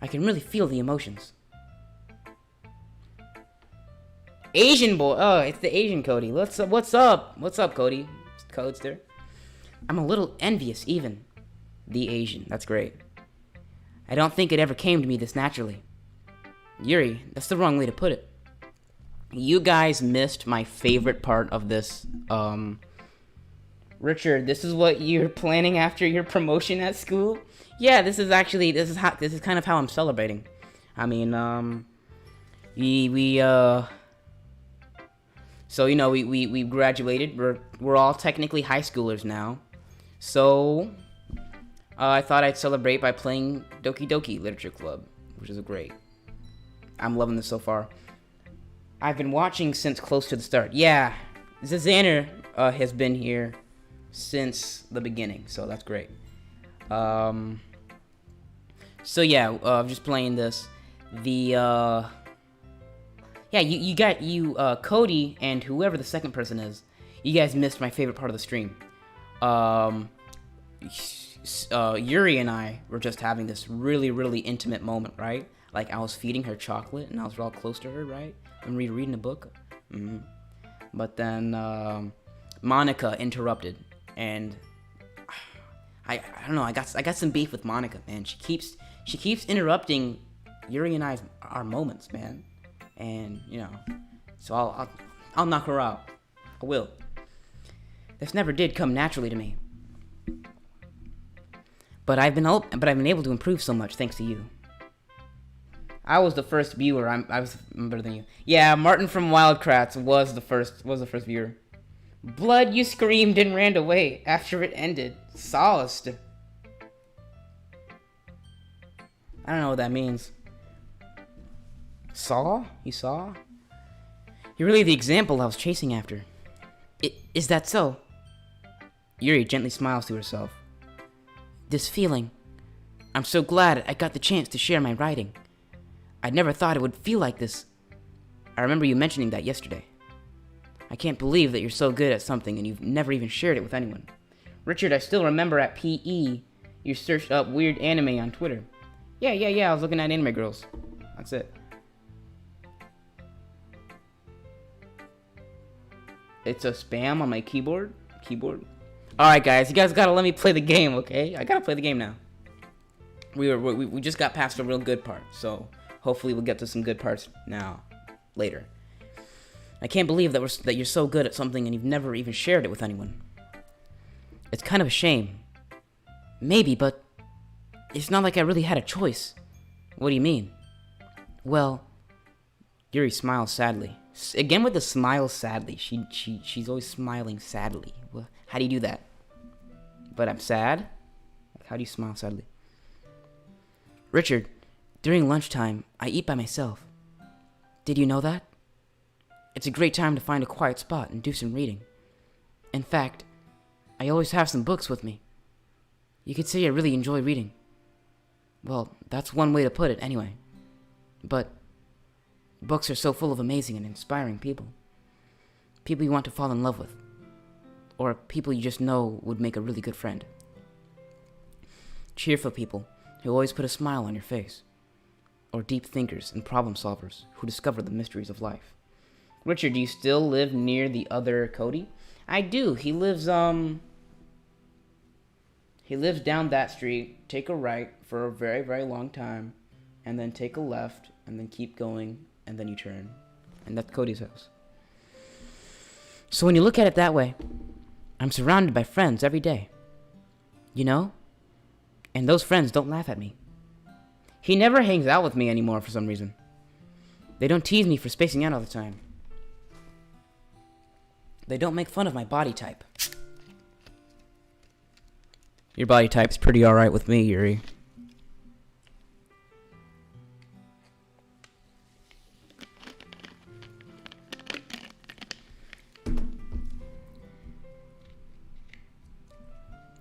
I can really feel the emotions. Asian boy. Oh, it's the Asian Cody. What's up? What's up, Cody? Codester. I'm a little envious, even. The Asian. That's great. I don't think it ever came to me this naturally. Yuri, that's the wrong way to put it. You guys missed my favorite part of this. Richard, this is what you're planning after your promotion at school? Yeah, this is kind of how I'm celebrating. I mean, So, you know, we graduated. We're all technically high schoolers now. So, I thought I'd celebrate by playing Doki Doki Literature Club, which is great. I'm loving this so far. I've been watching since close to the start. Yeah, Zazanner has been here since the beginning, so that's great. So yeah, I'm just playing this. Yeah, you got Cody and whoever the second person is. You guys missed my favorite part of the stream. Yuri and I were just having this really, really intimate moment, right? Like, I was feeding her chocolate, and I was real close to her, right? And reading a book. Mm-hmm. But then, Monica interrupted, and I don't know, I got some beef with Monica, man. She keeps interrupting Yuri and our moments, man. And, you know, so I'll knock her out. I will. This never did come naturally to me. But I've been able to improve so much thanks to you. I was the first viewer. I was better than you. Yeah, Martin from Wildcrats was the first viewer. Blood, you screamed and ran away after it ended. Sawest. I don't know what that means. Saw? You saw? You're really the example I was chasing after. Is that so? Yuri gently smiles to herself. This feeling. I'm so glad I got the chance to share my writing. I never thought it would feel like this. I remember you mentioning that yesterday. I can't believe that you're so good at something and you've never even shared it with anyone. Richard, I still remember at PE, you searched up weird anime on Twitter. Yeah, I was looking at anime girls. That's it. It's a spam on my keyboard. Alright, guys, you guys gotta let me play the game, okay? I gotta play the game now. We just got past a real good part, so hopefully we'll get to some good parts now, later. I can't believe that you're so good at something and you've never even shared it with anyone. It's kind of a shame. Maybe, but it's not like I really had a choice. What do you mean? Well, Yuri smiles sadly. Again with the smile sadly. She's always smiling sadly. Well, how do you do that? But I'm sad? How do you smile sadly? Richard, during lunchtime, I eat by myself. Did you know that? It's a great time to find a quiet spot and do some reading. In fact, I always have some books with me. You could say I really enjoy reading. Well, that's one way to put it anyway. But books are so full of amazing and inspiring people. People you want to fall in love with. Or people you just know would make a really good friend. Cheerful people who always put a smile on your face. Or deep thinkers and problem solvers who discover the mysteries of life. Richard, do you still live near the other Cody? I do. He lives down that street. Take a right for a very, very long time. And then take a left. And then keep going. And then you turn. And that's Cody's house. So when you look at it that way, I'm surrounded by friends every day. You know? And those friends don't laugh at me. He never hangs out with me anymore for some reason. They don't tease me for spacing out all the time. They don't make fun of my body type. Your body type's pretty alright with me, Yuri.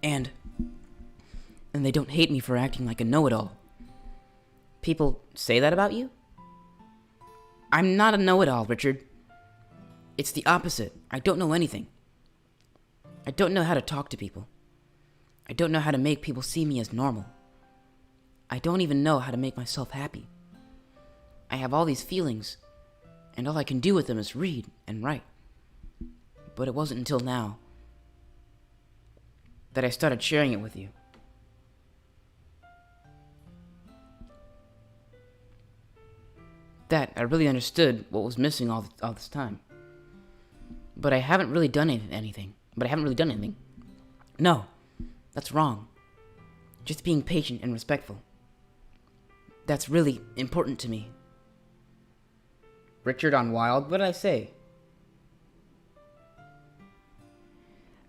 And they don't hate me for acting like a know-it-all. People say that about you? I'm not a know-it-all, Richard. It's the opposite. I don't know anything. I don't know how to talk to people. I don't know how to make people see me as normal. I don't even know how to make myself happy. I have all these feelings, and all I can do with them is read and write. But it wasn't until now that I started sharing it with you. That I really understood what was missing all this time. But I haven't really done anything. No, that's wrong. Just being patient and respectful. That's really important to me. Richard on Wild? What did I say?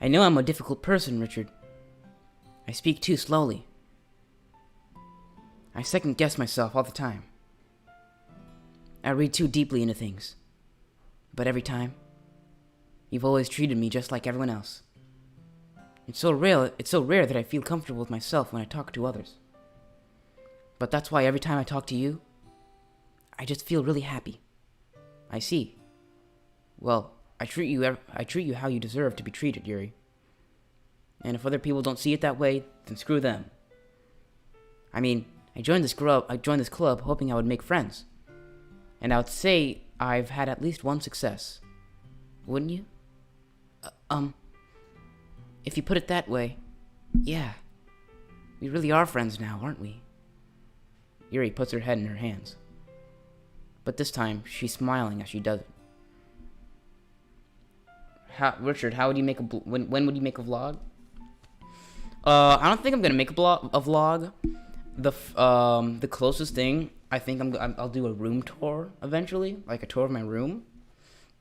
I know I'm a difficult person, Richard. I speak too slowly. I second-guess myself all the time. I read too deeply into things. But every time, you've always treated me just like everyone else. It's so rare that I feel comfortable with myself when I talk to others. But that's why every time I talk to you, I just feel really happy. I see. Well, I treat you how you deserve to be treated, Yuri. And if other people don't see it that way, then screw them. I mean, I joined this club hoping I would make friends. And I would say I've had at least one success. Wouldn't you? If you put it that way, yeah. We really are friends now, aren't we? Yuri puts her head in her hands. But this time, she's smiling as she does it. Richard, how would you make when would you make a vlog? I don't think I'm gonna make a vlog. The closest thing, I think I'll do a room tour eventually, like a tour of my room.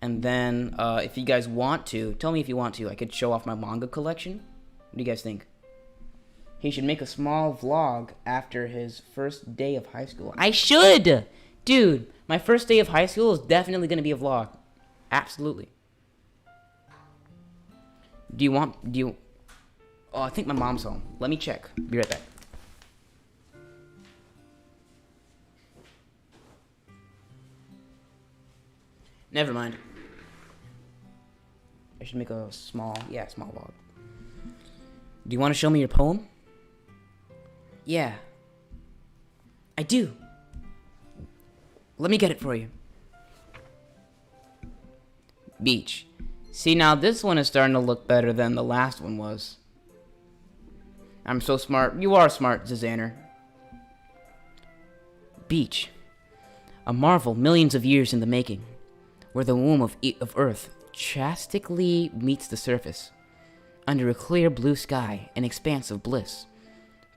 And then, if you guys want to, tell me if you want to, I could show off my manga collection. What do you guys think? He should make a small vlog after his first day of high school. I should! Dude, my first day of high school is definitely gonna be a vlog. Absolutely. Oh, I think my mom's home. Let me check. Be right back. Never mind. I should make a small vlog. Do you want to show me your poem? Yeah. I do. Let me get it for you. Beach. See, now this one is starting to look better than the last one was. I'm so smart. You are smart, Zizanner. Beach. A marvel millions of years in the making, where the womb of Earth chastically meets the surface, under a clear blue sky, an expanse of bliss.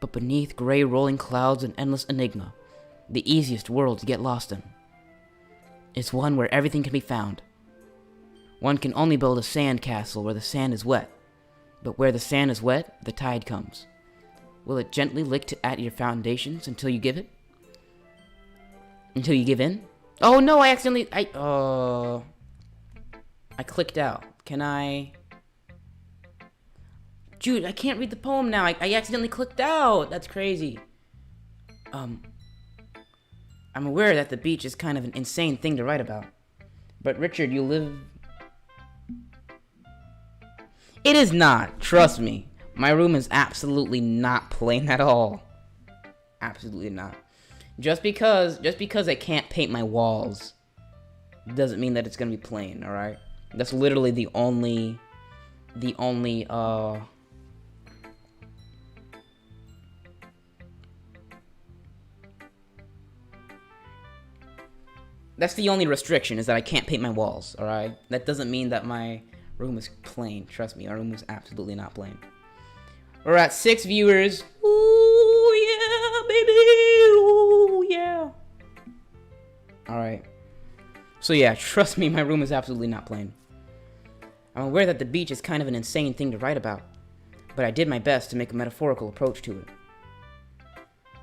But beneath gray rolling clouds, an endless enigma, the easiest world to get lost in. It's one where everything can be found. One can only build a sand castle where the sand is wet, but where the sand is wet, the tide comes. Will it gently lick at your foundations until you give it? Until you give in? Oh no, I clicked out. Can I? Dude, I can't read the poem now. I accidentally clicked out. That's crazy. I'm aware that the beach is kind of an insane thing to write about. But Richard, you live... It is not. Trust me. My room is absolutely not plain at all. Absolutely not. Just because I can't paint my walls doesn't mean that it's gonna be plain, alright? That's literally the only that's the only restriction, is that I can't paint my walls, alright? That doesn't mean that my room is plain. Trust me, our room is absolutely not plain. We're at 6 viewers. Ooh, yeah, baby. Ooh, yeah. Alright. So yeah, trust me, my room is absolutely not plain. I'm aware that the beach is kind of an insane thing to write about, but I did my best to make a metaphorical approach to it.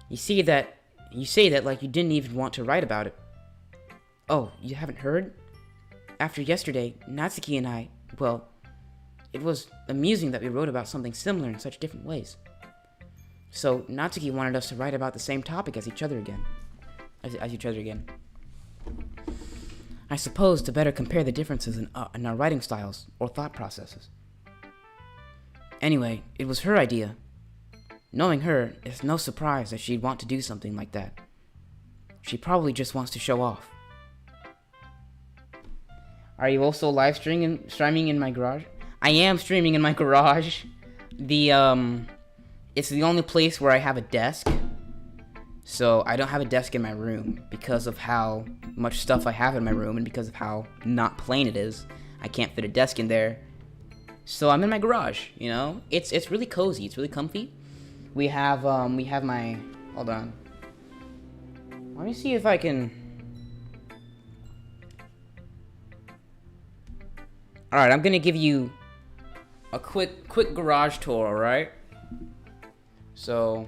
You say that like you didn't even want to write about it. Oh, you haven't heard? After yesterday, Natsuki and I, well, it was amusing that we wrote about something similar in such different ways. So, Natsuki wanted us to write about the same topic as each other again. I suppose to better compare the differences in our writing styles or thought processes. Anyway, it was her idea. Knowing her, it's no surprise that she'd want to do something like that. She probably just wants to show off. Are you also live streaming in my garage? I am streaming in my garage. It's the only place where I have a desk. So I don't have a desk in my room because of how much stuff I have in my room and because of how not plain it is. I can't fit a desk in there. So I'm in my garage, you know? It's really cozy, it's really comfy. We have my, hold on. Let me see if I can. Alright, I'm gonna give you a quick garage tour, all right? So,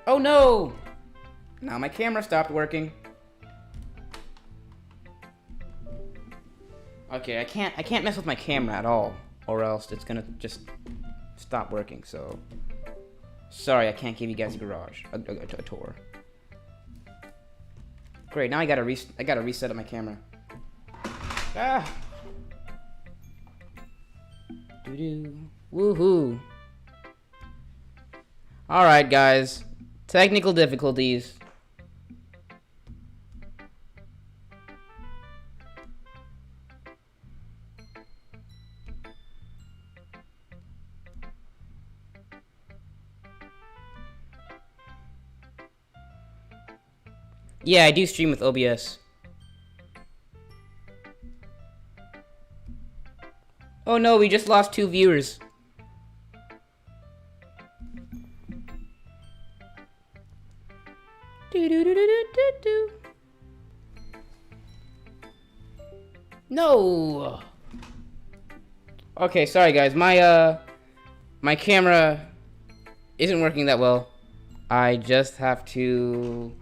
oh no! Now my camera stopped working. Okay, I can't mess with my camera at all, or else it's gonna just stop working. So, sorry, I can't give you guys a tour. Great, now I gotta reset up my camera. Ah. Doo-doo. Woohoo. Alright, guys. Technical difficulties. Yeah, I do stream with OBS. Oh no, we just lost 2 viewers. No. Okay, sorry guys. My camera isn't working that well. I just have to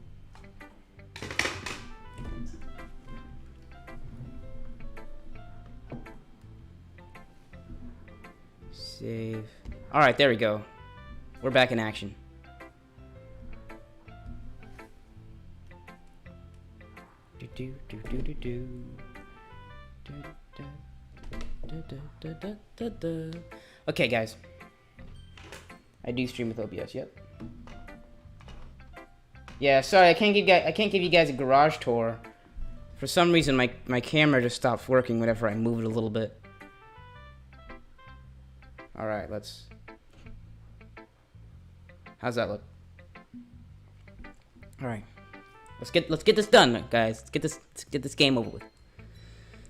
save. All right, there we go. We're back in action. Okay, guys. I do stream with OBS. Yep. Yeah, sorry, I can't give you guys a garage tour. For some reason, my camera just stops working whenever I move it a little bit. All right, let's. How's that look? All right, let's get this done, guys. Let's get this game over with.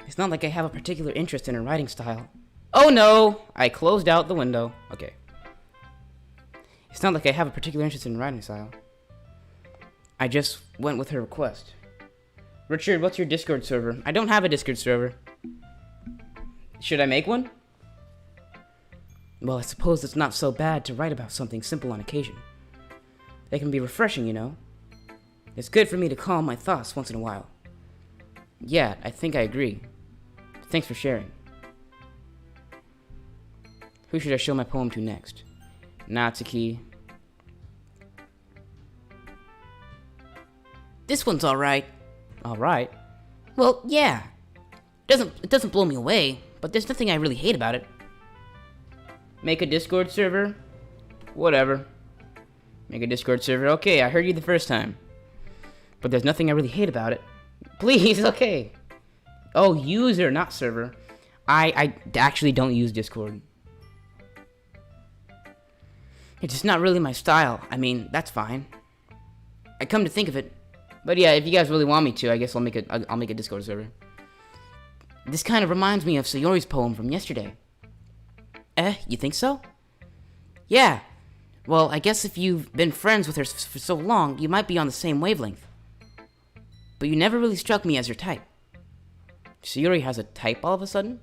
It's not like I have a particular interest in her writing style. Oh no! I closed out the window. Okay. It's not like I have a particular interest in writing style. I just went with her request. Richard, what's your Discord server? I don't have a Discord server. Should I make one? Well, I suppose it's not so bad to write about something simple on occasion. They can be refreshing, you know. It's good for me to calm my thoughts once in a while. Yeah, I think I agree. Thanks for sharing. Who should I show my poem to next? Natsuki. This one's alright. Alright? Well, yeah. It doesn't blow me away, but there's nothing I really hate about it. Make a Discord server? Whatever. Make a Discord server. Okay, I heard you the first time. But there's nothing I really hate about it. Please, okay. Oh, user, not server. I actually don't use Discord. It's just not really my style. I mean, that's fine. I come to think of it. But yeah, if you guys really want me to, I guess I'll make a Discord server. This kind of reminds me of Sayori's poem from yesterday. You think so? Yeah. Well, I guess if you've been friends with her for so long, you might be on the same wavelength. But you never really struck me as your type. Sayori has a type all of a sudden?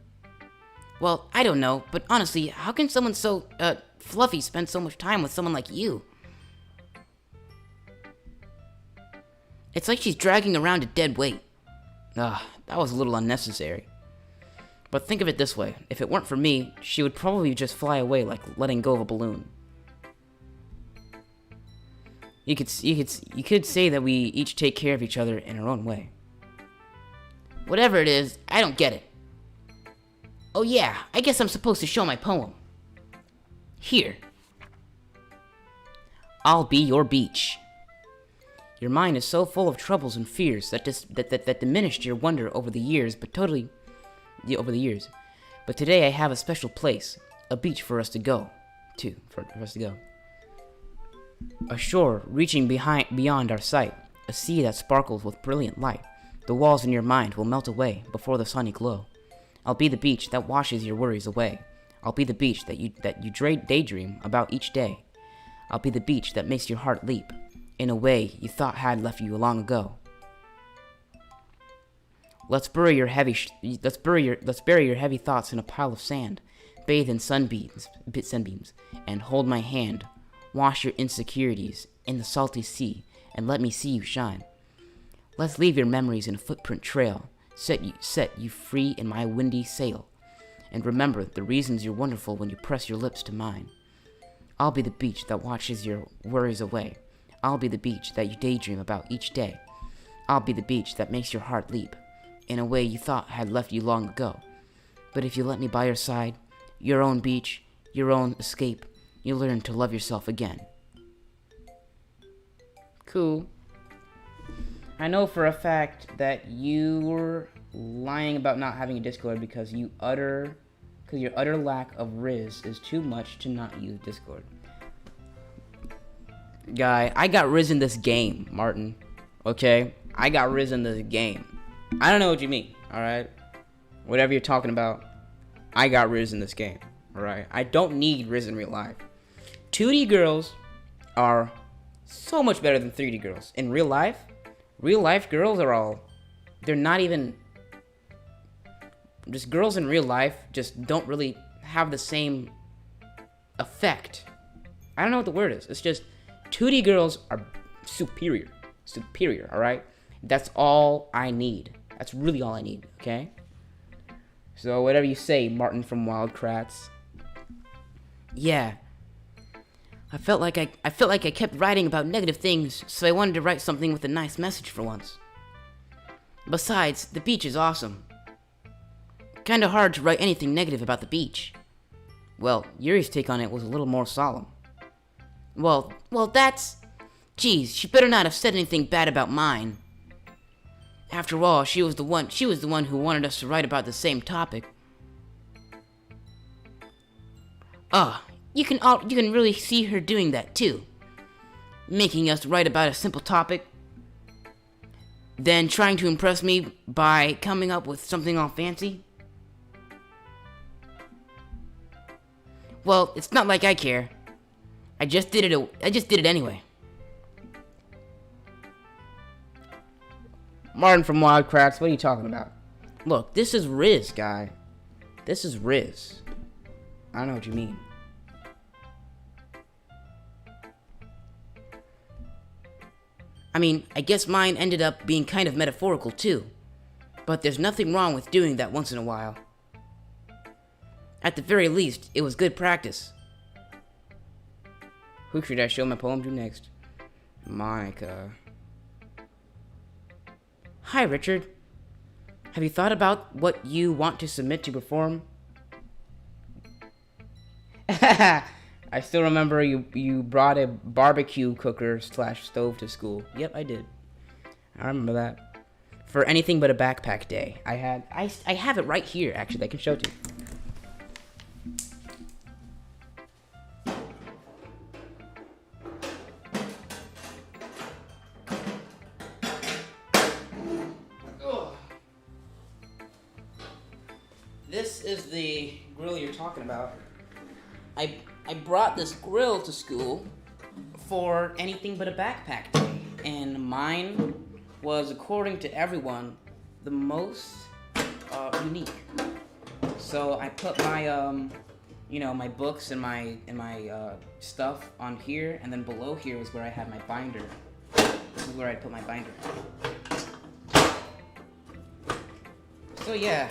Well, I don't know, but honestly, how can someone so, fluffy spend so much time with someone like you? It's like she's dragging around a dead weight. That was a little unnecessary. But think of it this way, if it weren't for me, she would probably just fly away like letting go of a balloon. You could say that we each take care of each other in our own way. Whatever it is, I don't get it. Oh yeah, I guess I'm supposed to show my poem. Here. I'll be your beach. Your mind is so full of troubles and fears that diminished your wonder over the years, but today I have a special place, a beach for us to go to, A shore reaching beyond our sight, a sea that sparkles with brilliant light. The walls in your mind will melt away before the sunny glow. I'll be the beach that washes your worries away. I'll be the beach that you daydream about each day. I'll be the beach that makes your heart leap in a way you thought had left you long ago. Let's bury your heavy thoughts in a pile of sand. Bathe in sunbeams, and hold my hand. Wash your insecurities in the salty sea, and let me see you shine. Let's leave your memories in a footprint trail. Set you free in my windy sail. And remember the reasons you're wonderful when you press your lips to mine. I'll be the beach that washes your worries away. I'll be the beach that you daydream about each day. I'll be the beach that makes your heart leap in a way you thought had left you long ago. But if you let me by your side, your own beach, your own escape, you'll learn to love yourself again. Cool. I know for a fact that you're lying about not having a Discord because your utter lack of Riz is too much to not use Discord. Guy, I got Riz in this game, Martin. Okay? I got Riz in this game. I don't know what you mean, alright? Whatever you're talking about, I got Riz in this game, alright? I don't need Riz in real life. 2D girls are so much better than 3D girls. In real life girls are all... They're not even... Just girls in real life just don't really have the same effect. I don't know what the word is. It's just 2D girls are superior. Superior, alright? That's all I need. That's really all I need, okay? So whatever you say, Martin from Wildcrats. Yeah. I felt like I kept writing about negative things, so I wanted to write something with a nice message for once. Besides, the beach is awesome. Kinda hard to write anything negative about the beach. Well, Yuri's take on it was a little more solemn. Well, that's... Geez, she better not have said anything bad about mine. After all, she was the one who wanted us to write about the same topic. You can really see her doing that too. Making us write about a simple topic, then trying to impress me by coming up with something all fancy. Well, it's not like I care. I just did it anyway. Martin from Wildcrats, what are you talking about? Look, this is Riz, guy. This is Riz. I don't know what you mean. I mean, I guess mine ended up being kind of metaphorical too. But there's nothing wrong with doing that once in a while. At the very least, it was good practice. Who should I show my poem to next? Monica. Hi, Richard. Have you thought about what you want to submit to perform? I still remember you brought a barbecue cooker / stove to school. Yep, I did. I remember that. For anything but a backpack day. I have it right here, actually. I can show it to you. This is the grill you're talking about. I brought this grill to school for anything but a backpack day, and mine was, according to everyone, the most unique. So I put my my books and my stuff on here, and then below here was where I had my binder. This is where I put my binder. So yeah.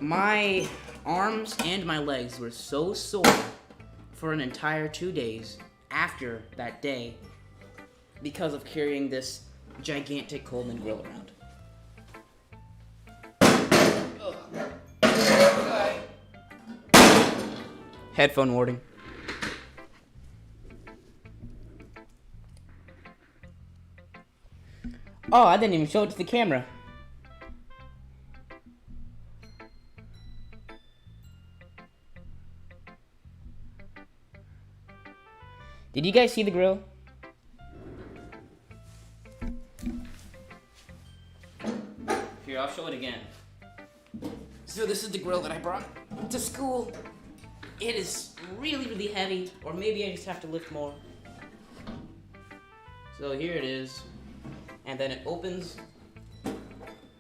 My arms and my legs were so sore for an entire 2 days after that day because of carrying this gigantic Coleman grill around. Headphone warning. Oh, I didn't even show it to the camera. Did you guys see the grill? Here, I'll show it again. So this is the grill that I brought to school. It is really, really heavy, or maybe I just have to lift more. So here it is. And then it opens.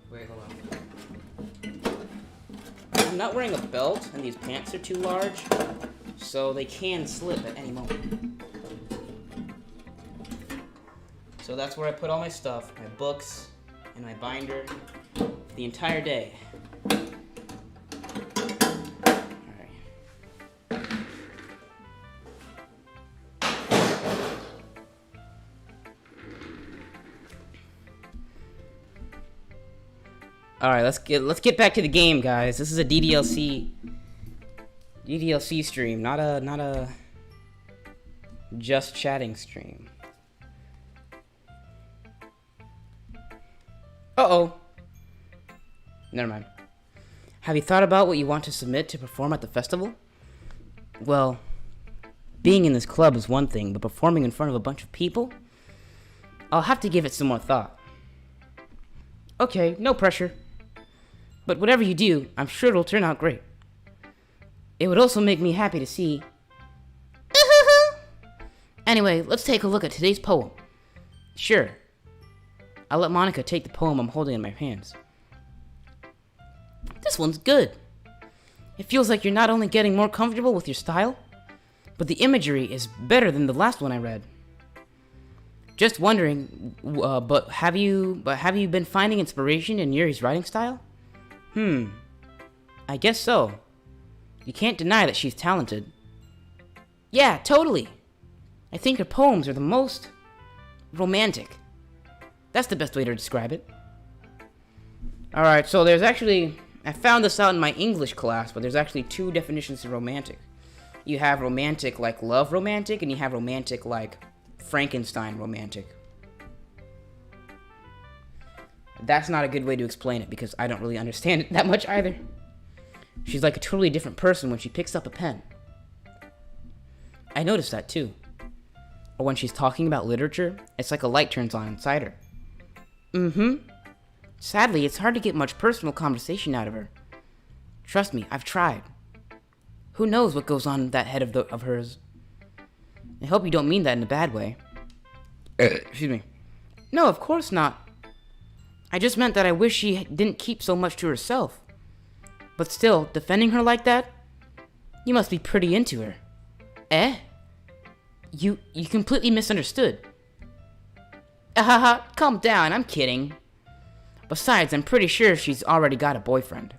Wait, hold on. I'm not wearing a belt, and these pants are too large, so they can slip at any moment. So that's where I put all my stuff, my books, and my binder, the entire day. All right, let's get back to the game, guys. This is a DDLC stream, not a just chatting stream. Uh-oh. Never mind. Have you thought about what you want to submit to perform at the festival? Well, being in this club is one thing, but performing in front of a bunch of people? I'll have to give it some more thought. Okay, no pressure. But whatever you do, I'm sure it'll turn out great. It would also make me happy to see... Anyway, let's take a look at today's poem. Sure. I'll let Monica take the poem I'm holding in my hands. This one's good. It feels like you're not only getting more comfortable with your style, but the imagery is better than the last one I read. Just wondering, but have you been finding inspiration in Yuri's writing style? I guess so. You can't deny that she's talented. Yeah, totally. I think her poems are the most romantic. That's the best way to describe it. Alright, so there's actually... I found this out in my English class, but there's actually two definitions of romantic. You have romantic like love romantic, and you have romantic like Frankenstein romantic. That's not a good way to explain it, because I don't really understand it that much either. She's like a totally different person when she picks up a pen. I noticed that too. Or when she's talking about literature, it's like a light turns on inside her. Sadly, it's hard to get much personal conversation out of her. Trust me, I've tried. Who knows what goes on in that head of hers? I hope you don't mean that in a bad way. Excuse me. No, of course not. I just meant that I wish she didn't keep so much to herself. But still, defending her like that? You must be pretty into her. Eh? You completely misunderstood. Ahaha, calm down, I'm kidding. Besides, I'm pretty sure she's already got a boyfriend.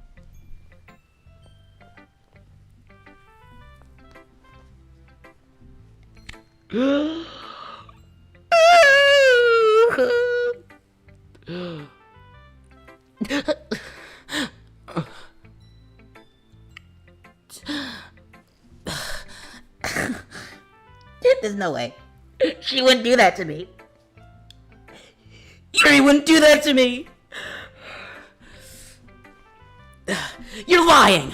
There's no way. She wouldn't do that to me. Yuri wouldn't do that to me. You're lying.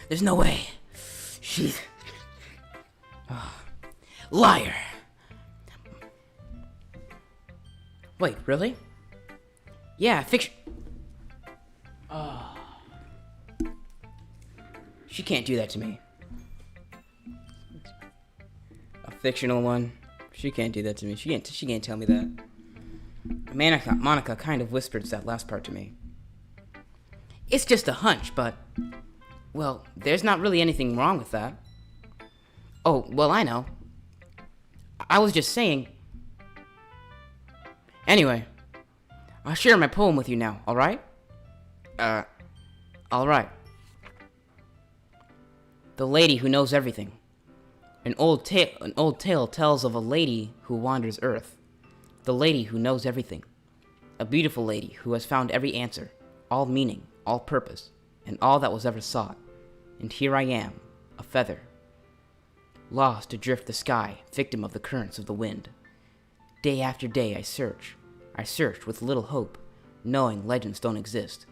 There's no way. She's... liar. Wait, really? Yeah, fiction... She can't do that to me. A fictional one? She can't do that to me. She can't tell me that. Monica kind of whispered that last part to me. It's just a hunch, but... well, there's not really anything wrong with that. Oh, well, I know. I was just saying... Anyway, I'll share my poem with you now, alright? Alright. The Lady Who Knows Everything. An old tale tells of a lady who wanders Earth. The lady who knows everything. A beautiful lady who has found every answer, all meaning, all purpose, and all that was ever sought. And here I am, a feather. Lost adrift the sky, victim of the currents of the wind. Day after day I search. I search with little hope, knowing legends don't exist.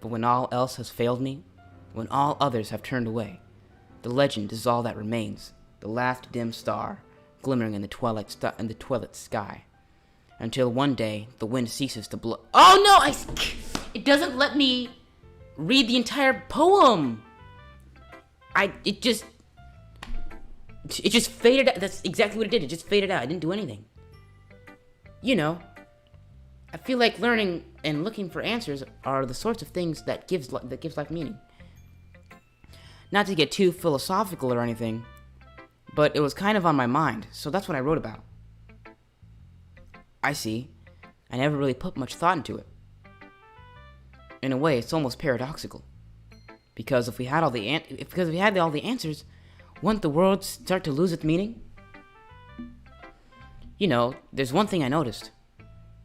But when all else has failed me, when all others have turned away, the legend is all that remains, the last dim star, glimmering in the twilight sky. Until one day, the wind ceases to blow. Oh no! It doesn't let me read the entire poem! It just faded out. That's exactly what it did. It just faded out. I didn't do anything. You know. I feel like learning and looking for answers are the sorts of things that gives life meaning. Not to get too philosophical or anything, but it was kind of on my mind, so that's what I wrote about. I see. I never really put much thought into it. In a way, it's almost paradoxical. Because if we had all the answers, wouldn't the world start to lose its meaning? You know, there's one thing I noticed.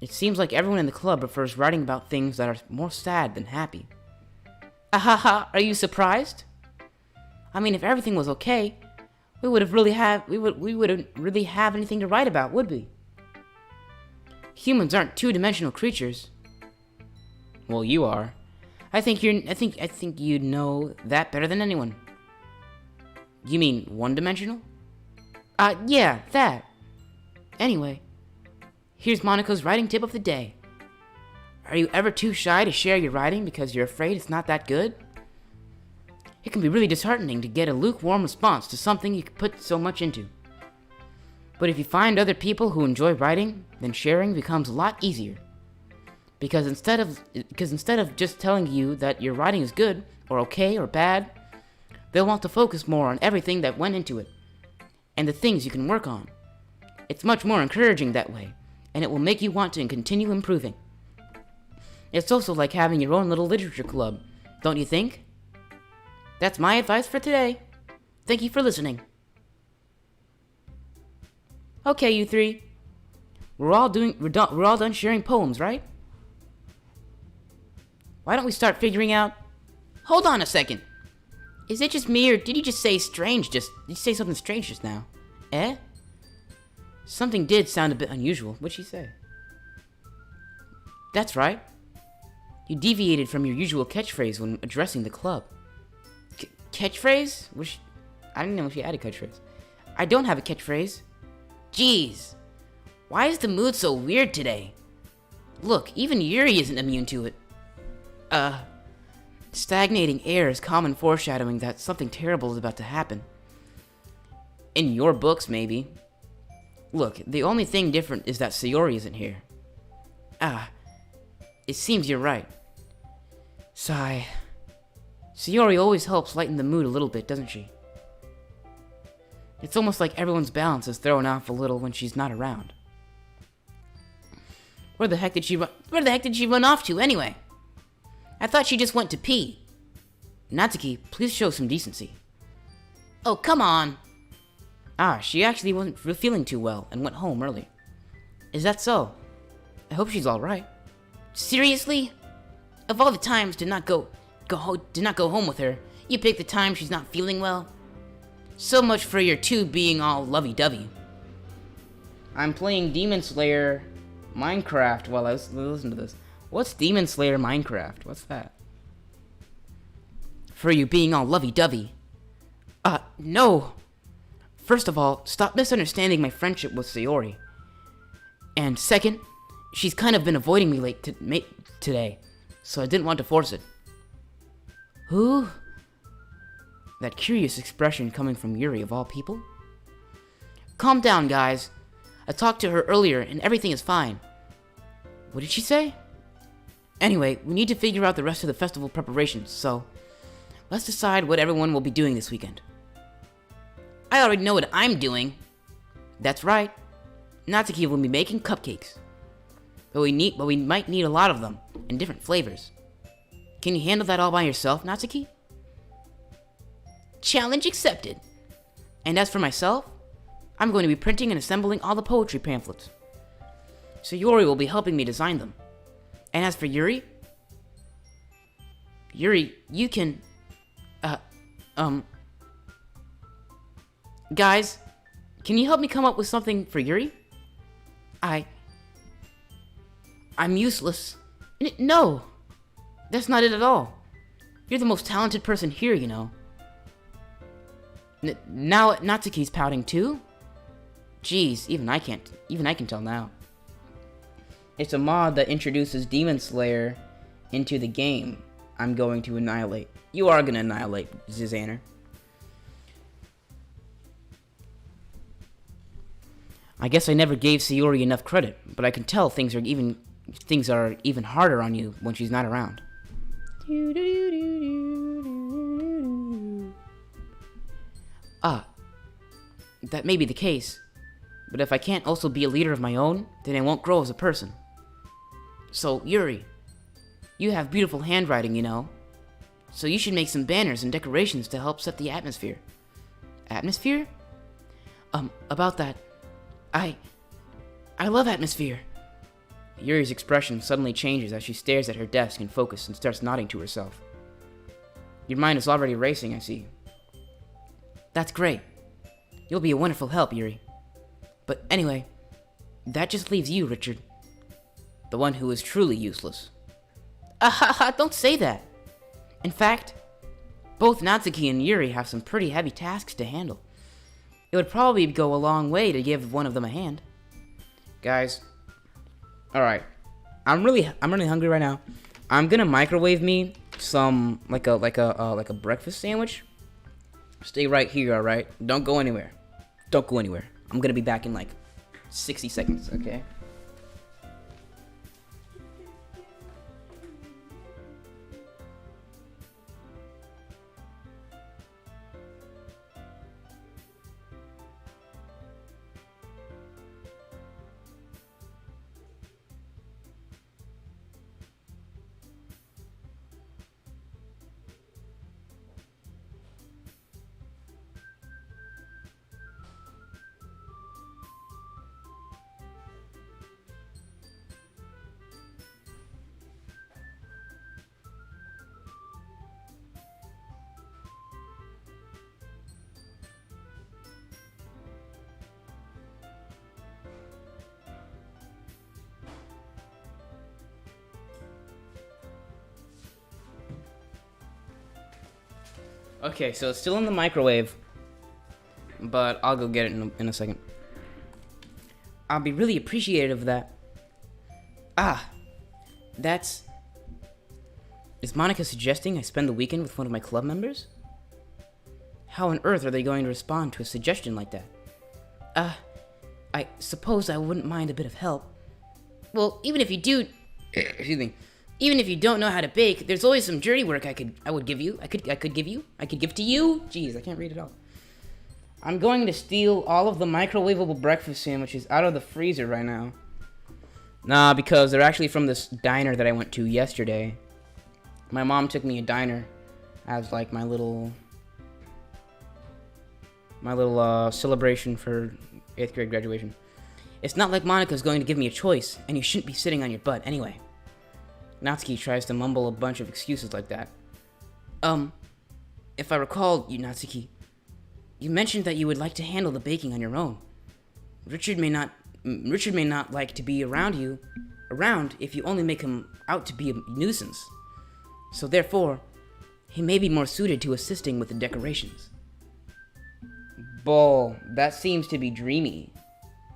It seems like everyone in the club prefers writing about things that are more sad than happy. Ahaha, are you surprised? I mean, if everything was okay, we wouldn't really have anything to write about, would we? Humans aren't two-dimensional creatures. Well, you are. I think you'd know that better than anyone. You mean one-dimensional? Yeah, that. Anyway, here's Monica's writing tip of the day. Are you ever too shy to share your writing because you're afraid it's not that good? It can be really disheartening to get a lukewarm response to something you put so much into. But if you find other people who enjoy writing, then sharing becomes a lot easier. Because instead of just telling you that your writing is good, or okay, or bad, they'll want to focus more on everything that went into it, and the things you can work on. It's much more encouraging that way, and it will make you want to continue improving. It's also like having your own little literature club, don't you think? That's my advice for today. Thank you for listening. Okay, you three. We're all done sharing poems, right? Why don't we start figuring out... Hold on a second. Is it just me, or did you just say did you say something strange just now? Eh? Something did sound a bit unusual. What'd she say? That's right. You deviated from your usual catchphrase when addressing the club. Catchphrase? I didn't know if she had a catchphrase. I don't have a catchphrase. Jeez. Why is the mood so weird today? Look, even Yuri isn't immune to it. Stagnating air is common foreshadowing that something terrible is about to happen. In your books, maybe. Look, the only thing different is that Sayori isn't here. It seems you're right. Sigh. Sayori always helps lighten the mood a little bit, doesn't she? It's almost like everyone's balance is thrown off a little when she's not around. Where the heck did she run off to, anyway? I thought she just went to pee. Natsuki, please show some decency. Oh, come on. She actually wasn't feeling too well and went home early. Is that so? I hope she's alright. Seriously? Of all the times to not go home with her, you pick the time she's not feeling well? So much for your two being all lovey-dovey. I'm playing Demon Slayer Minecraft while I listen to this. What's Demon Slayer Minecraft? What's that? For you being all lovey-dovey. No. First of all, stop misunderstanding my friendship with Sayori. And second, she's kind of been avoiding me today, so I didn't want to force it. Who? That curious expression coming from Yuri of all people? Calm down, guys. I talked to her earlier and everything is fine. What did she say? Anyway, we need to figure out the rest of the festival preparations, so let's decide what everyone will be doing this weekend. I already know what I'm doing. That's right. Natsuki will be making cupcakes. But we might need a lot of them, in different flavors. Can you handle that all by yourself, Natsuki? Challenge accepted. And as for myself, I'm going to be printing and assembling all the poetry pamphlets. So Yuri will be helping me design them. And as for Yuri, you can, guys, can you help me come up with something for Yuri? I'm useless. No, that's not it at all. You're the most talented person here, you know. Now Natsuki's pouting too? Jeez, even I can tell now. It's a mod that introduces Demon Slayer into the game I'm going to annihilate. You are gonna annihilate, Zizanner. I guess I never gave Sayori enough credit, but I can tell things are things are even harder on you when she's not around. Ah, that may be the case, but if I can't also be a leader of my own, then I won't grow as a person. So, Yuri, you have beautiful handwriting, you know. So you should make some banners and decorations to help set the atmosphere. Atmosphere? About that, I love atmosphere. Yuri's expression suddenly changes as she stares at her desk in focus and starts nodding to herself. Your mind is already racing, I see. That's great. You'll be a wonderful help, Yuri. But anyway, that just leaves you, Richard. The one who is truly useless. Don't say that. In fact, both Natsuki and Yuri have some pretty heavy tasks to handle. It would probably go a long way to give one of them a hand. Guys, alright. I'm really hungry right now. I'm gonna microwave me some like a breakfast sandwich. Stay right here, alright? Don't go anywhere. Don't go anywhere. I'm gonna be back in like 60 seconds, okay? Okay, so it's still in the microwave, but I'll go get it in a second. I'll be really appreciative of that. That's... Is Monica suggesting I spend the weekend with one of my club members? How on earth are they going to respond to a suggestion like that? I suppose I wouldn't mind a bit of help. Well, even if you do... Excuse me. Even if you don't know how to bake, there's always some dirty work I could give to you. Jeez, I can't read it all. I'm going to steal all of the microwavable breakfast sandwiches out of the freezer right now. Nah, because they're actually from this diner that I went to yesterday. My mom took me a diner as like my little celebration for 8th grade graduation. It's not like Monica's going to give me a choice, and you shouldn't be sitting on your butt anyway. Natsuki tries to mumble a bunch of excuses like that. If I recall, Natsuki, you mentioned that you would like to handle the baking on your own. Richard may not like to be around if you only make him out to be a nuisance. So therefore, he may be more suited to assisting with the decorations. Bull, that seems to be dreamy.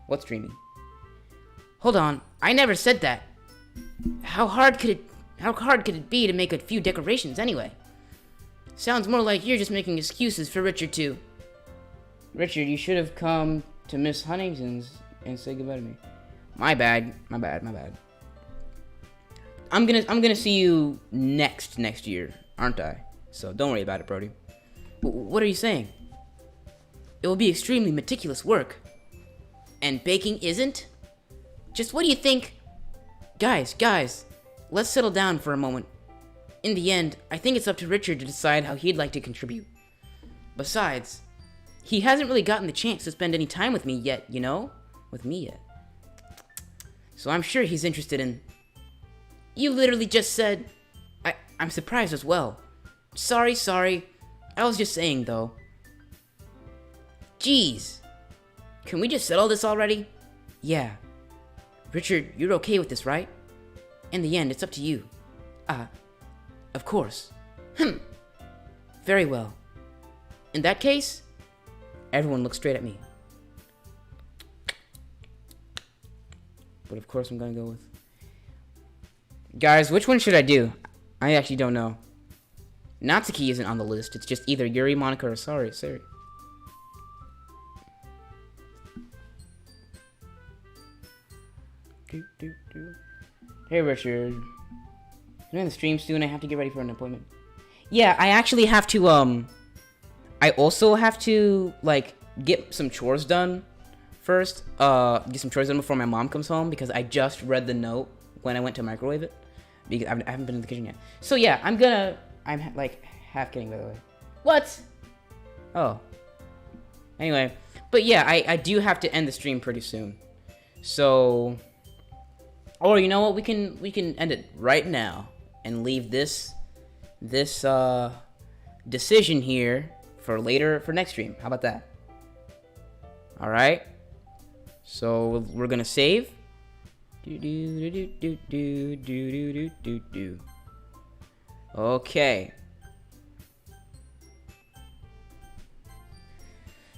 What's dreamy? Hold on, I never said that. How hard could it be to make a few decorations anyway? Sounds more like you're just making excuses for Richard too. Richard, you should have come to Miss Huntington's and say goodbye to me. My bad. I'm gonna see you next year, aren't I? So don't worry about it, Brody. What are you saying? It will be extremely meticulous work. And baking isn't? Just what do you think? Guys, let's settle down for a moment. In the end, I think it's up to Richard to decide how he'd like to contribute. Besides, he hasn't really gotten the chance to spend any time with me yet, you know? With me yet. So I'm sure he's interested in... You literally just said... I'm surprised as well. Sorry. I was just saying, though. Jeez. Can we just settle this already? Yeah. Richard, you're okay with this, right? In the end, it's up to you. Of course. Very well. In that case, everyone looks straight at me. But of course I'm gonna go with... Guys, which one should I do? I actually don't know. Natsuki isn't on the list. It's just either Yuri, Monica, or Sari. Hey, Richard. I'm in the stream soon. I have to get ready for an appointment. Yeah, I actually have to, I also have to, like, get some chores done first. Get some chores done before my mom comes home, because I just read the note when I went to microwave it. Because I haven't been in the kitchen yet. So, yeah, I'm like, half kidding, by the way. What? Oh. Anyway. But, yeah, I do have to end the stream pretty soon. So... Or, you know what? We can end it right now. And leave this decision here for later, for next stream. How about that? Alright. So, we're gonna save. Okay.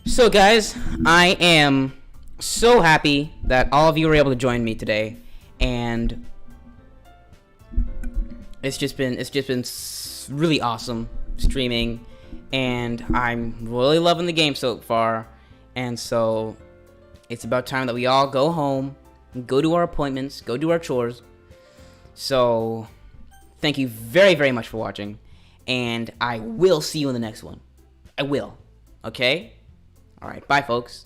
So, guys, I am so happy that all of you were able to join me today. And it's just been really awesome streaming, and I'm really loving the game so far. And so it's about time that we all go home and go to our appointments, go do our chores. So thank you very, very much for watching, and I will see you in the next one. I will. Okay? All right. Bye, folks.